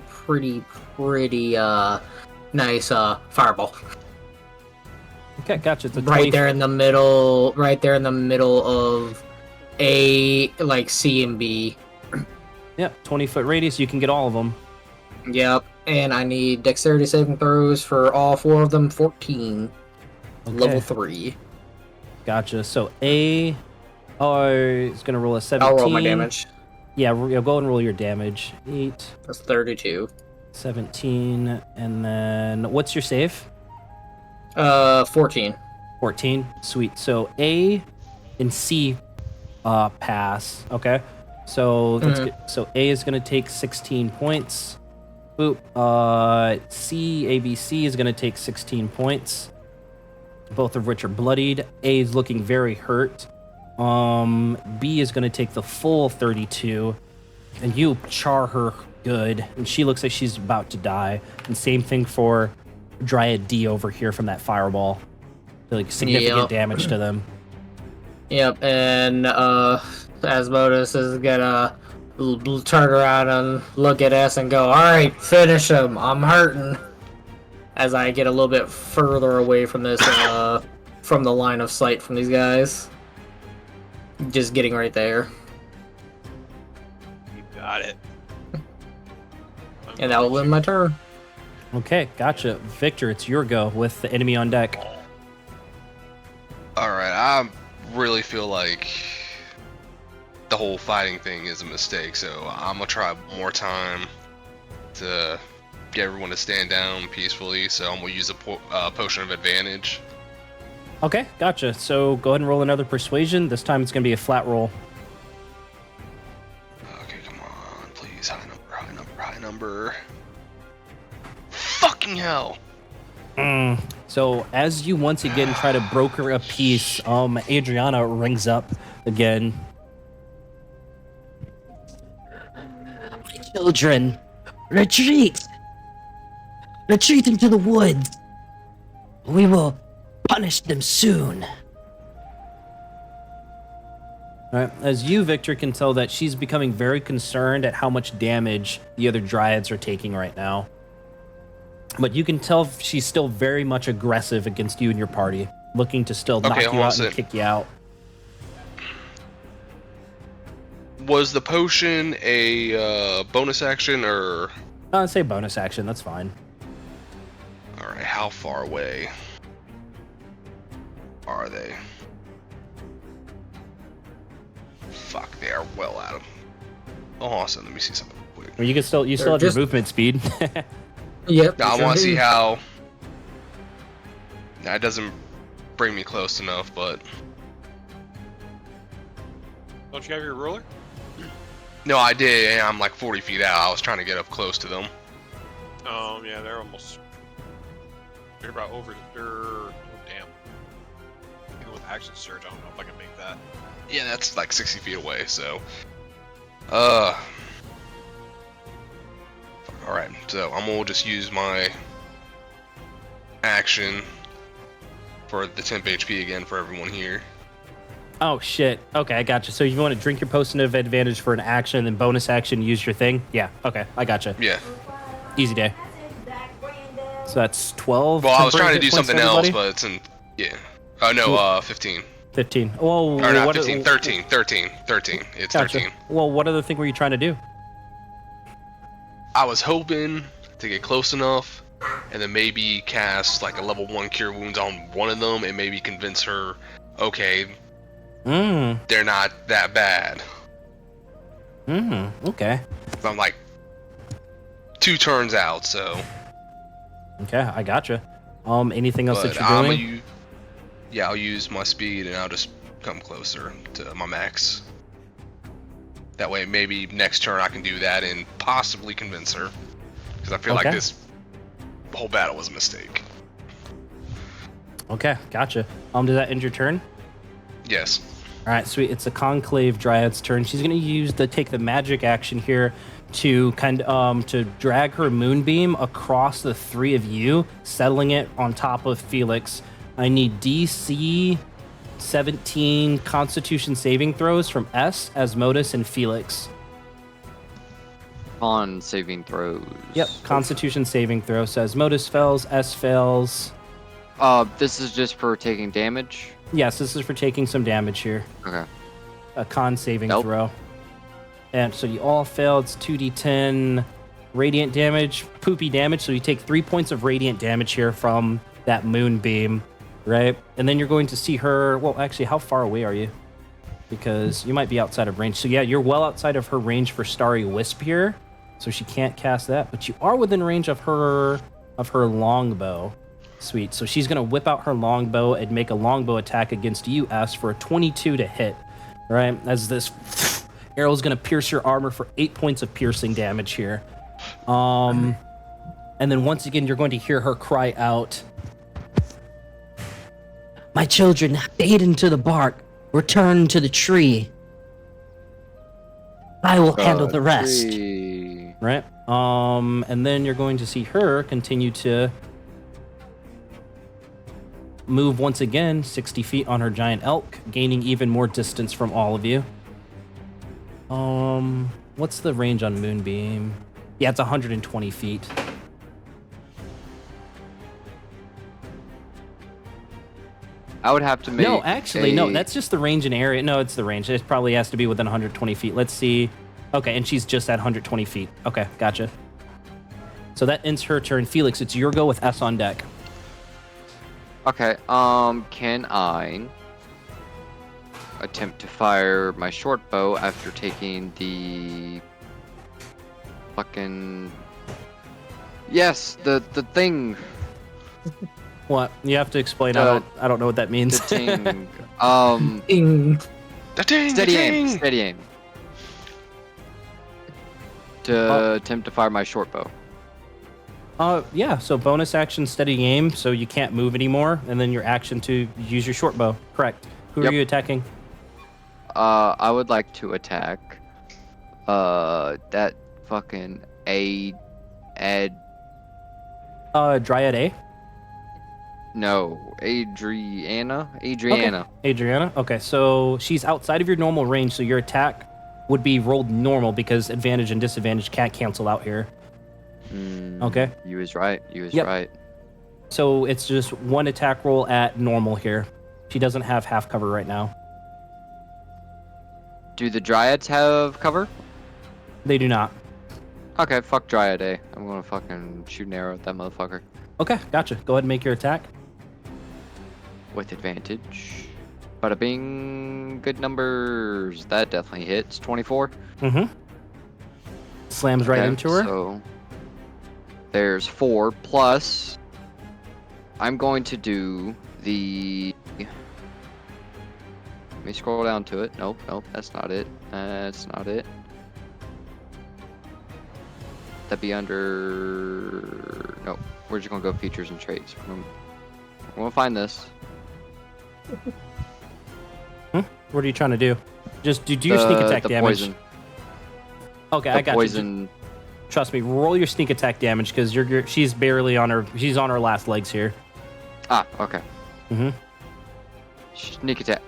nice fireball. Okay, gotcha. It's a Right 20 there in the middle of A, like C and B. Yep, 20-foot radius. You can get all of them. Yep. And I need dexterity saving throws for all 4 of them, 14. Okay. Level 3. Gotcha. So A is going to roll a 17. I'll roll my damage. Yeah, go and roll your damage. 8, That's 32. 17, and then what's your save? 14. 14. Sweet. So A and C pass. Okay. So that's good. So A is going to take 16 points. Boop. C, ABC is going to take 16 points. both of which are bloodied. A is looking very hurt. B is going to take the full 32, and you char her good, and she looks like she's about to die. And same thing for Dryad D over here from that fireball. Like significant damage to them. Yep, and Asmodeus is gonna turn around and look at us and go, "Alright, finish him, I'm hurting." As I get a little bit further away from this, from the line of sight from these guys. Just getting right there. You got it. And that will win my turn. Okay, gotcha. Victor, it's your go with the enemy on deck. Alright, I really feel like the whole fighting thing is a mistake, so I'm gonna try one more time to get everyone to stand down peacefully, so I'm gonna use a potion of advantage. Okay, gotcha. So go ahead and roll another persuasion. This time it's going to be a flat roll. Okay, come on, please. High number, high number, high number. Fucking hell! So as you once again try to broker a peace, Adriana rings up again. Children, retreat! Retreat into the woods! We will punish them soon. All right. As you, Victor, can tell that she's becoming very concerned at how much damage the other Dryads are taking right now. But you can tell she's still very much aggressive against you and your party, looking to still knock you out and kick you out. Was the potion a bonus action or? I'd say bonus action. That's fine. All right, how far away are they? Fuck, they are well out of. Oh, awesome. Let me see something quick. Well, you still have your movement speed. Yep. I want to see how. That doesn't bring me close enough, but. Don't you have your ruler? No, I did, and I'm like 40 feet out. I was trying to get up close to them. Yeah, they're almost. They're about over. Oh, damn. Even with action surge, I don't know if I can make that. Yeah, that's like 60 feet away, so. Alright, so I'm gonna just use my action for the temp HP again for everyone here. Oh, shit. Okay, I got you. So you want to drink your potion of advantage for an action, and then bonus action, use your thing? Yeah, okay, I got you. Yeah. Easy day. So that's 12. Well, I was trying to do points something for else, everybody? but it's in. Yeah. Oh, no, 15. 15. Well, Or not what 15, 13. 13. 13. It's Gotcha. 13. Well, what other thing were you trying to do? I was hoping to get close enough and then maybe cast like a level 1 cure wounds on one of them and maybe convince her, okay, they're not that bad. Okay. But I'm like 2 turns out, so. Okay, I gotcha. Anything else that But you're doing? I'll use my speed and I'll just come closer to my max. That way, maybe next turn I can do that and possibly convince her. Because I feel like this whole battle was a mistake. Okay, gotcha. Does that end your turn? Yes. All right, sweet. It's a Conclave Dryad's turn. She's gonna take the magic action here to to drag her moonbeam across the 3 of you, settling it on top of Felix. I need DC 17 Constitution saving throws from S, Asmodeus, and Felix. On saving throws. Yep, Constitution saving throw. So Asmodeus fails, S fails. This is just for taking damage? Yes, this is for taking some damage here. Okay. A con saving throw. And so you all failed. It's 2d10 radiant damage, poopy damage. So you take 3 points of radiant damage here from that moonbeam, right? And then you're going to see her. Well, actually, how far away are you? Because you might be outside of range. So yeah, you're well outside of her range for Starry Wisp here. So she can't cast that, but you are within range of her longbow. Sweet. So she's gonna whip out her longbow and make a longbow attack against you, S, for a 22 to hit. Right? As this arrow's gonna pierce your armor for 8 points of piercing damage here. And then once again, you're going to hear her cry out, My children, fade into the bark. Return to the tree. I will handle the rest. Tree. Right. And then you're going to see her continue to move once again 60 feet on her giant elk, gaining even more distance from all of you. What's the range on Moonbeam? Yeah, it's 120 feet. I would have to make. No, actually, no. That's just the range and area. No, it's the range. It probably has to be within 120 feet. Let's see. Okay, and she's just at 120 feet. Okay, gotcha. So that ends her turn. Felix, it's your go with S on deck. Okay. Can I attempt to fire my short bow after taking the fucking? Yes, the thing. What? You have to explain. The- I don't know what that means. The ting. Ding. Steady aim. Steady aim. To attempt to fire my short bow. Yeah, so bonus action, steady aim, so you can't move anymore, and then your action to use your short bow. Correct. Who are Yep. you attacking? I would like to attack. That fucking Dryad A? No, Adriana. Okay. Adriana? Okay, so she's outside of your normal range, so your attack would be rolled normal because advantage and disadvantage can't cancel out here. Okay. You was right. You was Yep. right. So it's just one attack roll at normal here. She doesn't have half cover right now. Do the dryads have cover? They do not. Okay, fuck Dryad A. I'm gonna fucking shoot an arrow at that motherfucker. Okay, gotcha. Go ahead and make your attack. With advantage. Bada bing. Good numbers. That definitely hits. 24. Mm-hmm. Slams right Okay, into her. So there's 4 plus. I'm going to do the. Let me scroll down to it. Nope, that's not it. That's not it. That'd be under. Nope. We're just gonna go features and traits. We're gonna find this. What are you trying to do? Just do your sneak attack the damage. Poison. Okay, The I got poison. you. Trust me, roll your sneak attack damage because she's barely on her. She's on her last legs here. Ah, okay. Mm-hmm. Sneak attack.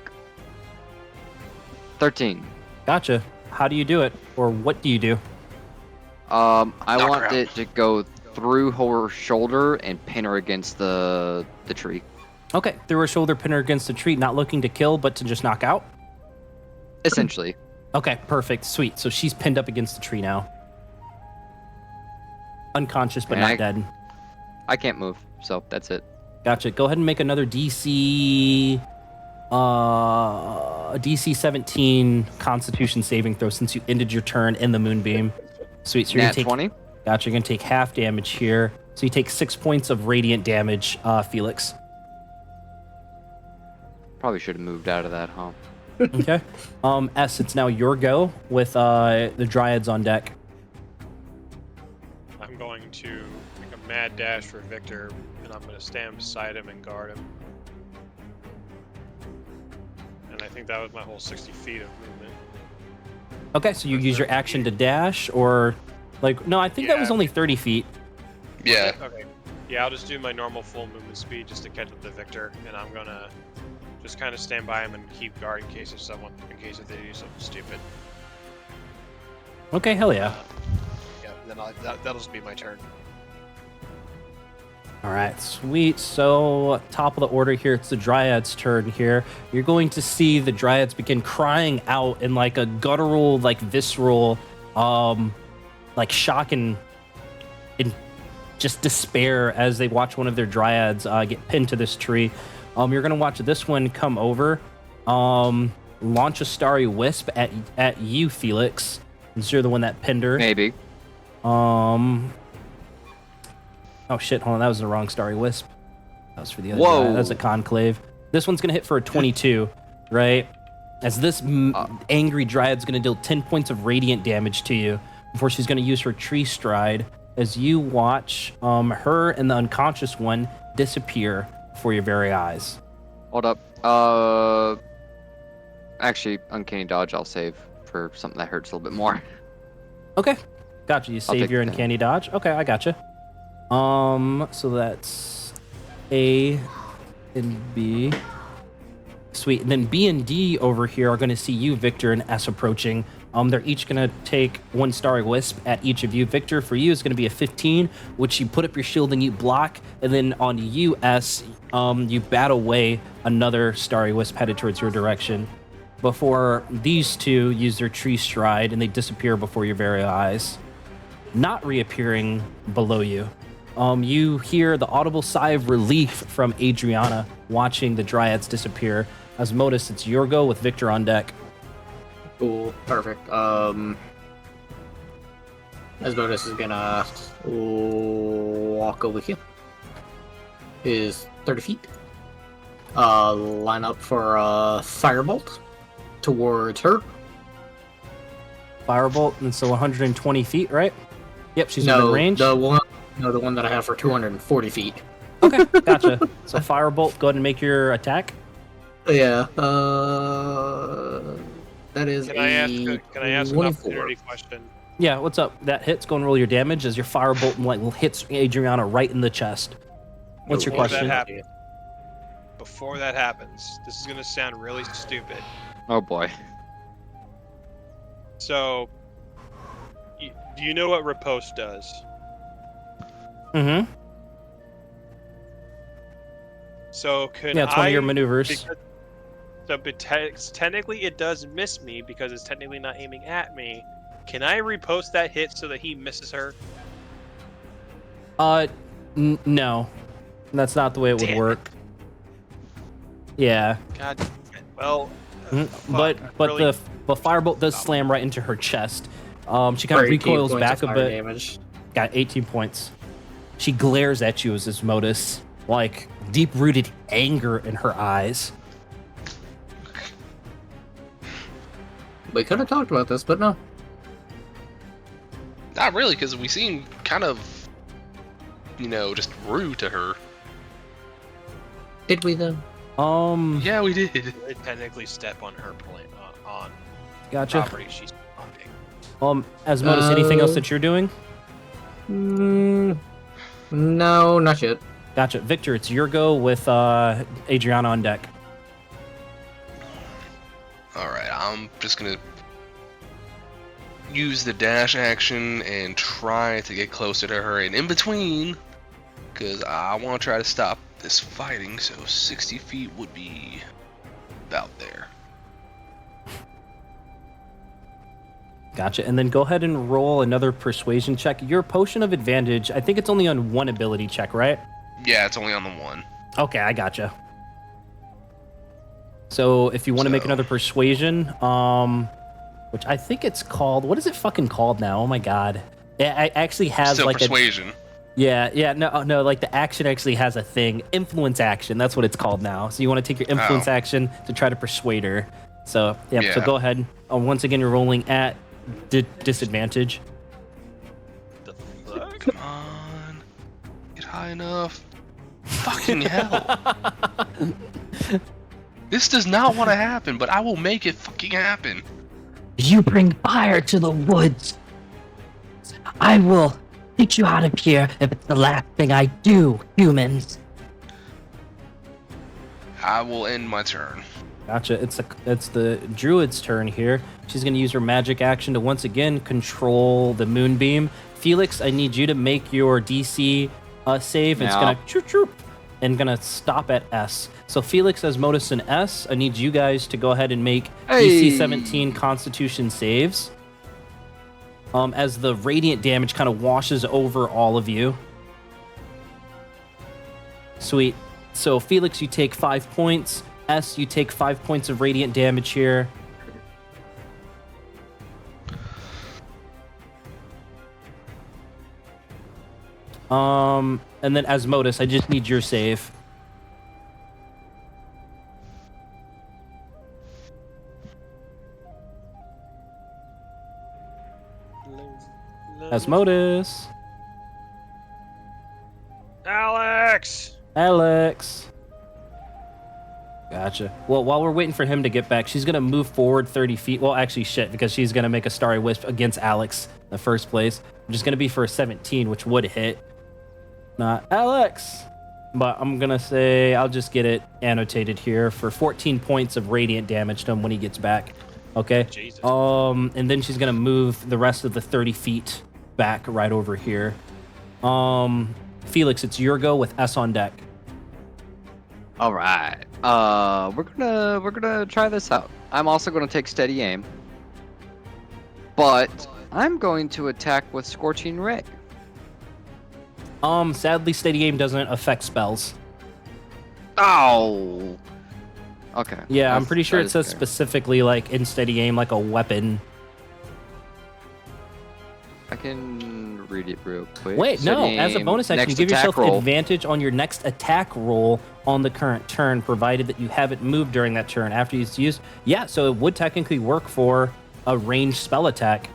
13. Gotcha. How do you do it, or what do you do? I Knock her want out. it to go through her shoulder and pin her against the tree. Okay, through her shoulder, pin her against the tree, not looking to kill, but to just knock out. Essentially. Okay, perfect, sweet. So she's pinned up against the tree now, unconscious but And not I- dead. I can't move, so that's it. Gotcha. Go ahead and make another DC 17 Constitution saving throw since you ended your turn in the moonbeam. Sweet. So you're Nat gonna take 20? Gotcha. You're gonna take half damage here. So you take 6 points of radiant damage, Felix. Probably should have moved out of that, huh? Okay. S, it's now your go with the dryads on deck. I'm going to make a mad dash for Victor, and I'm going to stand beside him and guard him. And I think that was my whole 60 feet of movement. Okay, so you use your action to dash, or like no, I think that was Yeah. only 30 feet. Yeah. Okay. Yeah, I'll just do my normal full movement speed just to catch up to Victor, and I'm gonna just kind of stand by him and keep guard in case if they do something stupid. Okay, hell yeah. Yeah, then that'll just be my turn. All right, sweet. So, top of the order here, it's the Dryad's turn here. You're going to see the Dryads begin crying out in like a guttural, like visceral, like shock and just despair as they watch one of their Dryads get pinned to this tree. You're going to watch this one come over, launch a Starry Wisp at you, Felix, since you're the one that pinned her. Maybe. Oh shit, hold on, that was the wrong Starry Wisp. That was for the other Whoa. guy. That's a conclave. This one's gonna hit for a 22, right? As this angry Dryad's gonna deal 10 points of radiant damage to you before she's gonna use her tree stride as you watch her and the unconscious one disappear before your very eyes. Hold up. Actually, uncanny dodge. I'll save for something that hurts a little bit more. Okay, gotcha. You I'll save take your the 10. uncanny dodge. Okay, I gotcha. So that's A and B. Sweet. And then B and D over here are going to see you, Victor, and S approaching. They're each going to take 1 starry wisp at each of you. Victor, for you, is going to be a 15, which you put up your shield and you block. And then on you, S, you bat away another starry wisp headed towards your direction. Before these two use their tree stride and they disappear before your very eyes, not reappearing below you. You hear the audible sigh of relief from Adriana watching the dryads disappear. Asmodeus, it's your go with Victor on deck. Cool, perfect. Asmodeus is gonna walk over here. Is 30 feet. Line up for a firebolt towards her. Firebolt, and so 120 feet, right? Yep, she's within range. The one that I have for 240 feet. Okay, gotcha. So firebolt, go ahead and make your attack. Yeah. That is Can I ask an 24. opportunity question? Yeah, what's up? That hits. Go and roll your damage as your firebolt hits Adriana right in the chest. What's your Before question? Before that happens, this is gonna sound really stupid. Oh boy. So, do you know what riposte does? Mm-hmm. So could Yeah, it's one of your I- maneuvers. because- So technically it does miss me because it's technically not aiming at me. Can I repost that hit so that he misses her? No. That's not the way it would Damn work. Yeah. God damn it. Well, But really? the firebolt does slam right into her chest. She kind For of 18 recoils points back of a fire bit. damage. Got 18 points. She glares at you as Asmodeus, like deep-rooted anger in her eyes. We could have talked about this, but no. Not really, because we seem kind of, just rude to her. Did we though? Yeah, we did. I technically step on her on Gotcha. property she's owning. Asmodeus, anything else that you're doing? No, not yet. Gotcha. Victor, it's your go with Adriana on deck. Alright, I'm just gonna use the dash action and try to get closer to her, and in between, because I want to try to stop this fighting, so 60 feet would be about there. Gotcha. And then go ahead and roll another persuasion check. Your potion of advantage, I think it's only on one ability check, right? Yeah, it's only on the one. Okay, I gotcha. So if you want to make another persuasion, which I think it's called, what is it fucking called now? Oh my god. It actually has Still like persuasion. no, like the action actually has a thing. Influence action, that's what it's called now. So you want to take your influence action to try to persuade her. So, so Yeah. go ahead. Once again, you're rolling at disadvantage. The fuck? Come on. Get high enough. Fucking hell. This does not want to happen, but I will make it fucking happen. You bring fire to the woods. I will get you out of here if it's the last thing I do, humans. I will end my turn. Gotcha. It's the druid's turn here. She's going to use her magic action to once again control the moonbeam. Felix, I need you to make your DC save. It's Yeah. going to choop choop and going to stop at S. So Felix, Asmodeus, and S, I need you guys to go ahead and make DC 17 Constitution saves. As the radiant damage kind of washes over all of you. Sweet. So Felix, you take 5 points. S, you take 5 points of radiant damage here. And then Asmodeus, I just need your save. Asmodeus. Alex! Alex. Gotcha. Well, while we're waiting for him to get back, she's going to move forward 30 feet. Well, actually, shit, because she's going to make a Starry Wisp against Alex in the first place, which is going to be for a 17, which would hit. Not Alex. But I'm going to say I'll just get it annotated here for 14 points of radiant damage to him when he gets back. Okay? Jesus. And then she's going to move the rest of the 30 feet back right over here. Felix, it's your go with S on deck. All right. We're gonna try this out. I'm also gonna take steady aim, but I'm going to attack with Scorching Ray. Sadly, steady aim doesn't affect spells. Oh. Okay. Yeah, I'm pretty sure that it says is fair. specifically like in steady aim, like a weapon. I can read it real quick. Wait, no. Steady As a aim, bonus action, you next give attack yourself roll. advantage on your next attack roll on the current turn, provided that you haven't moved during that turn after it's used. Yeah, so it would technically work for a ranged spell attack.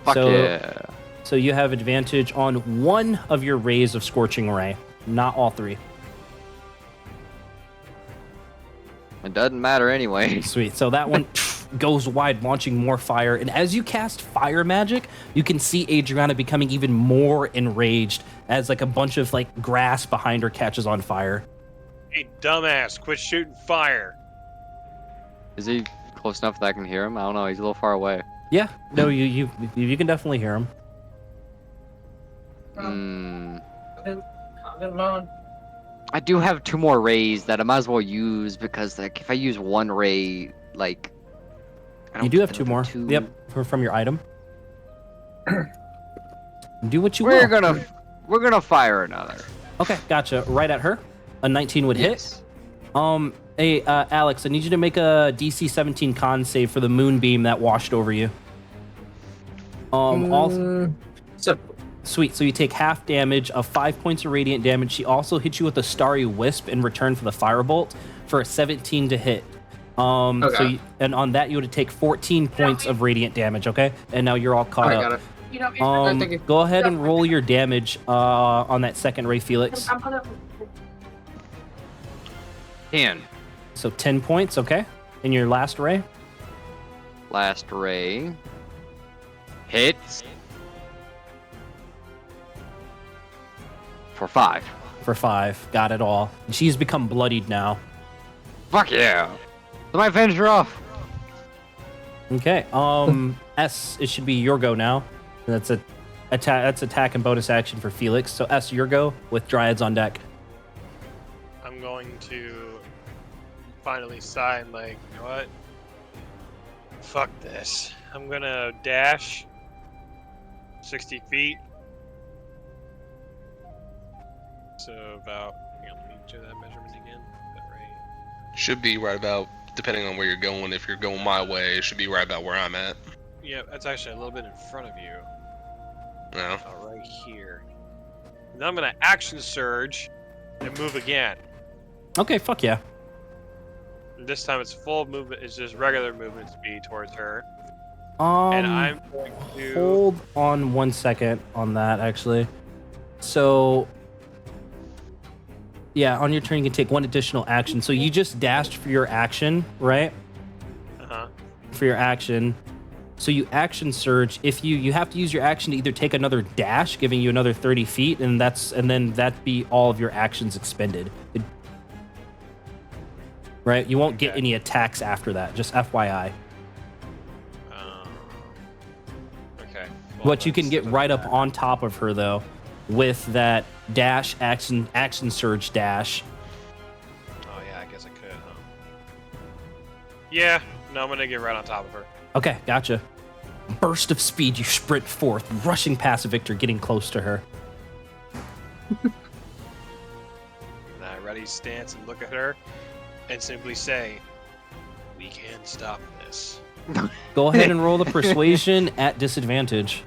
Fuck so, yeah. So you have advantage on one of your rays of Scorching Ray, not all three. It doesn't matter anyway. Sweet. So that one goes wide, launching more fire. And as you cast fire magic, you can see Adriana becoming even more enraged as like a bunch of like grass behind her catches on fire. Hey, dumbass, quit shooting fire. Is he close enough that I can hear him? I don't know. He's a little far away. Yeah. No, you can definitely hear him. Hmm. I do have 2 more rays that I might as well use because like if I use 1 ray, like I don't You do get have 2 another more. 2. Yep, from your item. Do what you We're will. gonna fire another. Okay, gotcha. Right at her. A 19 would hit. Hey, Alex, I need you to make a DC 17 con save for the moonbeam that washed over you. Also, sweet. So you take half damage of 5 points of radiant damage. She also hits you with a starry wisp in return for the firebolt for a 17 to hit. Okay. So and on that you would take 14 points of radiant damage. Okay, and now you're all caught Alright, up. got it. Go ahead and roll your damage on that second ray, Felix. 10. So 10 points. Okay, in your last ray. Last ray. Hits. For 5. For 5. Got it all. And she's become bloodied now. Fuck yeah. So my finish her off. Okay. S, it should be your go now. That's attack and bonus action for Felix. So S, your go with Dryads on deck. I'm going to finally sign, like, you know what? Fuck this. I'm gonna dash 60 feet. So about, let me do that measurement again. That right. Should be right about, depending on where you're going. If you're going my way, it should be right about where I'm at. Yeah, that's actually a little bit in front of you. No. About right here. Then I'm gonna action surge and move again. Okay, fuck yeah. And this time it's full movement. It's just regular movement speed towards her. And I'm going to hold on 1 second on that, actually. So, yeah, on your turn, you can take 1 additional action. So you just dashed for your action, right? For your action. So you action surge. If you have to use your action to either take another dash, giving you another 30 feet, and then that'd be all of your actions expended. Right? You won't get any attacks after that, just FYI. Okay. But you can get right up on top of her, though, with that dash, action surge dash. Oh, yeah, I guess I could, huh? Yeah, no, I'm gonna get right on top of her. Okay, gotcha. Burst of speed, you sprint forth, rushing past Victor, getting close to her. And I ready stance and look at her and simply say, "We can stop this." Go ahead and roll the persuasion at disadvantage.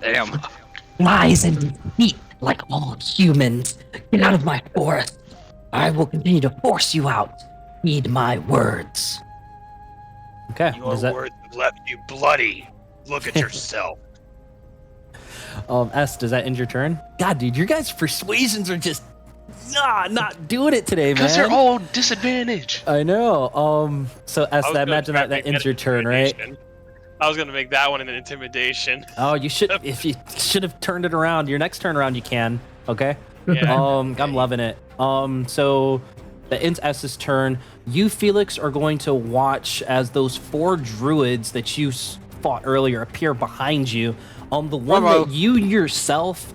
Damn. Lies and deceit like all humans. Get out of my forest. I will continue to force you out. Heed my words. Okay, Your words have left you bloody. Look at yourself. S, does that end your turn? God, dude, your guys' persuasions are just not doing it today, man. Because they're all disadvantaged. I know. So S, I was that gonna imagine try that to make ends your turn, right? intimidation. I was gonna make that one an intimidation. Oh, you should. If you should have turned it around, your next turn around you can. Okay. Yeah. I'm loving it. So that ends S's turn. You, Felix, are going to watch as those 4 druids that you fought earlier appear behind you. The one Bravo. that you yourself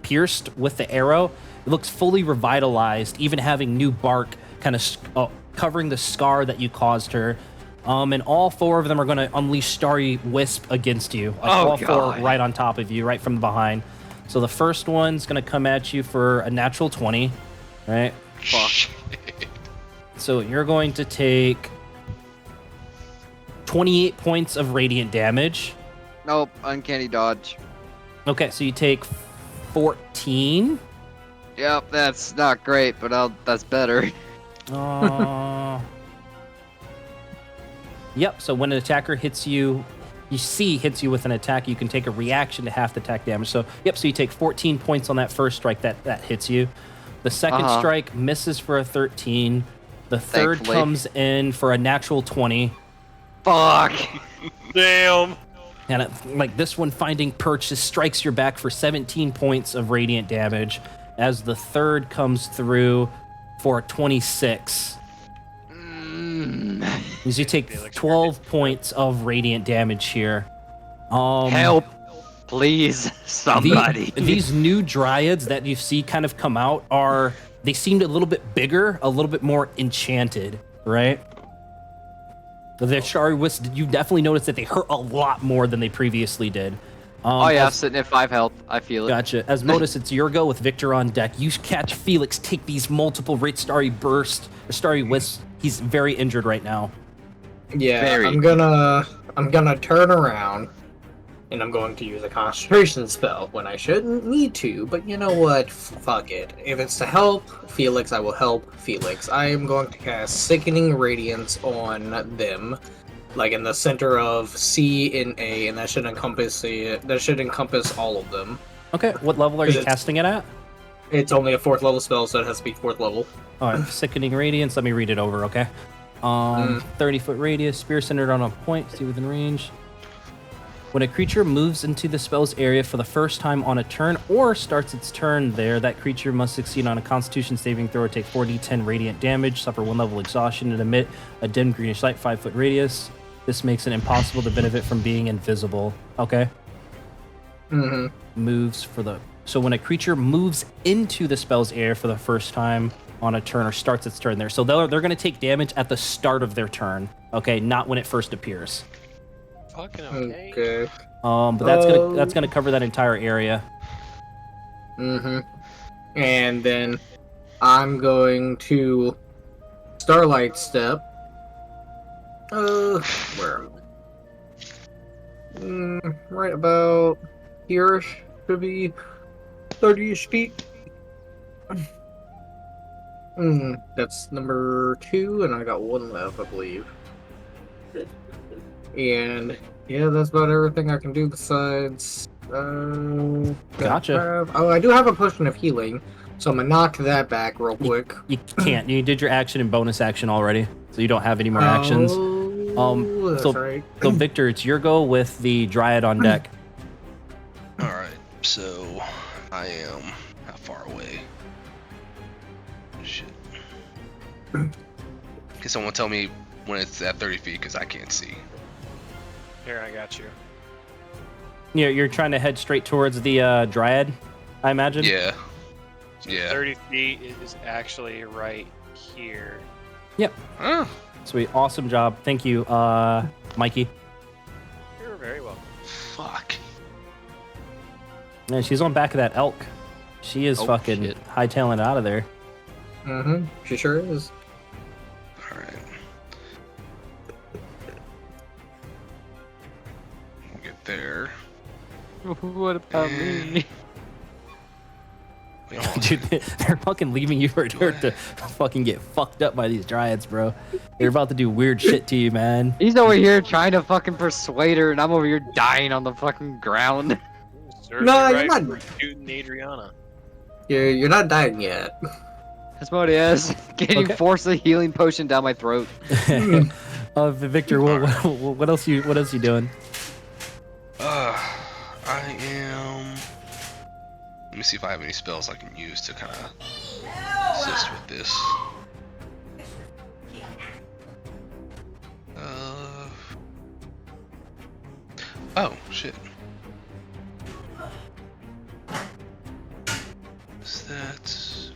pierced with the arrow, it looks fully revitalized, even having new bark kind of covering the scar that you caused her. And all 4 of them are going to unleash Starry Wisp against you. Like all 4 right on top of you, right from behind. So the first one's going to come at you for a natural 20, right? Fuck. So you're going to take 28 points of radiant damage. Nope, uncanny dodge. Okay, so you take 14. Yep, that's not great, but that's better. Yep, so when an attacker hits you hits you with an attack, you can take a reaction to half the attack damage. So, yep, so you take 14 points on that first strike that hits you. The second strike misses for a 13. The third Thankfully. comes in for a natural 20. Fuck. Damn. And like this one, finding perch, just strikes your back for 17 points of radiant damage. As the third comes through for 26. As you take 12 points of radiant damage here. Help. Please, somebody. These new dryads that you see kind of come out they seemed a little bit bigger, a little bit more enchanted, right? The Shari Wisp, you definitely noticed that they hurt a lot more than they previously did. Oh yeah, I'm sitting at 5 health. I feel it. Gotcha. As Modus, it's your go with Victor on deck. You catch Felix take these multiple Starry Wisps. He's very injured right now. Yeah, Very. I'm gonna turn around, and I'm going to use a concentration spell when I shouldn't need to. But you know what? Fuck it. If it's to help Felix, I will help Felix. I am going to cast Sickening Radiance on them, like in the center of C and A, and that should encompass all of them. Okay, what level are you casting it at? It's only a 4th level spell, so it has to be 4th level. All right, Sickening Radiance. Let me read it over, okay? 30-foot radius, spear centered on a point, see within range. When a creature moves into the spell's area for the first time on a turn or starts its turn there, that creature must succeed on a Constitution saving throw or take 4d10 radiant damage, suffer 1 level exhaustion, and emit a dim greenish light 5-foot radius. This makes it impossible to benefit from being invisible. Okay? Moves for the... So when a creature moves into the spell's area for the first time on a turn or starts its turn there, so they're going to take damage at the start of their turn, okay? Not when it first appears. Fucking okay. Okay. But that's gonna cover that entire area. And then I'm going to Starlight Step. Where am I? Right about here should be 30-ish feet. That's number 2, and I got 1 left, I believe. And yeah, that's about everything I can do besides. Gotcha. I do have a potion of healing, so I'm gonna knock that back real quick. You can't. You did your action and bonus action already, so you don't have any more actions. That's right. So Victor, it's your go with the Dryad on deck. Alright, so I am how far away? Shit. Can someone tell me when it's at 30 feet, because I can't see. Here, I got you. You're trying to head straight towards the Dryad, I imagine? Yeah. So Yeah. 30 feet is actually right here. Yep. Oh, Sweet. Awesome job. Thank you, Mikey. You're very welcome. fuck. Yeah, she's on back of that elk. She is fucking shit. hightailing it out of there. She sure is. Alright. We'll get there. What about me? Wait, hold on. Dude, they're fucking leaving you for dirt to fucking get fucked up by these Dryads, bro. They're about to do weird shit to you, man. He's over here trying to fucking persuade her, and I'm over here dying on the fucking ground. Serves No, you you're right not. for shooting Adriana. You're not dying yet. Asmodeus, can you Okay. force a healing potion down my throat? Victor, what else you doing? I am. Let me see if I have any spells I can use to kind of assist with this. Oh shit. Is that?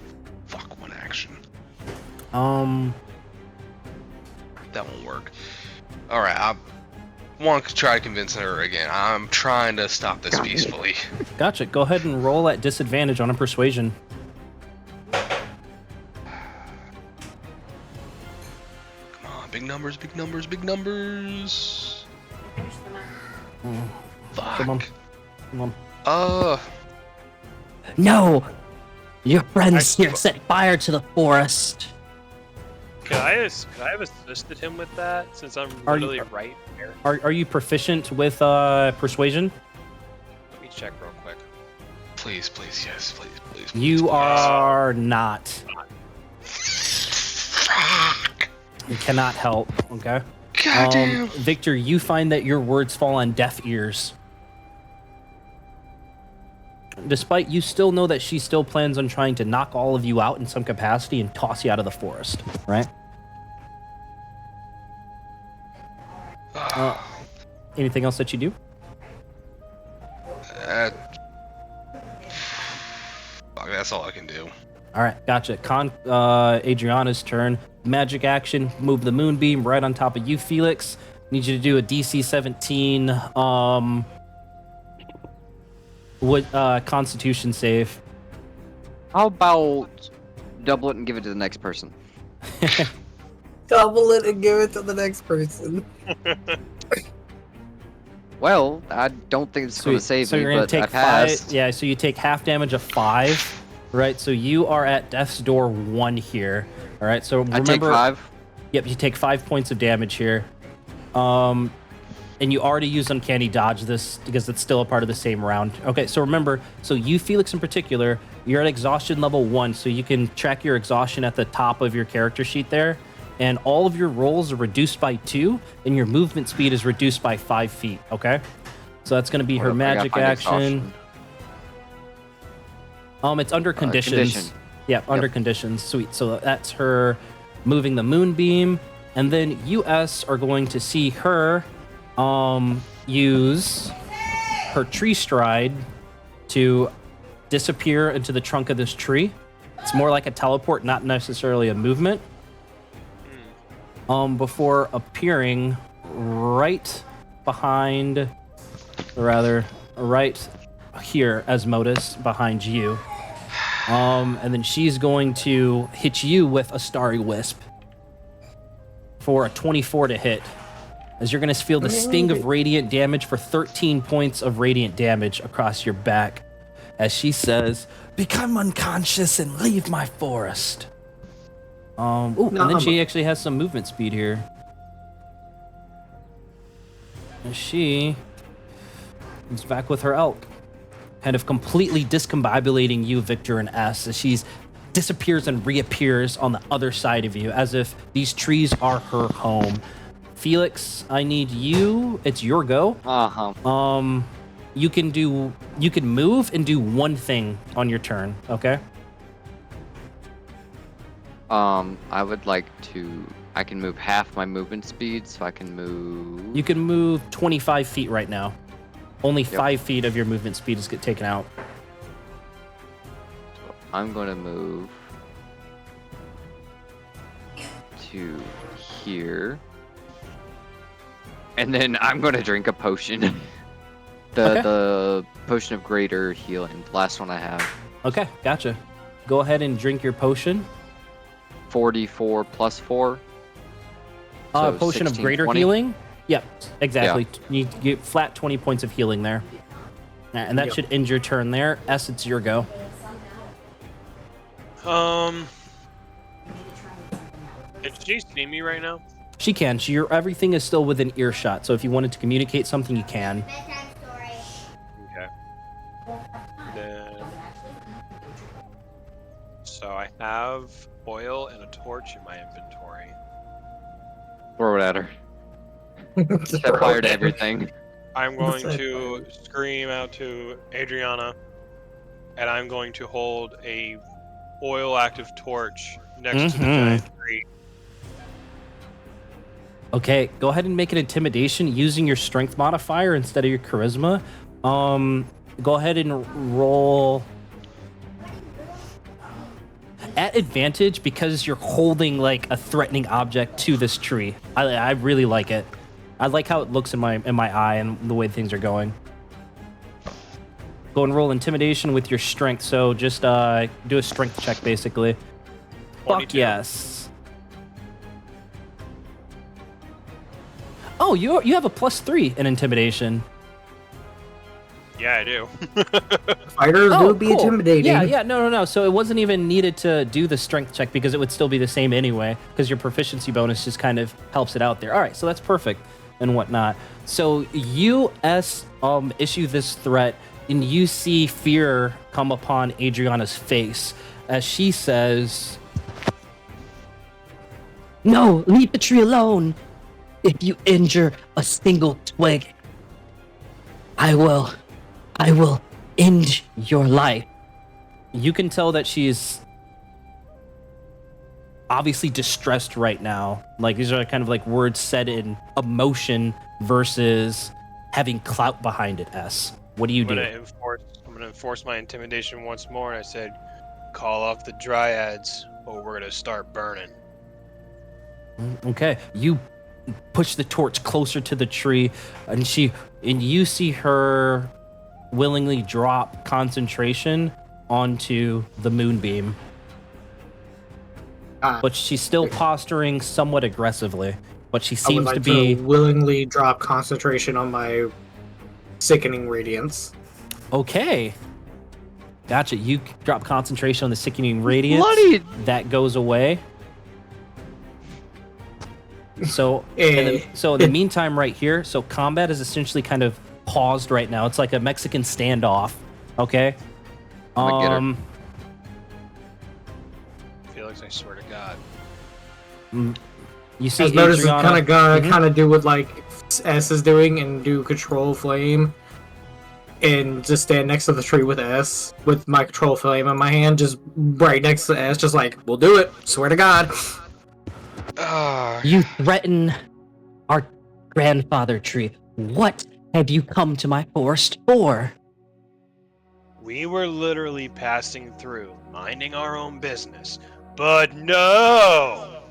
Fuck, one action. That won't work. All right, I want to try to convince her again. I'm trying to stop this peacefully. Gotcha. Go ahead and roll at disadvantage on a persuasion. Come on, big numbers, big numbers, big numbers. Fuck. Come on. No! Your friends here set fire to the forest. Could I have assisted him with that since I'm Are you- literally right here? Are you proficient with persuasion? Let me check real quick. Please, please, yes, please, please. You are not. Fuck. You cannot help. Okay. Goddamn. Victor, you find that your words fall on deaf ears. Despite you still know that she still plans on trying to knock all of you out in some capacity and toss you out of the forest, right? Anything else that you do? Fuck, that's all I can do. All right, gotcha. Adriana's turn. Magic action, move the moonbeam right on top of you, Felix. Need you to do a DC 17 Constitution save. How about double it and give it to the next person? Double it and give it to the next person. Well, I don't think it's going to save so me, you're gonna but take I passed. 5. Yeah, so you take half damage of 5. Right, so you are at death's door 1 here. All right, so remember. I take 5. Yep, you take 5 points of damage here. And you already used Uncanny Dodge this because it's still a part of the same round. Okay, so remember, so you, Felix in particular, you're at exhaustion level 1, so you can track your exhaustion at the top of your character sheet there. And all of your rolls are reduced by 2, and your movement speed is reduced by 5 feet, okay? So that's going to be her magic action. It's under conditions. Condition. Yeah, under conditions. Sweet. So that's her moving the moonbeam. And then US are going to see her use her tree stride to disappear into the trunk of this tree. It's more like a teleport, not necessarily a movement. Before appearing right behind, rather, right here, Asmodeus, behind you. And then she's going to hit you with a Starry Wisp for a 24 to hit. As you're going to feel the sting of radiant damage for 13 points of radiant damage across your back. As she says, "Become unconscious and leave my forest." And then she actually has some movement speed here. And she is back with her elk, kind of completely discombobulating you, Victor and S, as she disappears and reappears on the other side of you, as if these trees are her home. Felix, I need you. It's your go. You can move and do one thing on your turn, okay? I would like to. I can move half my movement speed, so I can move. You can move 25 feet right now. Only 5 feet of your movement speed is get taken out. So I'm gonna move to here, and then I'm gonna drink a potion. The potion of greater healing, the last one I have. Okay, gotcha. Go ahead and drink your potion. 44 plus 4. So Potion of 16, greater 20? healing? Yep, exactly. You get flat 20 points of healing there. And that should end your turn there. S, it's your go. Can she see me right now? She can. Everything is still within earshot, so if you wanted to communicate something, you can. Okay. I have oil and a torch in my inventory. Throw it at her. Set Throw fire it to at her. everything. I'm going Set to scream out to Adriana, and I'm going to hold a oil active torch next to the giant tree. Okay, go ahead and make an intimidation using your strength modifier instead of your charisma. Go ahead and roll at advantage because you're holding like a threatening object to this tree. I really like it. I like how it looks in my eye and the way things are going. Go and roll intimidation with your strength. So just do a strength check basically. 22. Fuck yes. Oh, you have a +3 in intimidation. Yeah, I do. Fighters do be cool. intimidating. Yeah, no. So it wasn't even needed to do the strength check because it would still be the same anyway, because your proficiency bonus just kind of helps it out there. All right, so that's perfect and whatnot. So you issue this threat, and you see fear come upon Adriana's face as she says, No, leave the tree alone. If you injure a single twig, I will end your life. you can tell that she's obviously distressed right now. Like, these are kind of like words said in emotion versus having clout behind it. What do you do? I'm gonna enforce my intimidation once more, and I said, call off the dryads, or we're gonna start burning. Okay, you push the torch closer to the tree, and you see her willingly drop concentration onto the moonbeam. But she's still posturing somewhat aggressively. But she I would seems like to be willingly drop concentration on my sickening radiance. okay. Gotcha. You drop concentration on the sickening radiance. Bloody- That goes away. So, Eh. in the meantime, right here, so combat is essentially kind of paused right now. It's like a Mexican standoff. Okay. I'm gonna get her. Felix, I swear to God. You see As Modus is Adriana. kind of do what like S is doing and do control flame, and just stand next to the tree with S with my control flame in my hand, just right next to S, just like we'll do it. Swear to God. You threaten our grandfather tree. What have you come to my forest for? We were literally passing through, minding our own business. But no!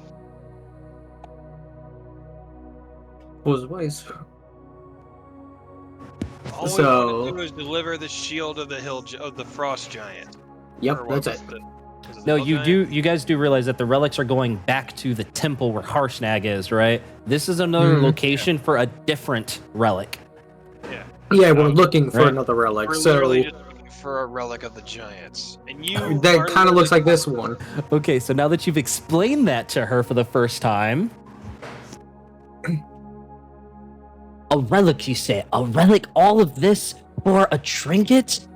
Was wise. All we So- want to do is deliver the shield of the frost giant. Yep, Or what that's was it. Is it the No, hill you giant? you guys do realize that the relics are going back to the temple where Harshnag is, right? This is another Mhm. location for a different relic. Yeah. Yeah, we're looking for Right. another relic. We're So literally just looking for a relic of the giants. And you that are kind of looks literally- like this one. Okay, so now that you've explained that to her for the first time, A relic, you say? A relic? All of this for a trinket?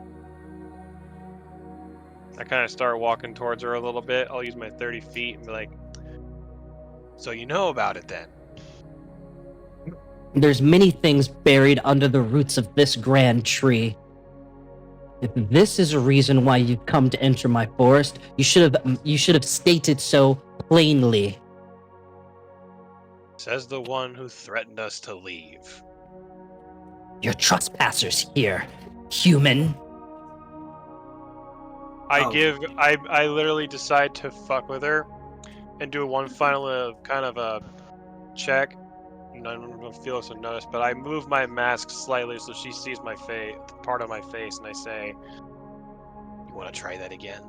I kind of start walking towards her a little bit. I'll use my 30 feet and be like, so you know about it then? There's many things buried under the roots of this grand tree. If this is a reason why you've come to enter my forest, you should have stated so plainly. Says the one who threatened us to leave. You're trespassers here, human. I literally decide to fuck with her and do one final kind of a check. And I don't know if Felix will notice, but I move my mask slightly so she sees my face, part of my face, and I say, "You want to try that again?"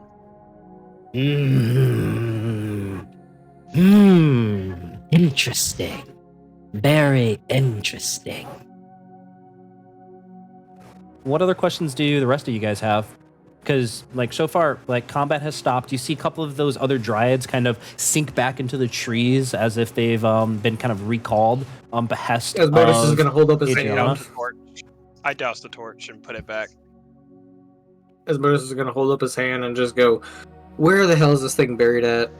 Interesting. Very interesting. what other questions do the rest of you guys have? Because, like, so far, like, combat has stopped. You see a couple of those other dryads kind of sink back into the trees as if they've been kind of recalled on behest As Modus is of going to hold up his Adriana. hand. I douse the torch and put it back. As Modus is going to hold up his hand and just go, Where the hell is this thing buried at?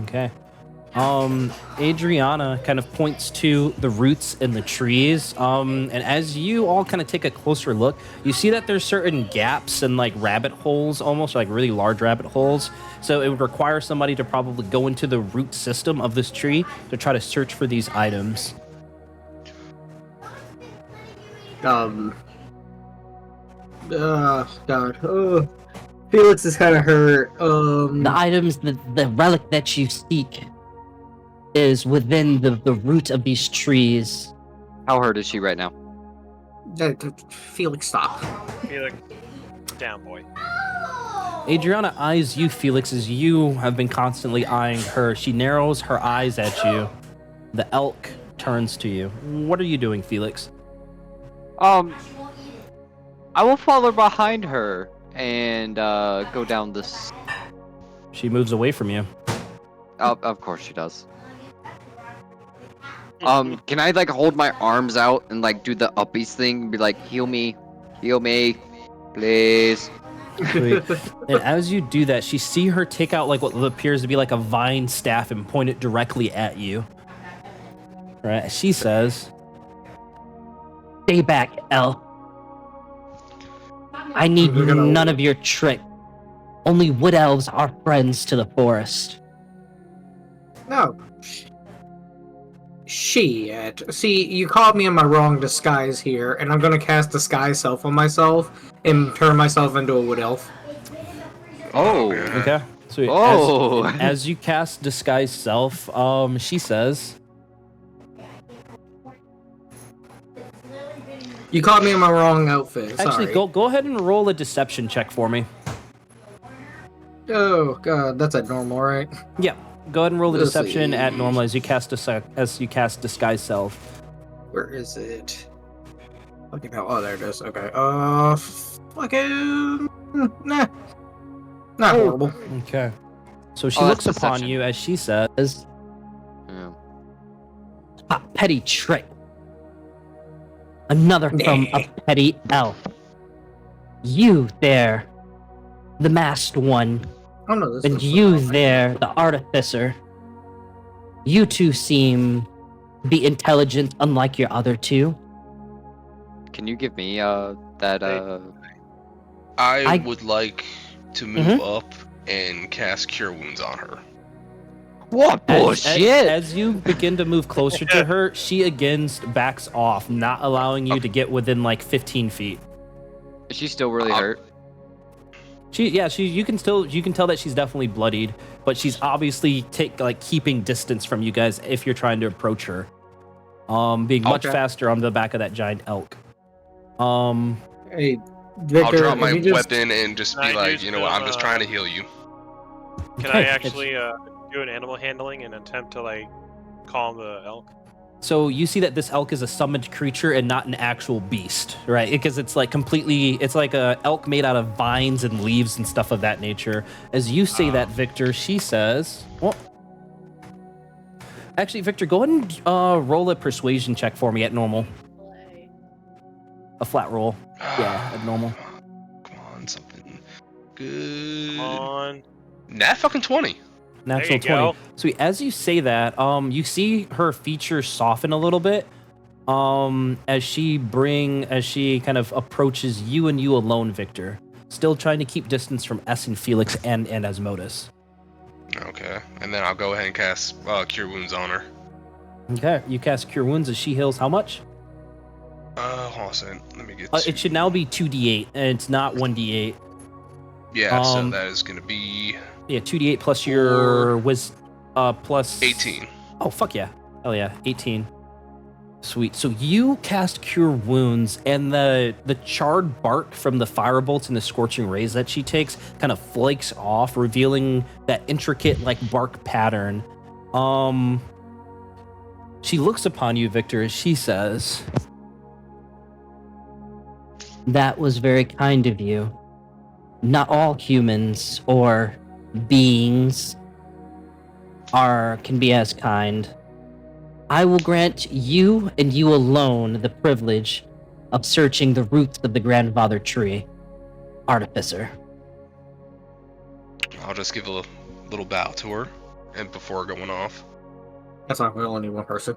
Okay. Adriana kind of points to the roots in the trees. And as you all kind of take a closer look, you see that there's certain gaps and like rabbit holes, almost like really large rabbit holes. So it would require somebody to probably go into the root system of this tree to try to search for these items. God. Oh. Felix is kind of hurt. The items, the relic that you seek is within the root of these trees. How hurt is she right now? Felix, stop. Felix, down, boy. Adriana eyes you, Felix, as you have been constantly eyeing her. She narrows her eyes at you. The elk turns to you. What are you doing, Felix? I will follow behind her and go down this. She moves away from you. Of course she does. Can I like hold my arms out and like do the uppies thing and be like, heal me, please? Sweet. And as you do that, she see her take out like what appears to be like a vine staff and point it directly at you. Right? She says, Stay back, elf. I need none of your trick. Only wood elves are friends to the forest. No. Shit. See, you caught me in my wrong disguise here, and I'm gonna cast Disguise Self on myself and turn myself into a wood elf. Oh. okay. Sweet. Oh. As you cast Disguise Self, she says, You caught me in my wrong outfit. Sorry. actually, go ahead and roll a deception check for me. Oh god, that's at normal, right? Yeah. Go ahead and roll the Let's deception see. at normal as you cast Disguise Self. Where is it? Fucking hell. Oh, there it is. Okay. Fucking. Nah. Not horrible. Okay. So she Oh, looks that's upon deception. you as she says, Yeah. A petty trick. Another from a petty elf. You there, the masked one. Oh no, this And is you there, the artificer. You two seem to be intelligent, unlike your other two. Can you give me that I I- would like to move up and cast Cure Wounds on her. What bullshit? As you begin to move closer to her, she again backs off, not allowing you to get within like 15 feet. Is she still really hurt? You can tell that she's definitely bloodied, but she's obviously keeping distance from you guys if you're trying to approach her. Being much Okay. faster on the back of that giant elk. Hey, Victor, I'll drop my if you just- weapon and just Can be I like, use you know what, I'm just the, trying to heal you. Can Okay, I actually do an animal handling and attempt to like calm the elk? So you see that this elk is a summoned creature and not an actual beast, right? Because it's like it's like a elk made out of vines and leaves and stuff of that nature. As you say that, Victor, she says, well, actually, Victor, go ahead and roll a persuasion check for me at normal. A flat roll. Yeah, at normal. Come on, something good. Come on. Nat fucking 20. Natural There you 20. go. So as you say that, you see her features soften a little bit as she kind of approaches you and you alone, Victor. Still trying to keep distance from S and Felix and Asmodeus. Okay, and then I'll go ahead and cast Cure Wounds on her. Okay, you cast Cure Wounds as she heals how much? Hold on a second. Let me get It should now be 2d8, and it's not 1d8. Yeah, so that is going to be Yeah, 2d8 plus your plus 18. Oh, fuck yeah. Hell yeah, 18. Sweet. So you cast Cure Wounds, and the charred bark from the firebolts and the scorching rays that she takes kind of flakes off, revealing that intricate, like, bark pattern. She looks upon you, Victor, as she says, That was very kind of you. Not all humans or beings can be as kind. I will grant you and you alone the privilege of searching the roots of the grandfather tree, Artificer. I'll just give a little bow to her, and before going off. That's not. We only need one person.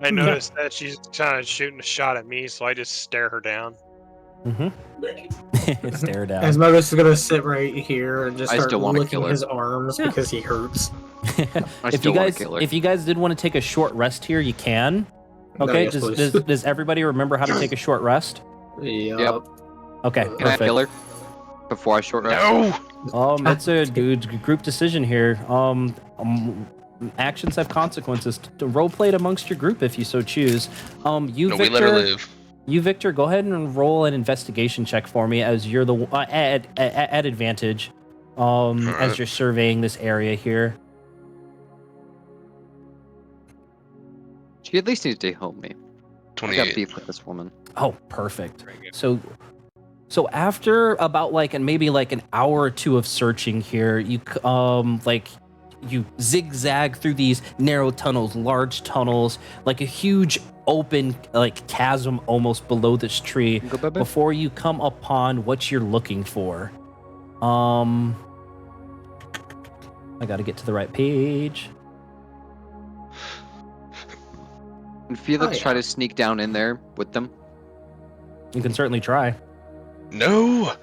I noticed that she's kind of shooting a shot at me, so I just stare her down. Stare down. Asmodus is gonna sit right here and just I start still wanna licking kill her. his arms because he hurts. If you guys did want to take a short rest here, you can. Okay. yes, please. Does everybody remember how to take a short rest? Yep. Okay. Can I kill her before I short rest? No! It's a good group decision here. Actions have consequences. To roleplay it amongst your group if you so choose. No, we let her live. You, Victor, go ahead and roll an investigation check for me as you're the at advantage. As you're surveying this area here. She at least needs to help me. I got 28. beef with this woman. Oh, perfect. So after about maybe an hour or two of searching here, you you zigzag through these narrow tunnels, large tunnels, like a huge open chasm almost below this tree before you come upon what you're looking for. I got to get to the right page. Can Felix try to sneak down in there with them? You can certainly try. No!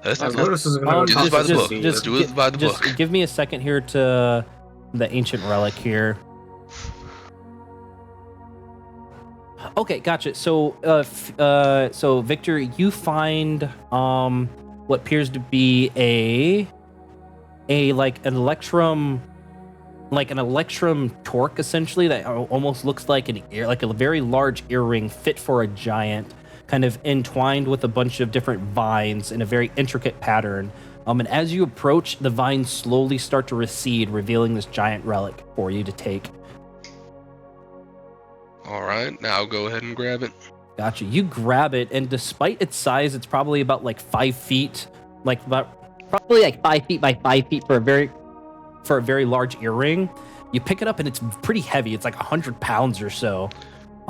Let's do this by the book. Let's do it by the book. Just give me a second here to the ancient relic here. Okay, gotcha. So, Victor, you find what appears to be an electrum torque, essentially, that almost looks like a very large earring fit for a giant, kind of entwined with a bunch of different vines in a very intricate pattern. And as you approach, the vines slowly start to recede, revealing this giant relic for you to take. All right, now go ahead and grab it. Gotcha. You grab it, and despite its size, it's probably about 5 feet, Probably 5 feet by 5 feet for a very large earring. You pick it up, and it's pretty heavy. It's 100 pounds or so.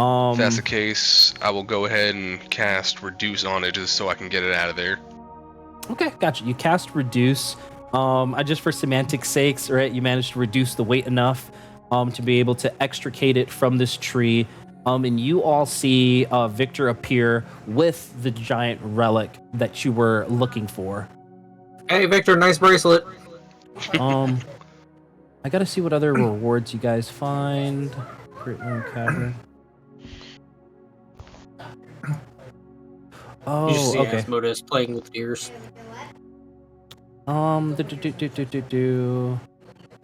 If that's the case, I will go ahead and cast Reduce on it just so I can get it out of there. Okay, gotcha. You cast Reduce. Just for semantics' sakes, right? You managed to reduce the weight enough to be able to extricate it from this tree. And you all see Victor appear with the giant relic that you were looking for. Hey, Victor, nice bracelet. I gotta see what other rewards you guys find. Great Wrym Cavern. You just see okay. Asmodus playing with deers.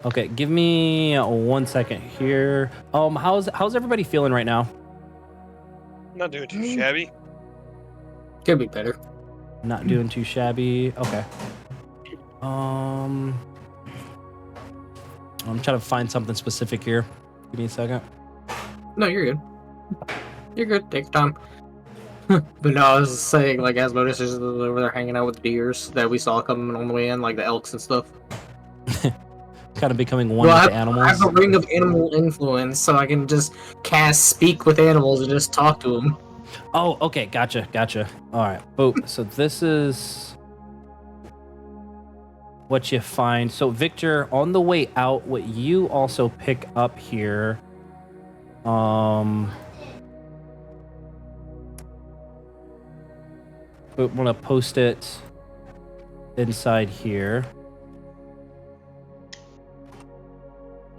Okay, give me 1 second here. How's everybody feeling right now? Not doing too shabby. Could be better. Not doing too shabby. Okay. I'm trying to find something specific here. Give me a second. No, you're good. You're good. Take your time. But no, I was saying, Asmodus is over there hanging out with the deers that we saw coming on the way in, the elks and stuff. Kind of becoming one with the animals. I have a ring of animal influence, so I can just cast Speak with animals and just talk to them. Oh, okay. Gotcha. All right. Oh, so this is what you find. So, Victor, on the way out, what you also pick up here, we want to post it inside here.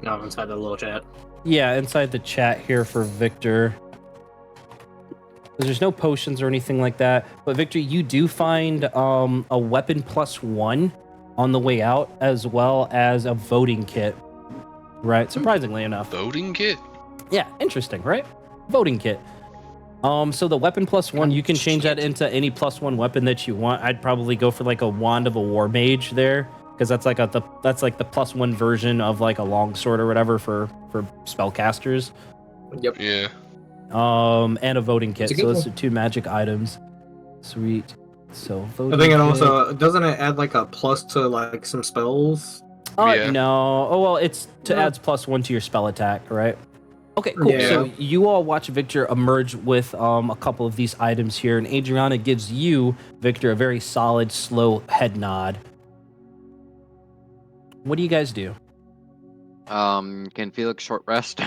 No, inside the little chat. Yeah, inside the chat here for Victor. There's no potions or anything like that. But Victor, you do find a weapon +1 on the way out, as well as a voting kit. Right? Surprisingly enough. Voting kit? Yeah, interesting, right? Voting kit. So the weapon +1, you can change that into any +1 weapon that you want. I'd probably go for a wand of a war mage there, because that's the +1 version of a longsword or whatever for spellcasters. Yep. Yeah. And a voting kit. So those are 2 magic items. Sweet. So voting I think it kit. also doesn't it add a plus to some spells? Yeah. No. Oh well, it's adds +1 to your spell attack, right? Okay, cool. Yeah. So you all watch Victor emerge with a couple of these items here, and Adriana gives you, Victor, a very solid, slow head nod. what do you guys do? Can Felix short rest?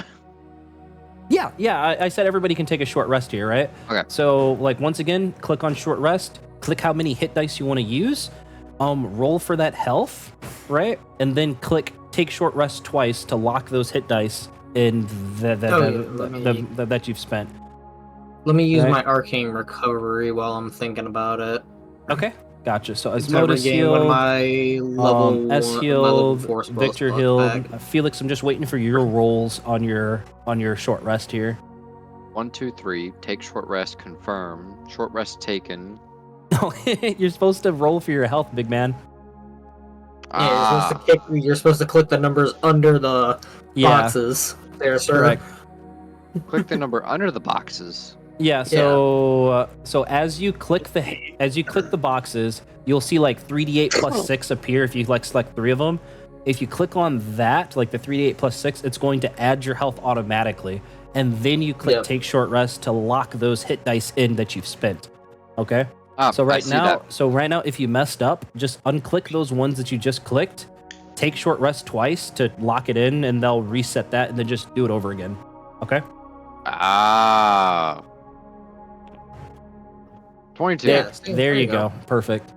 Yeah. I said everybody can take a short rest here, right? Okay. So, like, once again, click on short rest. Click how many hit dice you want to use. Roll for that health, right? And then click take short rest twice to lock those hit dice in that you've spent. Let me use Right. my arcane recovery while I'm thinking about it. Okay, gotcha. So To Asmodeus regain one of healed, my level S one, my healed, level 4 spell Victor slots healed. back. Felix, I'm just waiting for your rolls on your short rest here. 1, 2, 3. Take short rest. Confirm. Short rest taken. You're supposed to roll for your health, big man. Yeah, you're supposed to click the numbers under the boxes. There, sir. Correct. Click the number under the boxes. Yeah. So as you click the boxes, you'll see like 3d8 plus 6 appear if you like select 3 of them. If you click on that, like the 3d8 plus 6, it's going to add your health automatically, and then you click take short rest to lock those hit dice in that you've spent. Okay. So right now, if you messed up, just unclick those ones that you just clicked, take short rest twice to lock it in, and they'll reset that, and then just do it over again. Okay. 22. There you go. Perfect.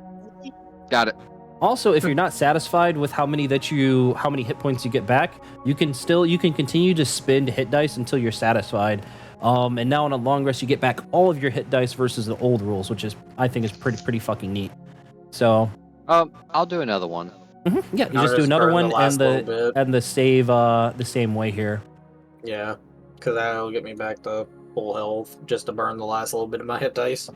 Got it. Also, if you're not satisfied with how many hit points you get back, you can continue to spend hit dice until you're satisfied. And now on a long rest, you get back all of your hit dice versus the old rules, which I think is pretty fucking neat. So, I'll do another one. Yeah, you just do another one and the save the same way here. Yeah, because that'll get me back to full health just to burn the last little bit of my hit dice.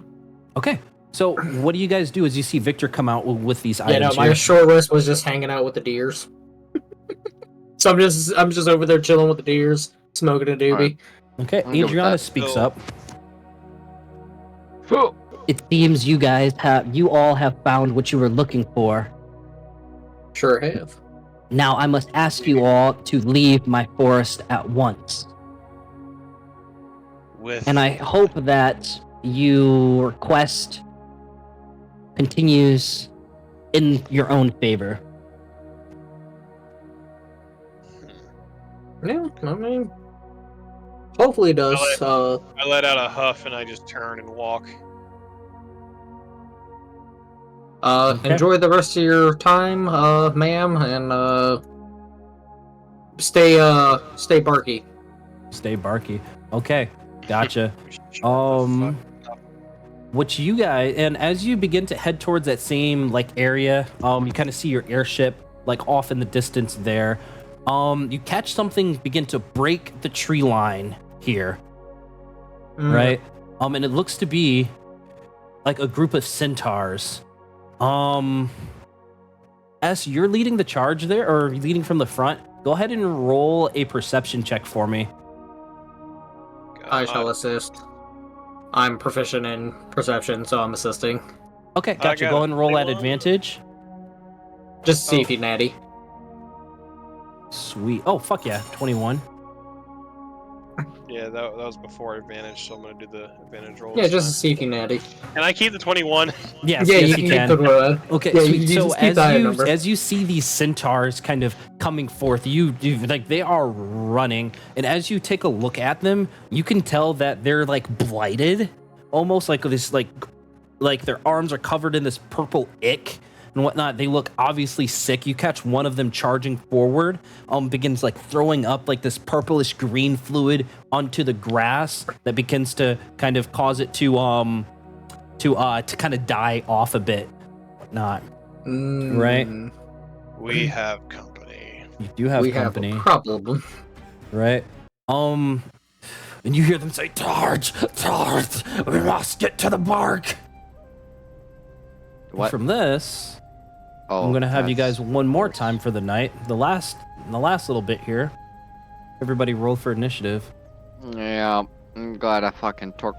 Okay. So what do you guys do as you see Victor come out with these items? Yeah, no, my short rest was just hanging out with the deers. So I'm just over there chilling with the deers, smoking a doobie. Right. Okay, Adriana speaks up. It seems you all have found what you were looking for. Sure have. Now I must ask you all to leave my forest at once. And I hope that your quest continues in your own favor. Yeah, I mean, hopefully it does. I let out a huff and I just turn and walk. Okay. Enjoy the rest of your time, ma'am, and stay barky. Stay barky. Okay, gotcha. What you guys, and as you begin to head towards that same like area, you kind of see your airship like off in the distance there. You catch something begin to break the tree line here, right? And it looks to be like a group of centaurs. S, you're leading the charge there, or leading from the front. Go ahead and roll a perception check for me. I shall assist. I'm proficient in perception, so I'm assisting. Okay, gotcha. Go ahead and roll at advantage. Just to see if you natty. Sweet. Oh, fuck yeah. 21. Yeah, that was before advantage, so I'm going to do the advantage roll. Yeah, just to see if you natty. And I keep the 21. Yes, yeah, yes, you can. Keep the okay, yeah, sweet. So as you see these centaurs kind of coming forth, you like they are running, and as you take a look at them, you can tell that they're like blighted, almost like this like their arms are covered in this purple ick and whatnot. They look obviously sick. You catch one of them charging forward, begins like throwing up like this purplish green fluid onto the grass that begins to kind of cause it to kind of die off a bit, whatnot. Right? We have company. You do have company. Have a problem. Right? And you hear them say, "Charge! Charge! We must get to the bark!" What? From this, I'm gonna have you guys one more time for the night. The last little bit here. Everybody roll for initiative. Yeah, I'm glad I fucking took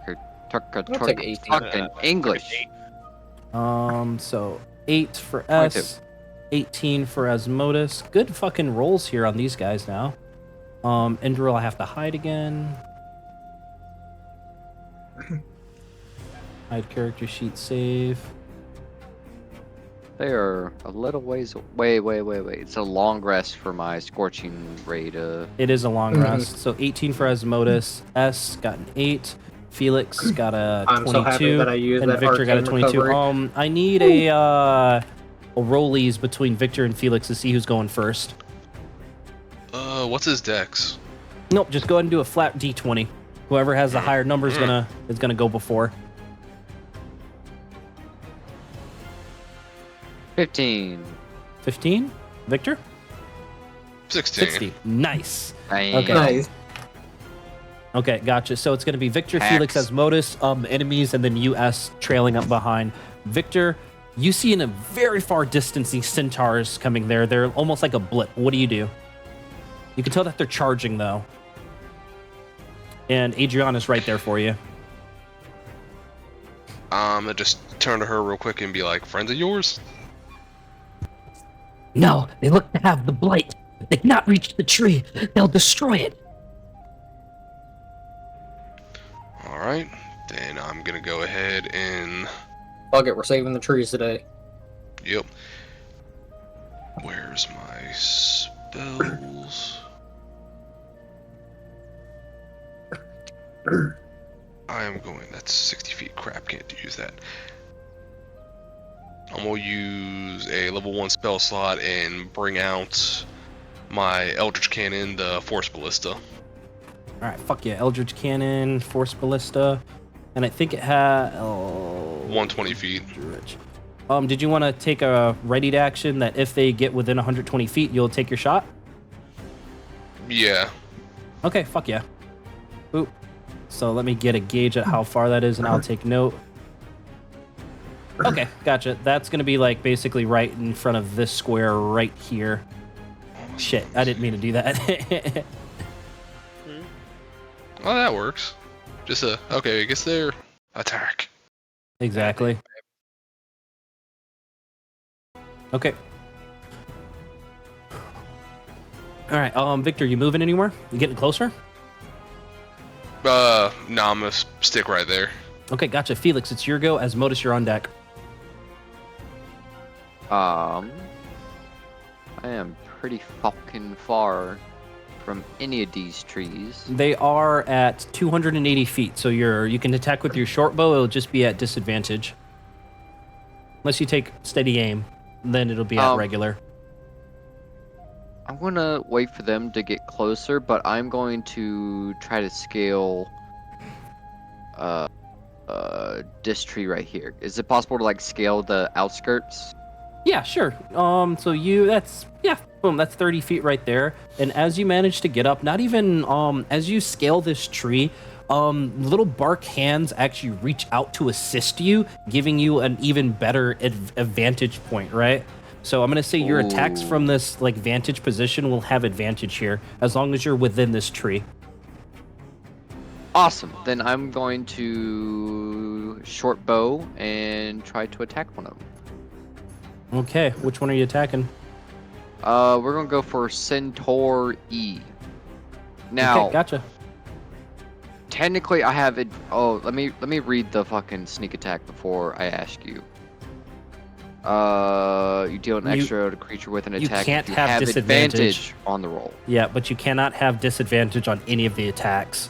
fucking English. So 8 for S, 18 for Asmodeus. Good fucking rolls here on these guys now. Indril, I have to hide again. Hide character sheet save. They are a little ways. Wait. It's a long rest for my scorching ray to. It is a long Mhm. rest. So 18 for Asmodeus. S got an 8. Felix got a 22. I'm so happy that I used and that Victor got a arcane 22. recovery. I need a rollies between Victor and Felix to see who's going first. What's his dex? Nope, just go ahead and do a flat D20. Whoever has the higher number is gonna go before. 15. 15. Victor. 16. 60. Nice. Dang. Okay. Nice. Okay, gotcha. So it's gonna be Victor, Hacks. Felix, Asmodeus, enemies, and then US trailing up behind. Victor, you see in a very far distance these centaurs coming there. They're almost like a blip. What do? You can tell that they're charging though. And Adriana's right there for you. I'm gonna just turn to her real quick and be like, friends of yours? No, they look to have the blight. They cannot reach the tree. They'll destroy it. Alright, then I'm gonna go ahead and... Fuck it, we're saving the trees today. Yep. Where's my spells? I am going... That's 60 feet. Crap, can't use that. I'm gonna use a level 1 spell slot and bring out my Eldritch Cannon, the Force Ballista. Alright, fuck yeah. Eldritch Cannon, Force Ballista. And I think it had 120 feet. Did you want to take a ready to action that if they get within 120 feet, you'll take your shot? Yeah. Okay, fuck yeah. Oop. So let me get a gauge at how far that is, and I'll take note. Okay, gotcha. That's gonna be like basically right in front of this square right here. Shit, I didn't mean to do that. Well, that works. Just okay, I guess they're attack. Exactly. Okay. All right, Victor, you moving anywhere? You getting closer? No, I'm gonna stick right there. Okay, gotcha. Felix, it's your go. Asmodeus, you're on deck. I am pretty fucking far from any of these trees. They are at 280 feet, so you can attack with your short bow. It'll just be at disadvantage. Unless you take steady aim, then it'll be at regular. I'm gonna wait for them to get closer, but I'm going to try to scale this tree right here. Is it possible to like scale the outskirts? Yeah, sure. Boom, that's 30 feet right there. And as you manage to get up, not even as you scale this tree, little bark hands actually reach out to assist you, giving you an even better advantage point, right? So I'm gonna say your attacks from this like vantage position will have advantage here, as long as you're within this tree. Awesome. Then I'm going to short bow and try to attack one of them. Okay, which one are you attacking? We're gonna go for Centaur E. Now, Okay, gotcha. technically, I have it. Oh, let me read the fucking sneak attack before I ask you. You deal an extra to creature with an you attack. can't if you have disadvantage. advantage on the roll. Yeah, but you cannot have disadvantage on any of the attacks.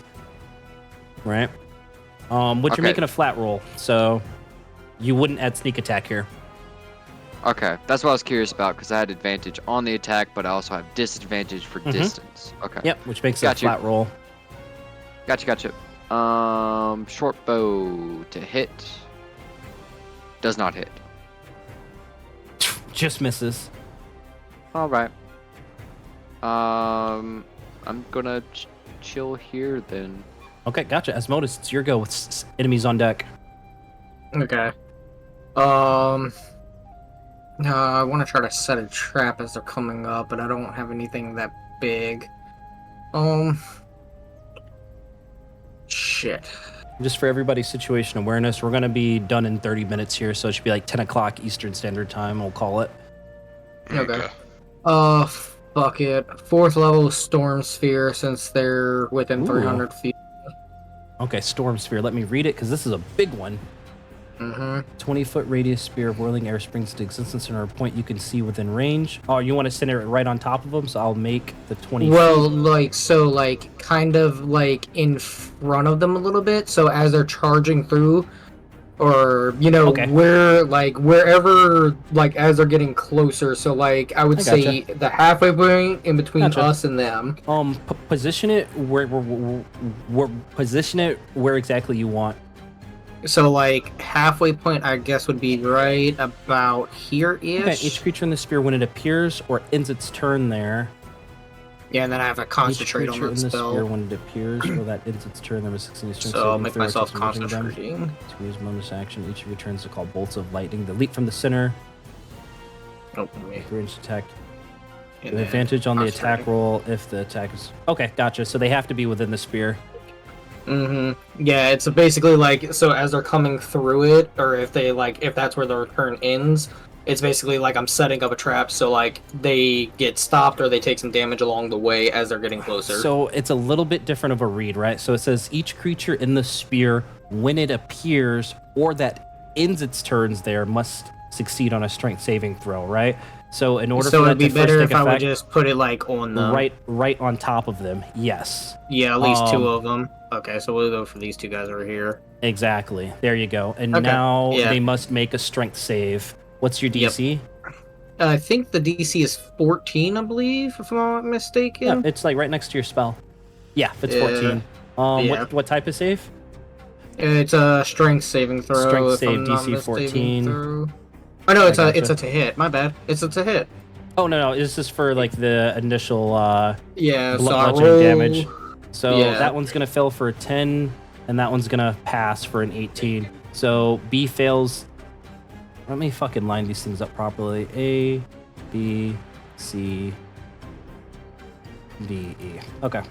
Right? But Okay. you're making a flat roll, so you wouldn't add sneak attack here. Okay, that's what I was curious about because I had advantage on the attack, but I also have disadvantage for distance. Okay. Yep, which makes it a Got you. flat roll. Gotcha. Short bow to hit. Does not hit. Just misses. All right. I'm gonna chill here then. Okay, gotcha. Asmodeus, it's your go with enemies on deck. Okay. I want to try to set a trap as they're coming up, but I don't have anything that big. Shit. Just for everybody's situation awareness, we're going to be done in 30 minutes here, so it should be like 10 o'clock Eastern Standard Time, we'll call it. Okay. Fuck it. 4th level Storm Sphere since they're within Ooh. 300 feet. Okay, Storm Sphere, let me read it, because this is a big one. Mm-hmm. 20-foot radius spear of whirling air springs into existence and a point you can see within range. Oh, you want to center it right on top of them, so I'll make the 20 Well, feet. kind of in front of them a little bit. So as they're charging through, or Okay. wherever, as they're getting closer. So I would say the halfway point in between us and them. Position it where exactly you want. So halfway point, I guess, would be right about here-ish. Okay, each creature in the sphere, when it appears or ends its turn there. Yeah, and then I have to concentrate on each the creature in the spell. sphere, when it appears or that ends its turn, there was 16 strength. So I'll make myself concentrating. To use bonus action, each of your turns to call bolts of lightning. The leap from the center. Range attack. The advantage on the attack roll if the attack is... Okay, gotcha. So they have to be within the sphere. Mm-hmm. Yeah, it's basically so as they're coming through it, or if they if that's where their turn ends, it's basically I'm setting up a trap so they get stopped or they take some damage along the way as they're getting closer. So it's a little bit different of a read, right? So it says each creature in the sphere, when it appears or that ends its turns there, must succeed on a strength saving throw, right? So in order for that it'd be to better first if take I would effect, just put it on the right on top of them. Yes. Yeah, at least two of them. Okay, so we'll go for these two guys over here. Exactly. There you go. And Okay. now Yeah. they must make a strength save. What's your DC? I think the DC is 14, I believe, if I'm not mistaken. Yeah, it's right next to your spell. Yeah, if it's 14. Yeah. What type of save? It's a strength saving throw. Strength if save, I'm not DC mistaken 14. through. Oh no, it's I a gotcha. to hit. My bad. It's a to hit. Oh no, this is for the initial Yeah, so I bludgeoning roll... damage. So Yeah. that one's gonna fail for a 10, and that one's gonna pass for an 18. So B fails. Let me fucking line these things up properly. A, B, C, D, E. Okay.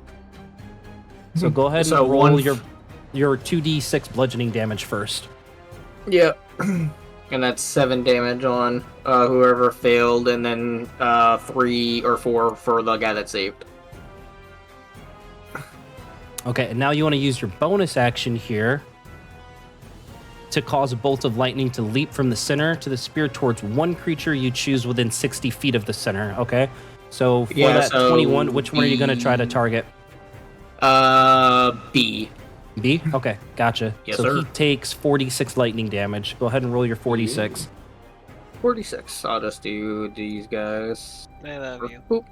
So go ahead and So roll one- your 2d6 bludgeoning damage first. Yeah. And that's 7 damage on whoever failed, and then 3 or 4 for the guy that saved. Okay, and now you want to use your bonus action here to cause a bolt of lightning to leap from the center to the spear towards one creature you choose within 60 feet of the center, okay? So for that 21, which one are you going to try to target? B. B? Okay, gotcha. Yes, so sir. he takes 46 lightning damage. Go ahead and roll your 46. 46. I'll just do these guys. I love you. Boop.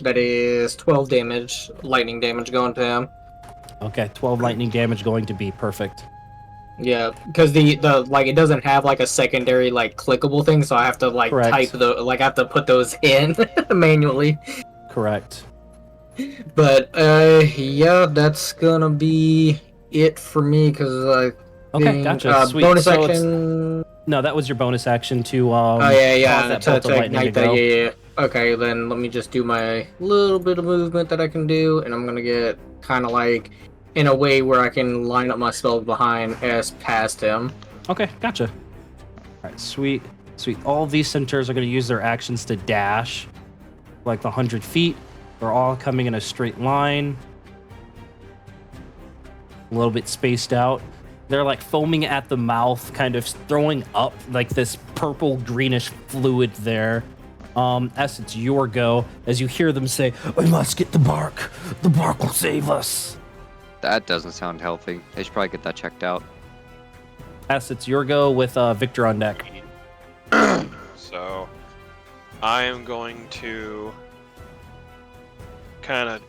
That is 12 damage, lightning damage going to him. Okay, 12 lightning damage going to be perfect. Yeah, because the it doesn't have a secondary clickable thing, so I have to Correct. type I have to put those in manually. Correct. But yeah, that's gonna be it for me because Okay, gotcha. Sweet. Bonus So action. No, that was your bonus action to Oh cause that to bolt of lightning to ignite that. go. Yeah. Okay, then let me just do my little bit of movement that I can do, and I'm gonna get kind of in a way where I can line up my spells behind as past him. Okay, gotcha. All right, sweet. All of these centaurs are going to use their actions to dash, the 100 feet. They're all coming in a straight line, a little bit spaced out. They're foaming at the mouth, kind of throwing up this purple greenish fluid there. As it's your go, as you hear them say, "We must get the bark. The bark will save us." That doesn't sound healthy. They should probably get that checked out. As it's your go with Victor on deck. So, I am going to kind of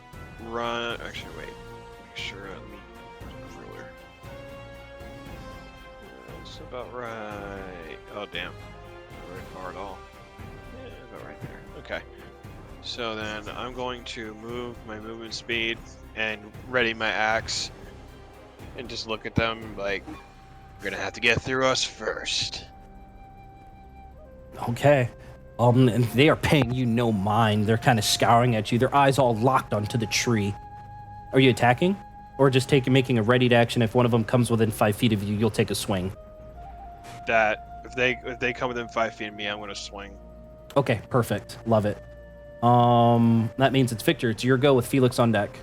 run. Actually, wait. Make sure. Where's my ruler? That's about right. Oh, damn. Not very far at all. Yeah, about right there. Okay. So then I'm going to move my movement speed and ready my axe and just look at them like, you're gonna have to get through us first. Okay. And they are paying you no mind. They're kind of scouring at you. Their eyes all locked onto the tree. Are you attacking? Or just making a ready to action? If one of them comes within 5 feet of you, you'll take a swing. That if they come within 5 feet of me, I'm gonna swing. Okay, perfect. Love it. That means it's Victor. It's your go with Felix on deck.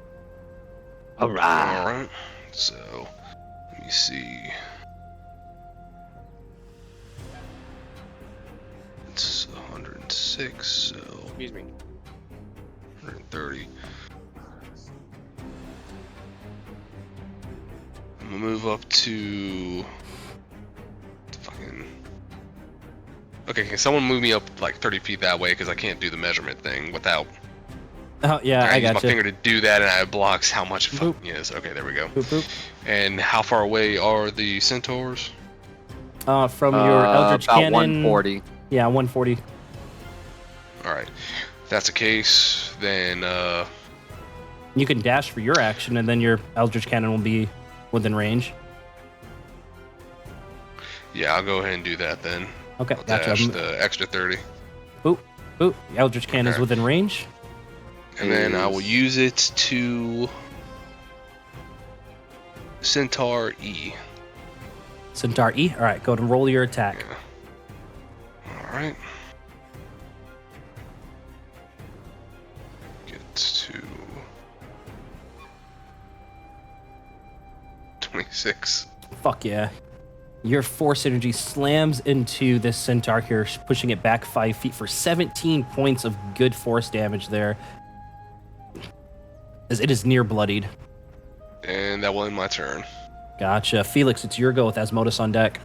Alright. So, let me see. 6, so Excuse me. 130. I'm gonna move up to fucking. Okay, can someone move me up like 30 feet that way? Because I can't do the measurement thing without. Oh yeah, I use my got you. finger to do that, and it blocks how much it Boop. fucking is. Okay, there we go. Boop, boop. And how far away are the centaurs? From your Eldritch about Cannon. 140. Yeah, 140. All right, if that's the case, then You can dash for your action, and then your Eldritch Cannon will be within range. yeah, I'll go ahead and do that then. Okay, I'll gotcha. dash the extra 30, Boop, boop. Eldritch Cannon is Okay. within range. and then I will use it to Centaur E. Centaur E. All right, go ahead and roll your attack. All right. Get to 26. Fuck yeah. Your force energy slams into this centaur here, pushing it back 5 feet for 17 points of good force damage there. As it is near bloodied. And that will end my turn. Gotcha. Felix, it's your go with Asmodeus on deck.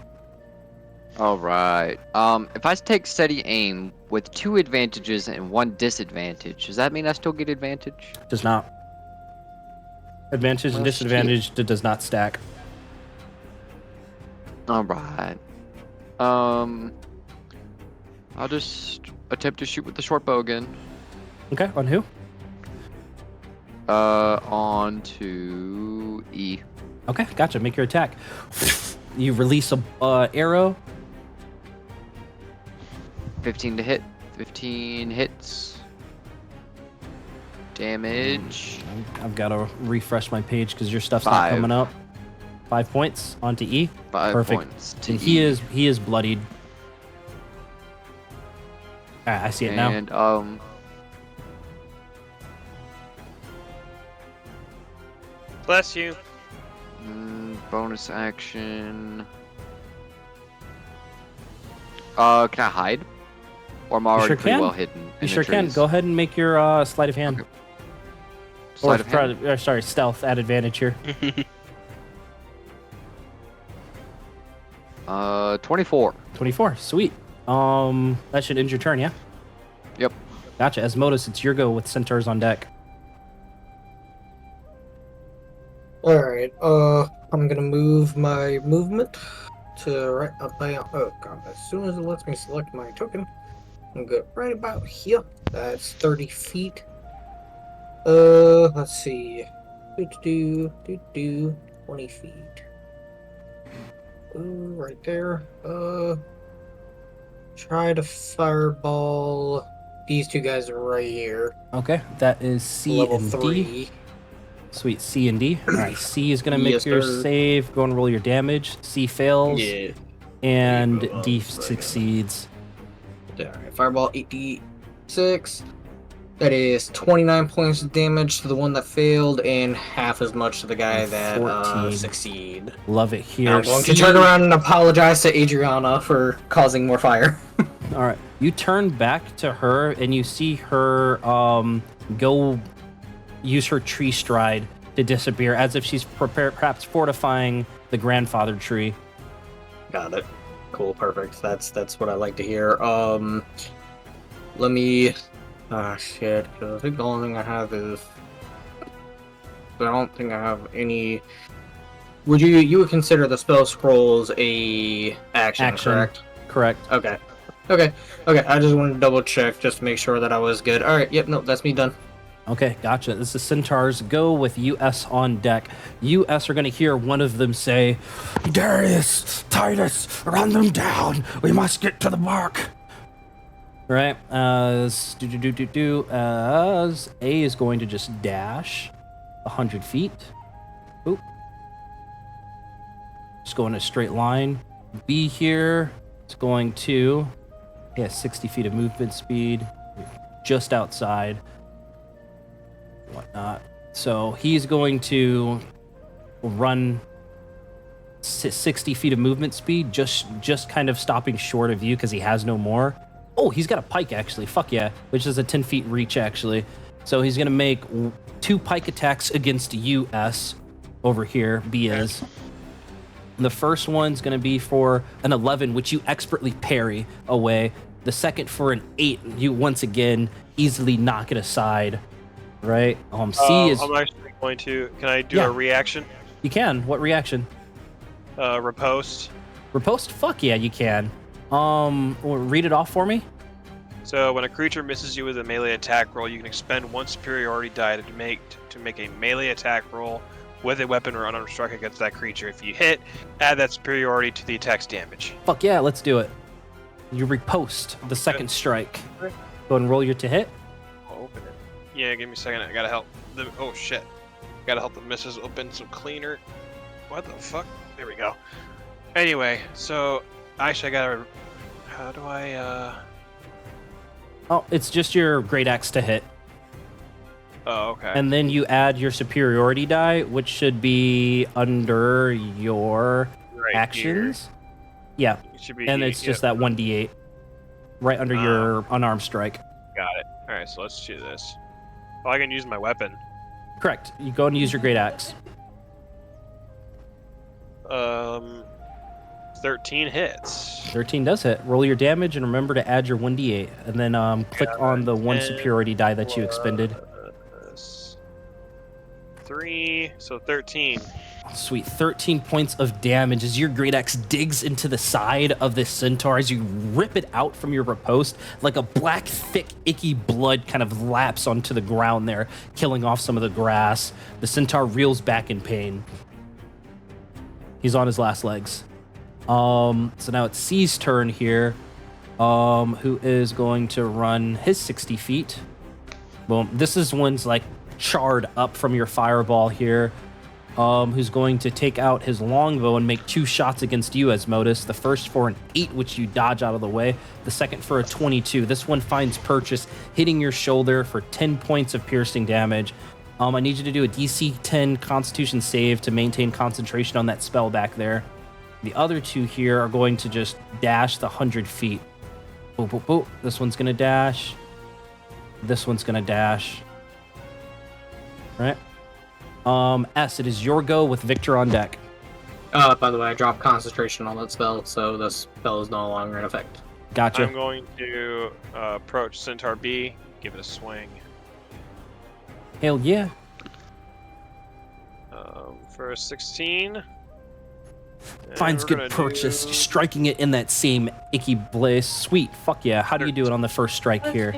All right. If I take steady aim with 2 advantages and 1 disadvantage, does that mean I still get advantage? Does not. Advantage and Well, shit. disadvantage does not stack. All right. I'll just attempt to shoot with the short bow again. Okay, on who? On to E. Okay, gotcha. Make your attack. You release a arrow. 15 to hit. 15 hits. Damage. I've got to refresh my page because your stuff's not 5. coming up. 5 points onto E. 5 Perfect. points to And E. he is bloodied. All right, I see it now. And Bless you. bonus action. Can I hide? Or am I already sure pretty can. well hidden? You in sure the can. trees? Go ahead and make your sleight of hand. Okay. Sleight of hand. Sorry, stealth at advantage here. 24. 24. Sweet. That should end your turn, yeah? Yep. Gotcha. Asmodeus, it's your go with centaurs on deck. Alright, I'm gonna move my movement to right about. Oh god, as soon as it lets me select my token, I'm good right about here. That's 30 feet. Let's see. 20 feet. Right there. Try to fireball these 2 guys right here. Okay, that is C Level and 3. D. Sweet, C and D. All right, C is going to make Yes, your sir. save. Go and roll your damage. C fails, Yeah. and There you go. D Right. succeeds. Alright, fireball 8d6. That is 29 points of damage to the one that failed, and half as much to the guy that 14. succeed. Love it here. I'm going to C- turn around and apologize to Adriana for causing more fire. All right, you turn back to her, and you see her go use her tree stride to disappear, as if she's perhaps fortifying the grandfather tree. Got it. Cool, perfect. That's what I like to hear. Let me. Ah, shit. 'Cause I think the only thing I have is. I don't think I have any. Would you would consider the spell scrolls a action, correct? Correct. Okay. I just wanted to double check just to make sure that I was good. All right. Yep. Nope. That's me done. Okay, gotcha. This is Centaurs. Go with US on deck. US are going to hear one of them say, Darius, Titus, run them down. We must get to the mark. Right. As A is going to just dash 100 feet. Oop. Just go in a straight line. B here is going to, 60 feet of movement speed, just outside. Whatnot. So he's going to run 60 feet of movement speed, just kind of stopping short of you because he has no more. Oh, he's got a pike, actually. Fuck yeah. Which is a 10 feet reach, actually. So he's going to make 2 pike attacks against you, S, over here, B is. The first one's going to be for an 11, which you expertly parry away. The second for an 8, you once again easily knock it aside. Right? C is... I'm actually going to... Can I do a reaction? You can. What reaction? Riposte. Riposte? Fuck yeah, you can. Read it off for me. So when a creature misses you with a melee attack roll, you can expend 1 superiority die to make a melee attack roll with a weapon or unarmed strike against that creature. If you hit, add that superiority to the attack's damage. Fuck yeah, let's do it. You riposte the second strike. Go ahead and roll your to hit. I'll open it. Yeah, give me a second. I gotta help. Oh shit. Gotta help the misses open some cleaner. What the fuck? There we go. Anyway, so actually I gotta... How do I... Oh, it's just your great axe to hit. Oh, okay. And then you add your superiority die, which should be under your actions. Here. Yeah. It should be, and it's just that 1d8 right under your unarmed strike. Got it. All right, so let's do this. Oh, I can use my weapon. Correct. You go and use your great axe. 13 hits. 13 does hit. Roll your damage and remember to add your 1d8. And then click on the 1 superiority die that you expended. 3, so 13. Sweet. 13 points of damage as your great axe digs into the side of this centaur as you rip it out from your riposte. Like a black, thick, icky blood kind of laps onto the ground there, killing off some of the grass. The centaur reels back in pain. He's on his last legs. So now it's C's turn here, who is going to run his 60 feet. Boom. This is one's like charred up from your fireball here. Who's going to take out his longbow and make 2 shots against you, Asmodus. The first for an 8, which you dodge out of the way. The second for a 22. This one finds purchase, hitting your shoulder for 10 points of piercing damage. I need you to do a DC 10 Constitution save to maintain concentration on that spell back there. The other 2 here are going to just dash the 100 feet. Boop, boop, boop. This one's going to dash. This one's going to dash. All right. S, it is your go with Victor on deck. By the way, I dropped concentration on that spell, so the spell is no longer in effect. Gotcha. I'm going to approach Centaur B, give it a swing. Hell yeah. For a 16. Finds good purchase, striking it in that same icky blaze. Sweet, fuck yeah. How do you do it on the first strike here?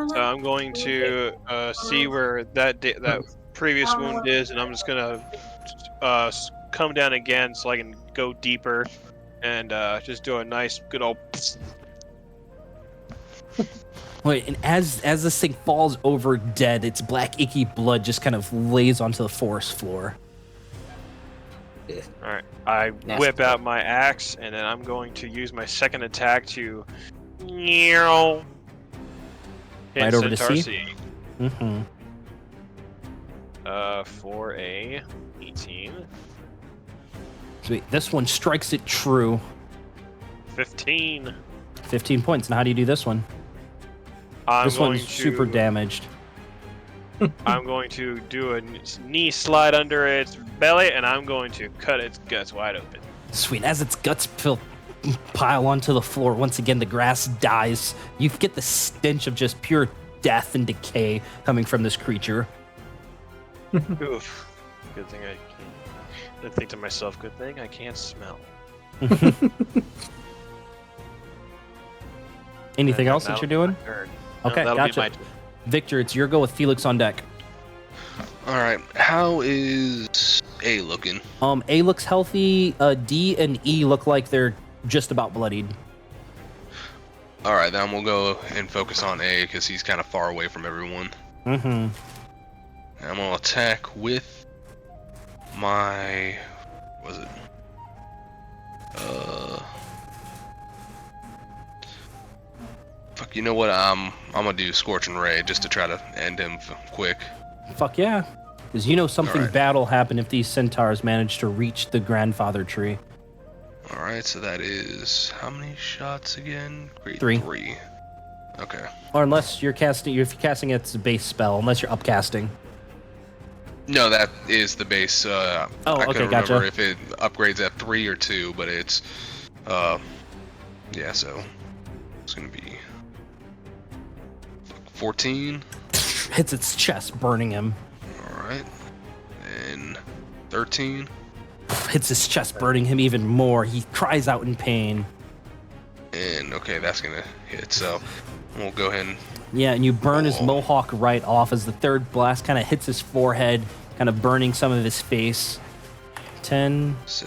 So I'm going to see where that previous wound is, and I'm just gonna come down again so I can go deeper and just do a nice good old... Wait, and as this thing falls over dead, its black icky blood just kind of lays onto the forest floor. Alright, I whip out my axe, and then I'm going to use my second attack to... hit Right over to Centaur C? Mm-hmm. For a 18. Sweet. This one strikes it true. 15. 15 points. Now how do you do this one? This one's super damaged. I'm going to do a knee slide under its belly, and I'm going to cut its guts wide open. Sweet. As its guts pile onto the floor, once again the grass dies. You get the stench of just pure death and decay coming from this creature. Oof. Good thing I can't. I think to myself, good thing I can't smell. Anything else that you're doing? Okay, gotcha. Victor, it's your go with Felix on deck. Alright, how is A looking? A looks healthy. D and E look like they're just about bloodied. Alright, then we'll go and focus on A because he's kind of far away from everyone. Mm-hmm. I'm gonna attack with my... what was it? Fuck, you know what? I'm gonna do Scorching Ray just to try to end him quick. Fuck yeah. Because you know something Alright. bad will happen if these centaurs manage to reach the grandfather tree. Alright, so that is... how many shots again? Great, 3. 3. Okay. Or unless you're casting, if you're casting it's a base spell, unless you're upcasting. No, that is the base. I okay, couldn't gotcha. remember if it upgrades at 3 or 2, but it's, yeah. So it's gonna be 14. Hits its chest, burning him. All right, and 13. Hits his chest, burning him even more. He cries out in pain. And okay, that's gonna hit. So we'll go ahead and Yeah, and you burn his mohawk right off as the third blast kind of hits his forehead, kind of burning some of his face. 10, so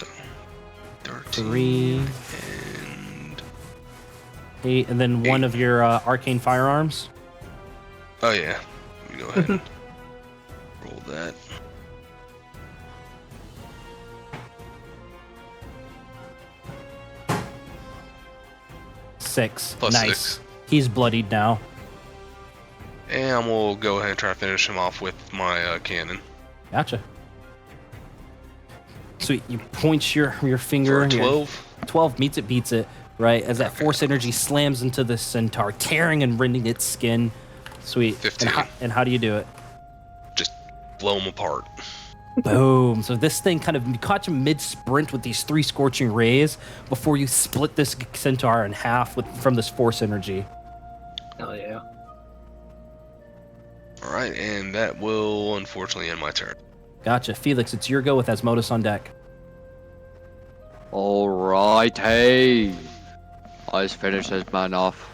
13 3, and 8, and then one of your arcane firearms. oh yeah. Let me go ahead and roll that. Six. Plus Nice. 6. He's bloodied now. And we'll go ahead and try to finish him off with my cannon. Gotcha. Sweet. You point your finger. For 12. 12 meets it, beats it, right? As that force energy slams into the centaur, tearing and rending its skin. Sweet. 15. And how do you do it? Just blow him apart. Boom. So this thing kind of caught you mid-sprint with these 3 scorching rays before you split this centaur in half from this force energy. Hell yeah. All right, and that will unfortunately end my turn. Gotcha. Felix, it's your go with Asmodus on deck. Alrighty. Let's finish this man off.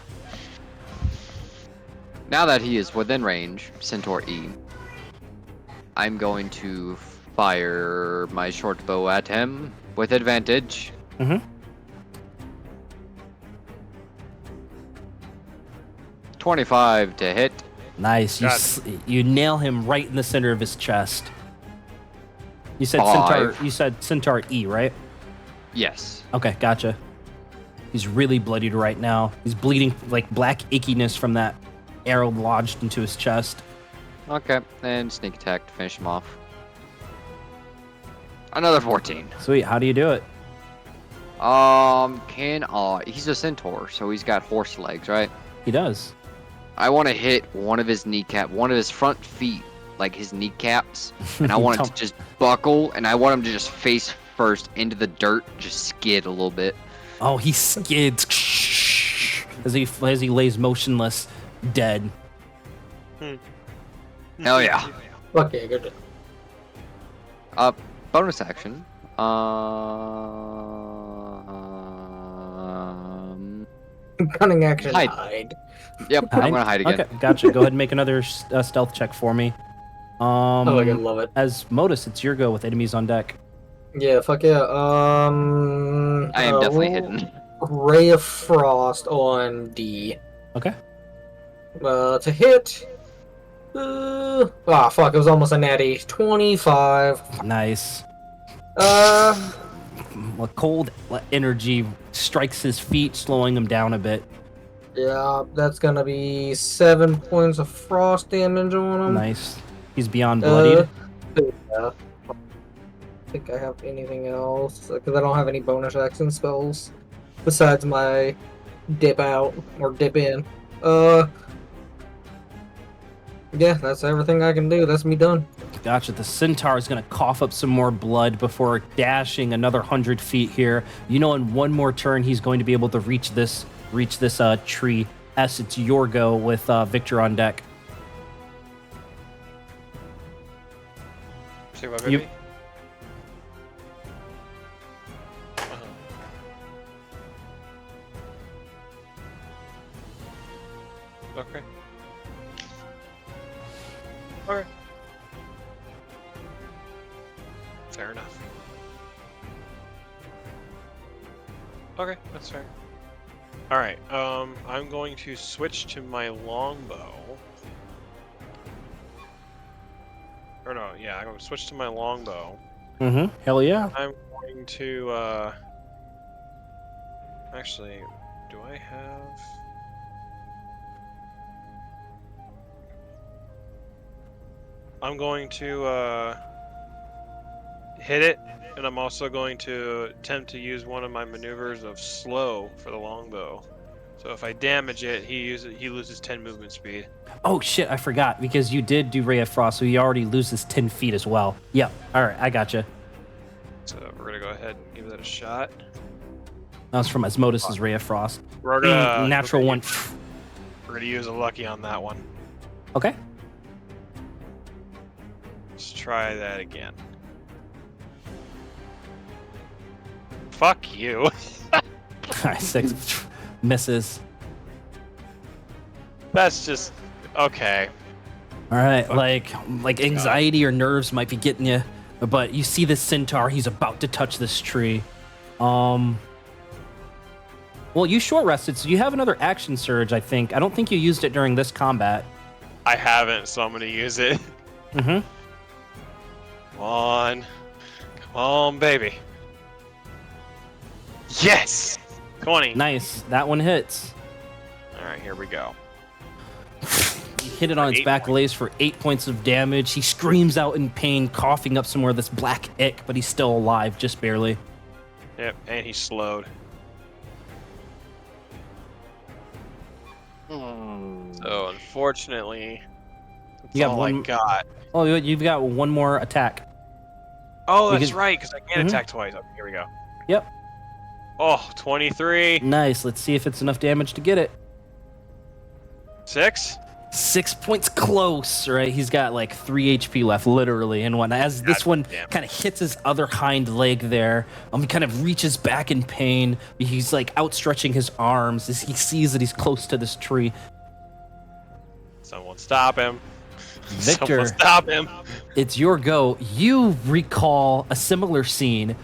Now that he is within range, Centaur E, I'm going to fire my short bow at him with advantage. Mm-hmm. 25 to hit. Nice. You nail him right in the center of his chest. You said 5. Centaur E, right? Yes. Okay, gotcha. He's really bloodied right now. He's bleeding like black ickiness from that arrow lodged into his chest. Okay, and sneak attack to finish him off. Another 14. Sweet. How do you do it? He's a centaur, so he's got horse legs, right? He does. I want to hit one of his one of his front feet, like his kneecaps, and I want it to just buckle, and I want him to just face first into the dirt, just skid a little bit. Oh, he skids as he lays motionless, dead. Hell yeah. Okay, good. Bonus action. Cunning action. Hide. Hide. Yep, I'm gonna hide again. Okay, gotcha. Go ahead and make another stealth check for me. Oh, I love it. Asmodus, it's your go with enemies on deck. Yeah, fuck yeah. I am definitely hidden. Ray of Frost on D. Okay. To hit. Fuck, it was almost a natty. 25. Nice. Uh, A cold energy strikes his feet, slowing him down a bit. yeah, that's gonna be 7 points of frost damage on him. Nice. He's beyond bloodied. Yeah. I think I have anything else, because I don't have any bonus action spells besides my dip out or dip in. Yeah, that's everything I can do. That's me done. Gotcha. The centaur is going to cough up some more blood before dashing another 100 feet here. You know, in one more turn, he's going to be able to reach this tree. S, it's your go with Victor on deck. Say what, baby? Okay. Okay. Fair enough. Okay, that's fair. Alright, I'm going to switch to my longbow. Or no, yeah, I'm going to switch to my longbow. Mm-hmm. Hell yeah. I'm going to, actually, do I have... I'm going to, hit it, and I'm also going to attempt to use one of my maneuvers of slow for the longbow. So if I damage it, he loses 10 movement speed. Oh shit, I forgot because you did do Ray of Frost, so he already loses 10 feet as well. Yep. All right, I gotcha. So we're gonna go ahead and give that a shot. That was from Asmodus's Ray of Frost. We're gonna Natural one. We're gonna use a lucky on that one. Okay. Let's try that again. Fuck you. All right, 6 misses. That's just okay. All right, like anxiety or nerves might be getting you, but you see this centaur. He's about to touch this tree. Well, you short rested, so you have another action surge. I think. I don't think you used it during this combat. I haven't, so I'm gonna use it. Mm-hmm. Come on, baby. Yes. 20. Nice. That one hits. All right, here we go. You hit it on its 8 back points. legs for 8 points of damage. He screams out in pain, coughing up some more of this black ick, but he's still alive, just barely. Yep, and he's slowed. So unfortunately, that's You got all one- I got. Oh, you've got one more attack. Oh, that's Because- right, because I can't Mhm. attack twice. Okay, here we go. Yep. Oh, 23. Nice. Let's see if it's enough damage to get it. 6? 6 points close, right? He's got like 3 HP left, literally, and one. As this one damn. kind of hits his other hind leg there, he kind of reaches back in pain. He's like outstretching his arms as he sees that he's close to this tree. Someone stop him. Victor. Someone stop him. It's your go. You recall a similar scene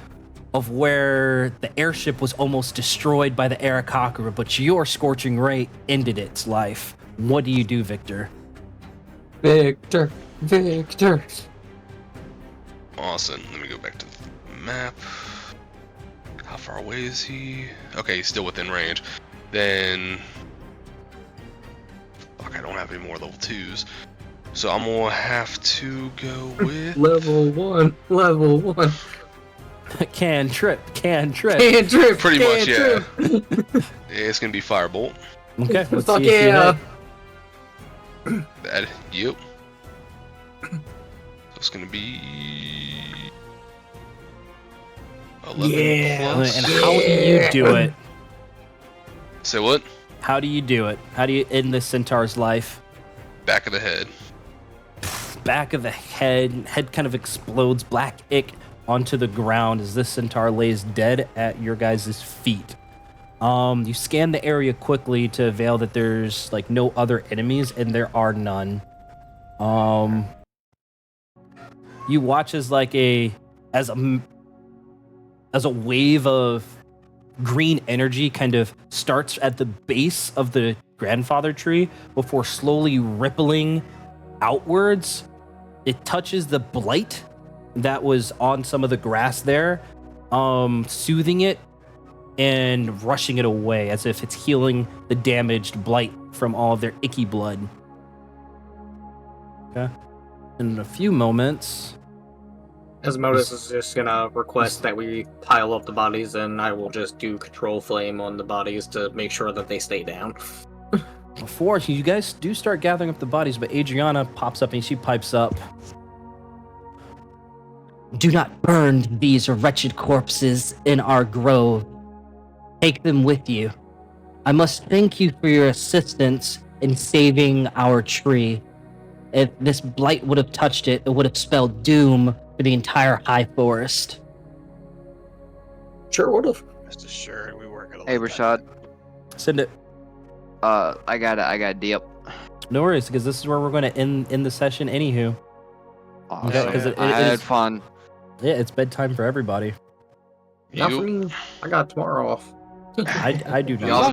of where the airship was almost destroyed by the Arakakura, but your scorching ray ended its life. What do you do, Victor? Victor. Awesome. Let me go back to the map. How far away is he? Okay, he's still within range. Then... Fuck, I don't have any more level 2s. So I'm gonna have to go with... Level 1. Cantrip. Can't trip. Pretty much, yeah. trip. Yeah, it's gonna be Firebolt. Okay, let's Fuck see if you yeah. hit. That, yep. So it's gonna be... 11 Yeah. plus. And how do you do it? Say what? How do you do it? How do you end this centaur's life? Back of the head. Back of the head kind of explodes, black ick onto the ground as this centaur lays dead at your guys' feet. You scan the area quickly to avail that there's like no other enemies, and there are none. You watch as as a wave of green energy kind of starts at the base of the grandfather tree before slowly rippling outwards. It touches the blight that was on some of the grass there, soothing it and rushing it away as if it's healing the damaged blight from all of their icky blood. Okay. In a few moments, Asmodus is just gonna request that we pile up the bodies, and I will just do control flame on the bodies to make sure that they stay down. before you guys do start gathering up the bodies, but Adriana pops up and she pipes up. Do not burn these wretched corpses in our grove. Take them with you. I must thank you for your assistance in saving our tree. If this blight would have touched it, it would have spelled doom for the entire high forest. Sure would've. Rest assured, we weren't gonna. Hey, let that Rashad. Send it. I got dip. No worries, because this is where we're going to end the session anywho. Awesome. Okay, 'cause I it had is- fun. Yeah, it's bedtime for everybody. Not You- for me. I got tomorrow off. I do not. Y'all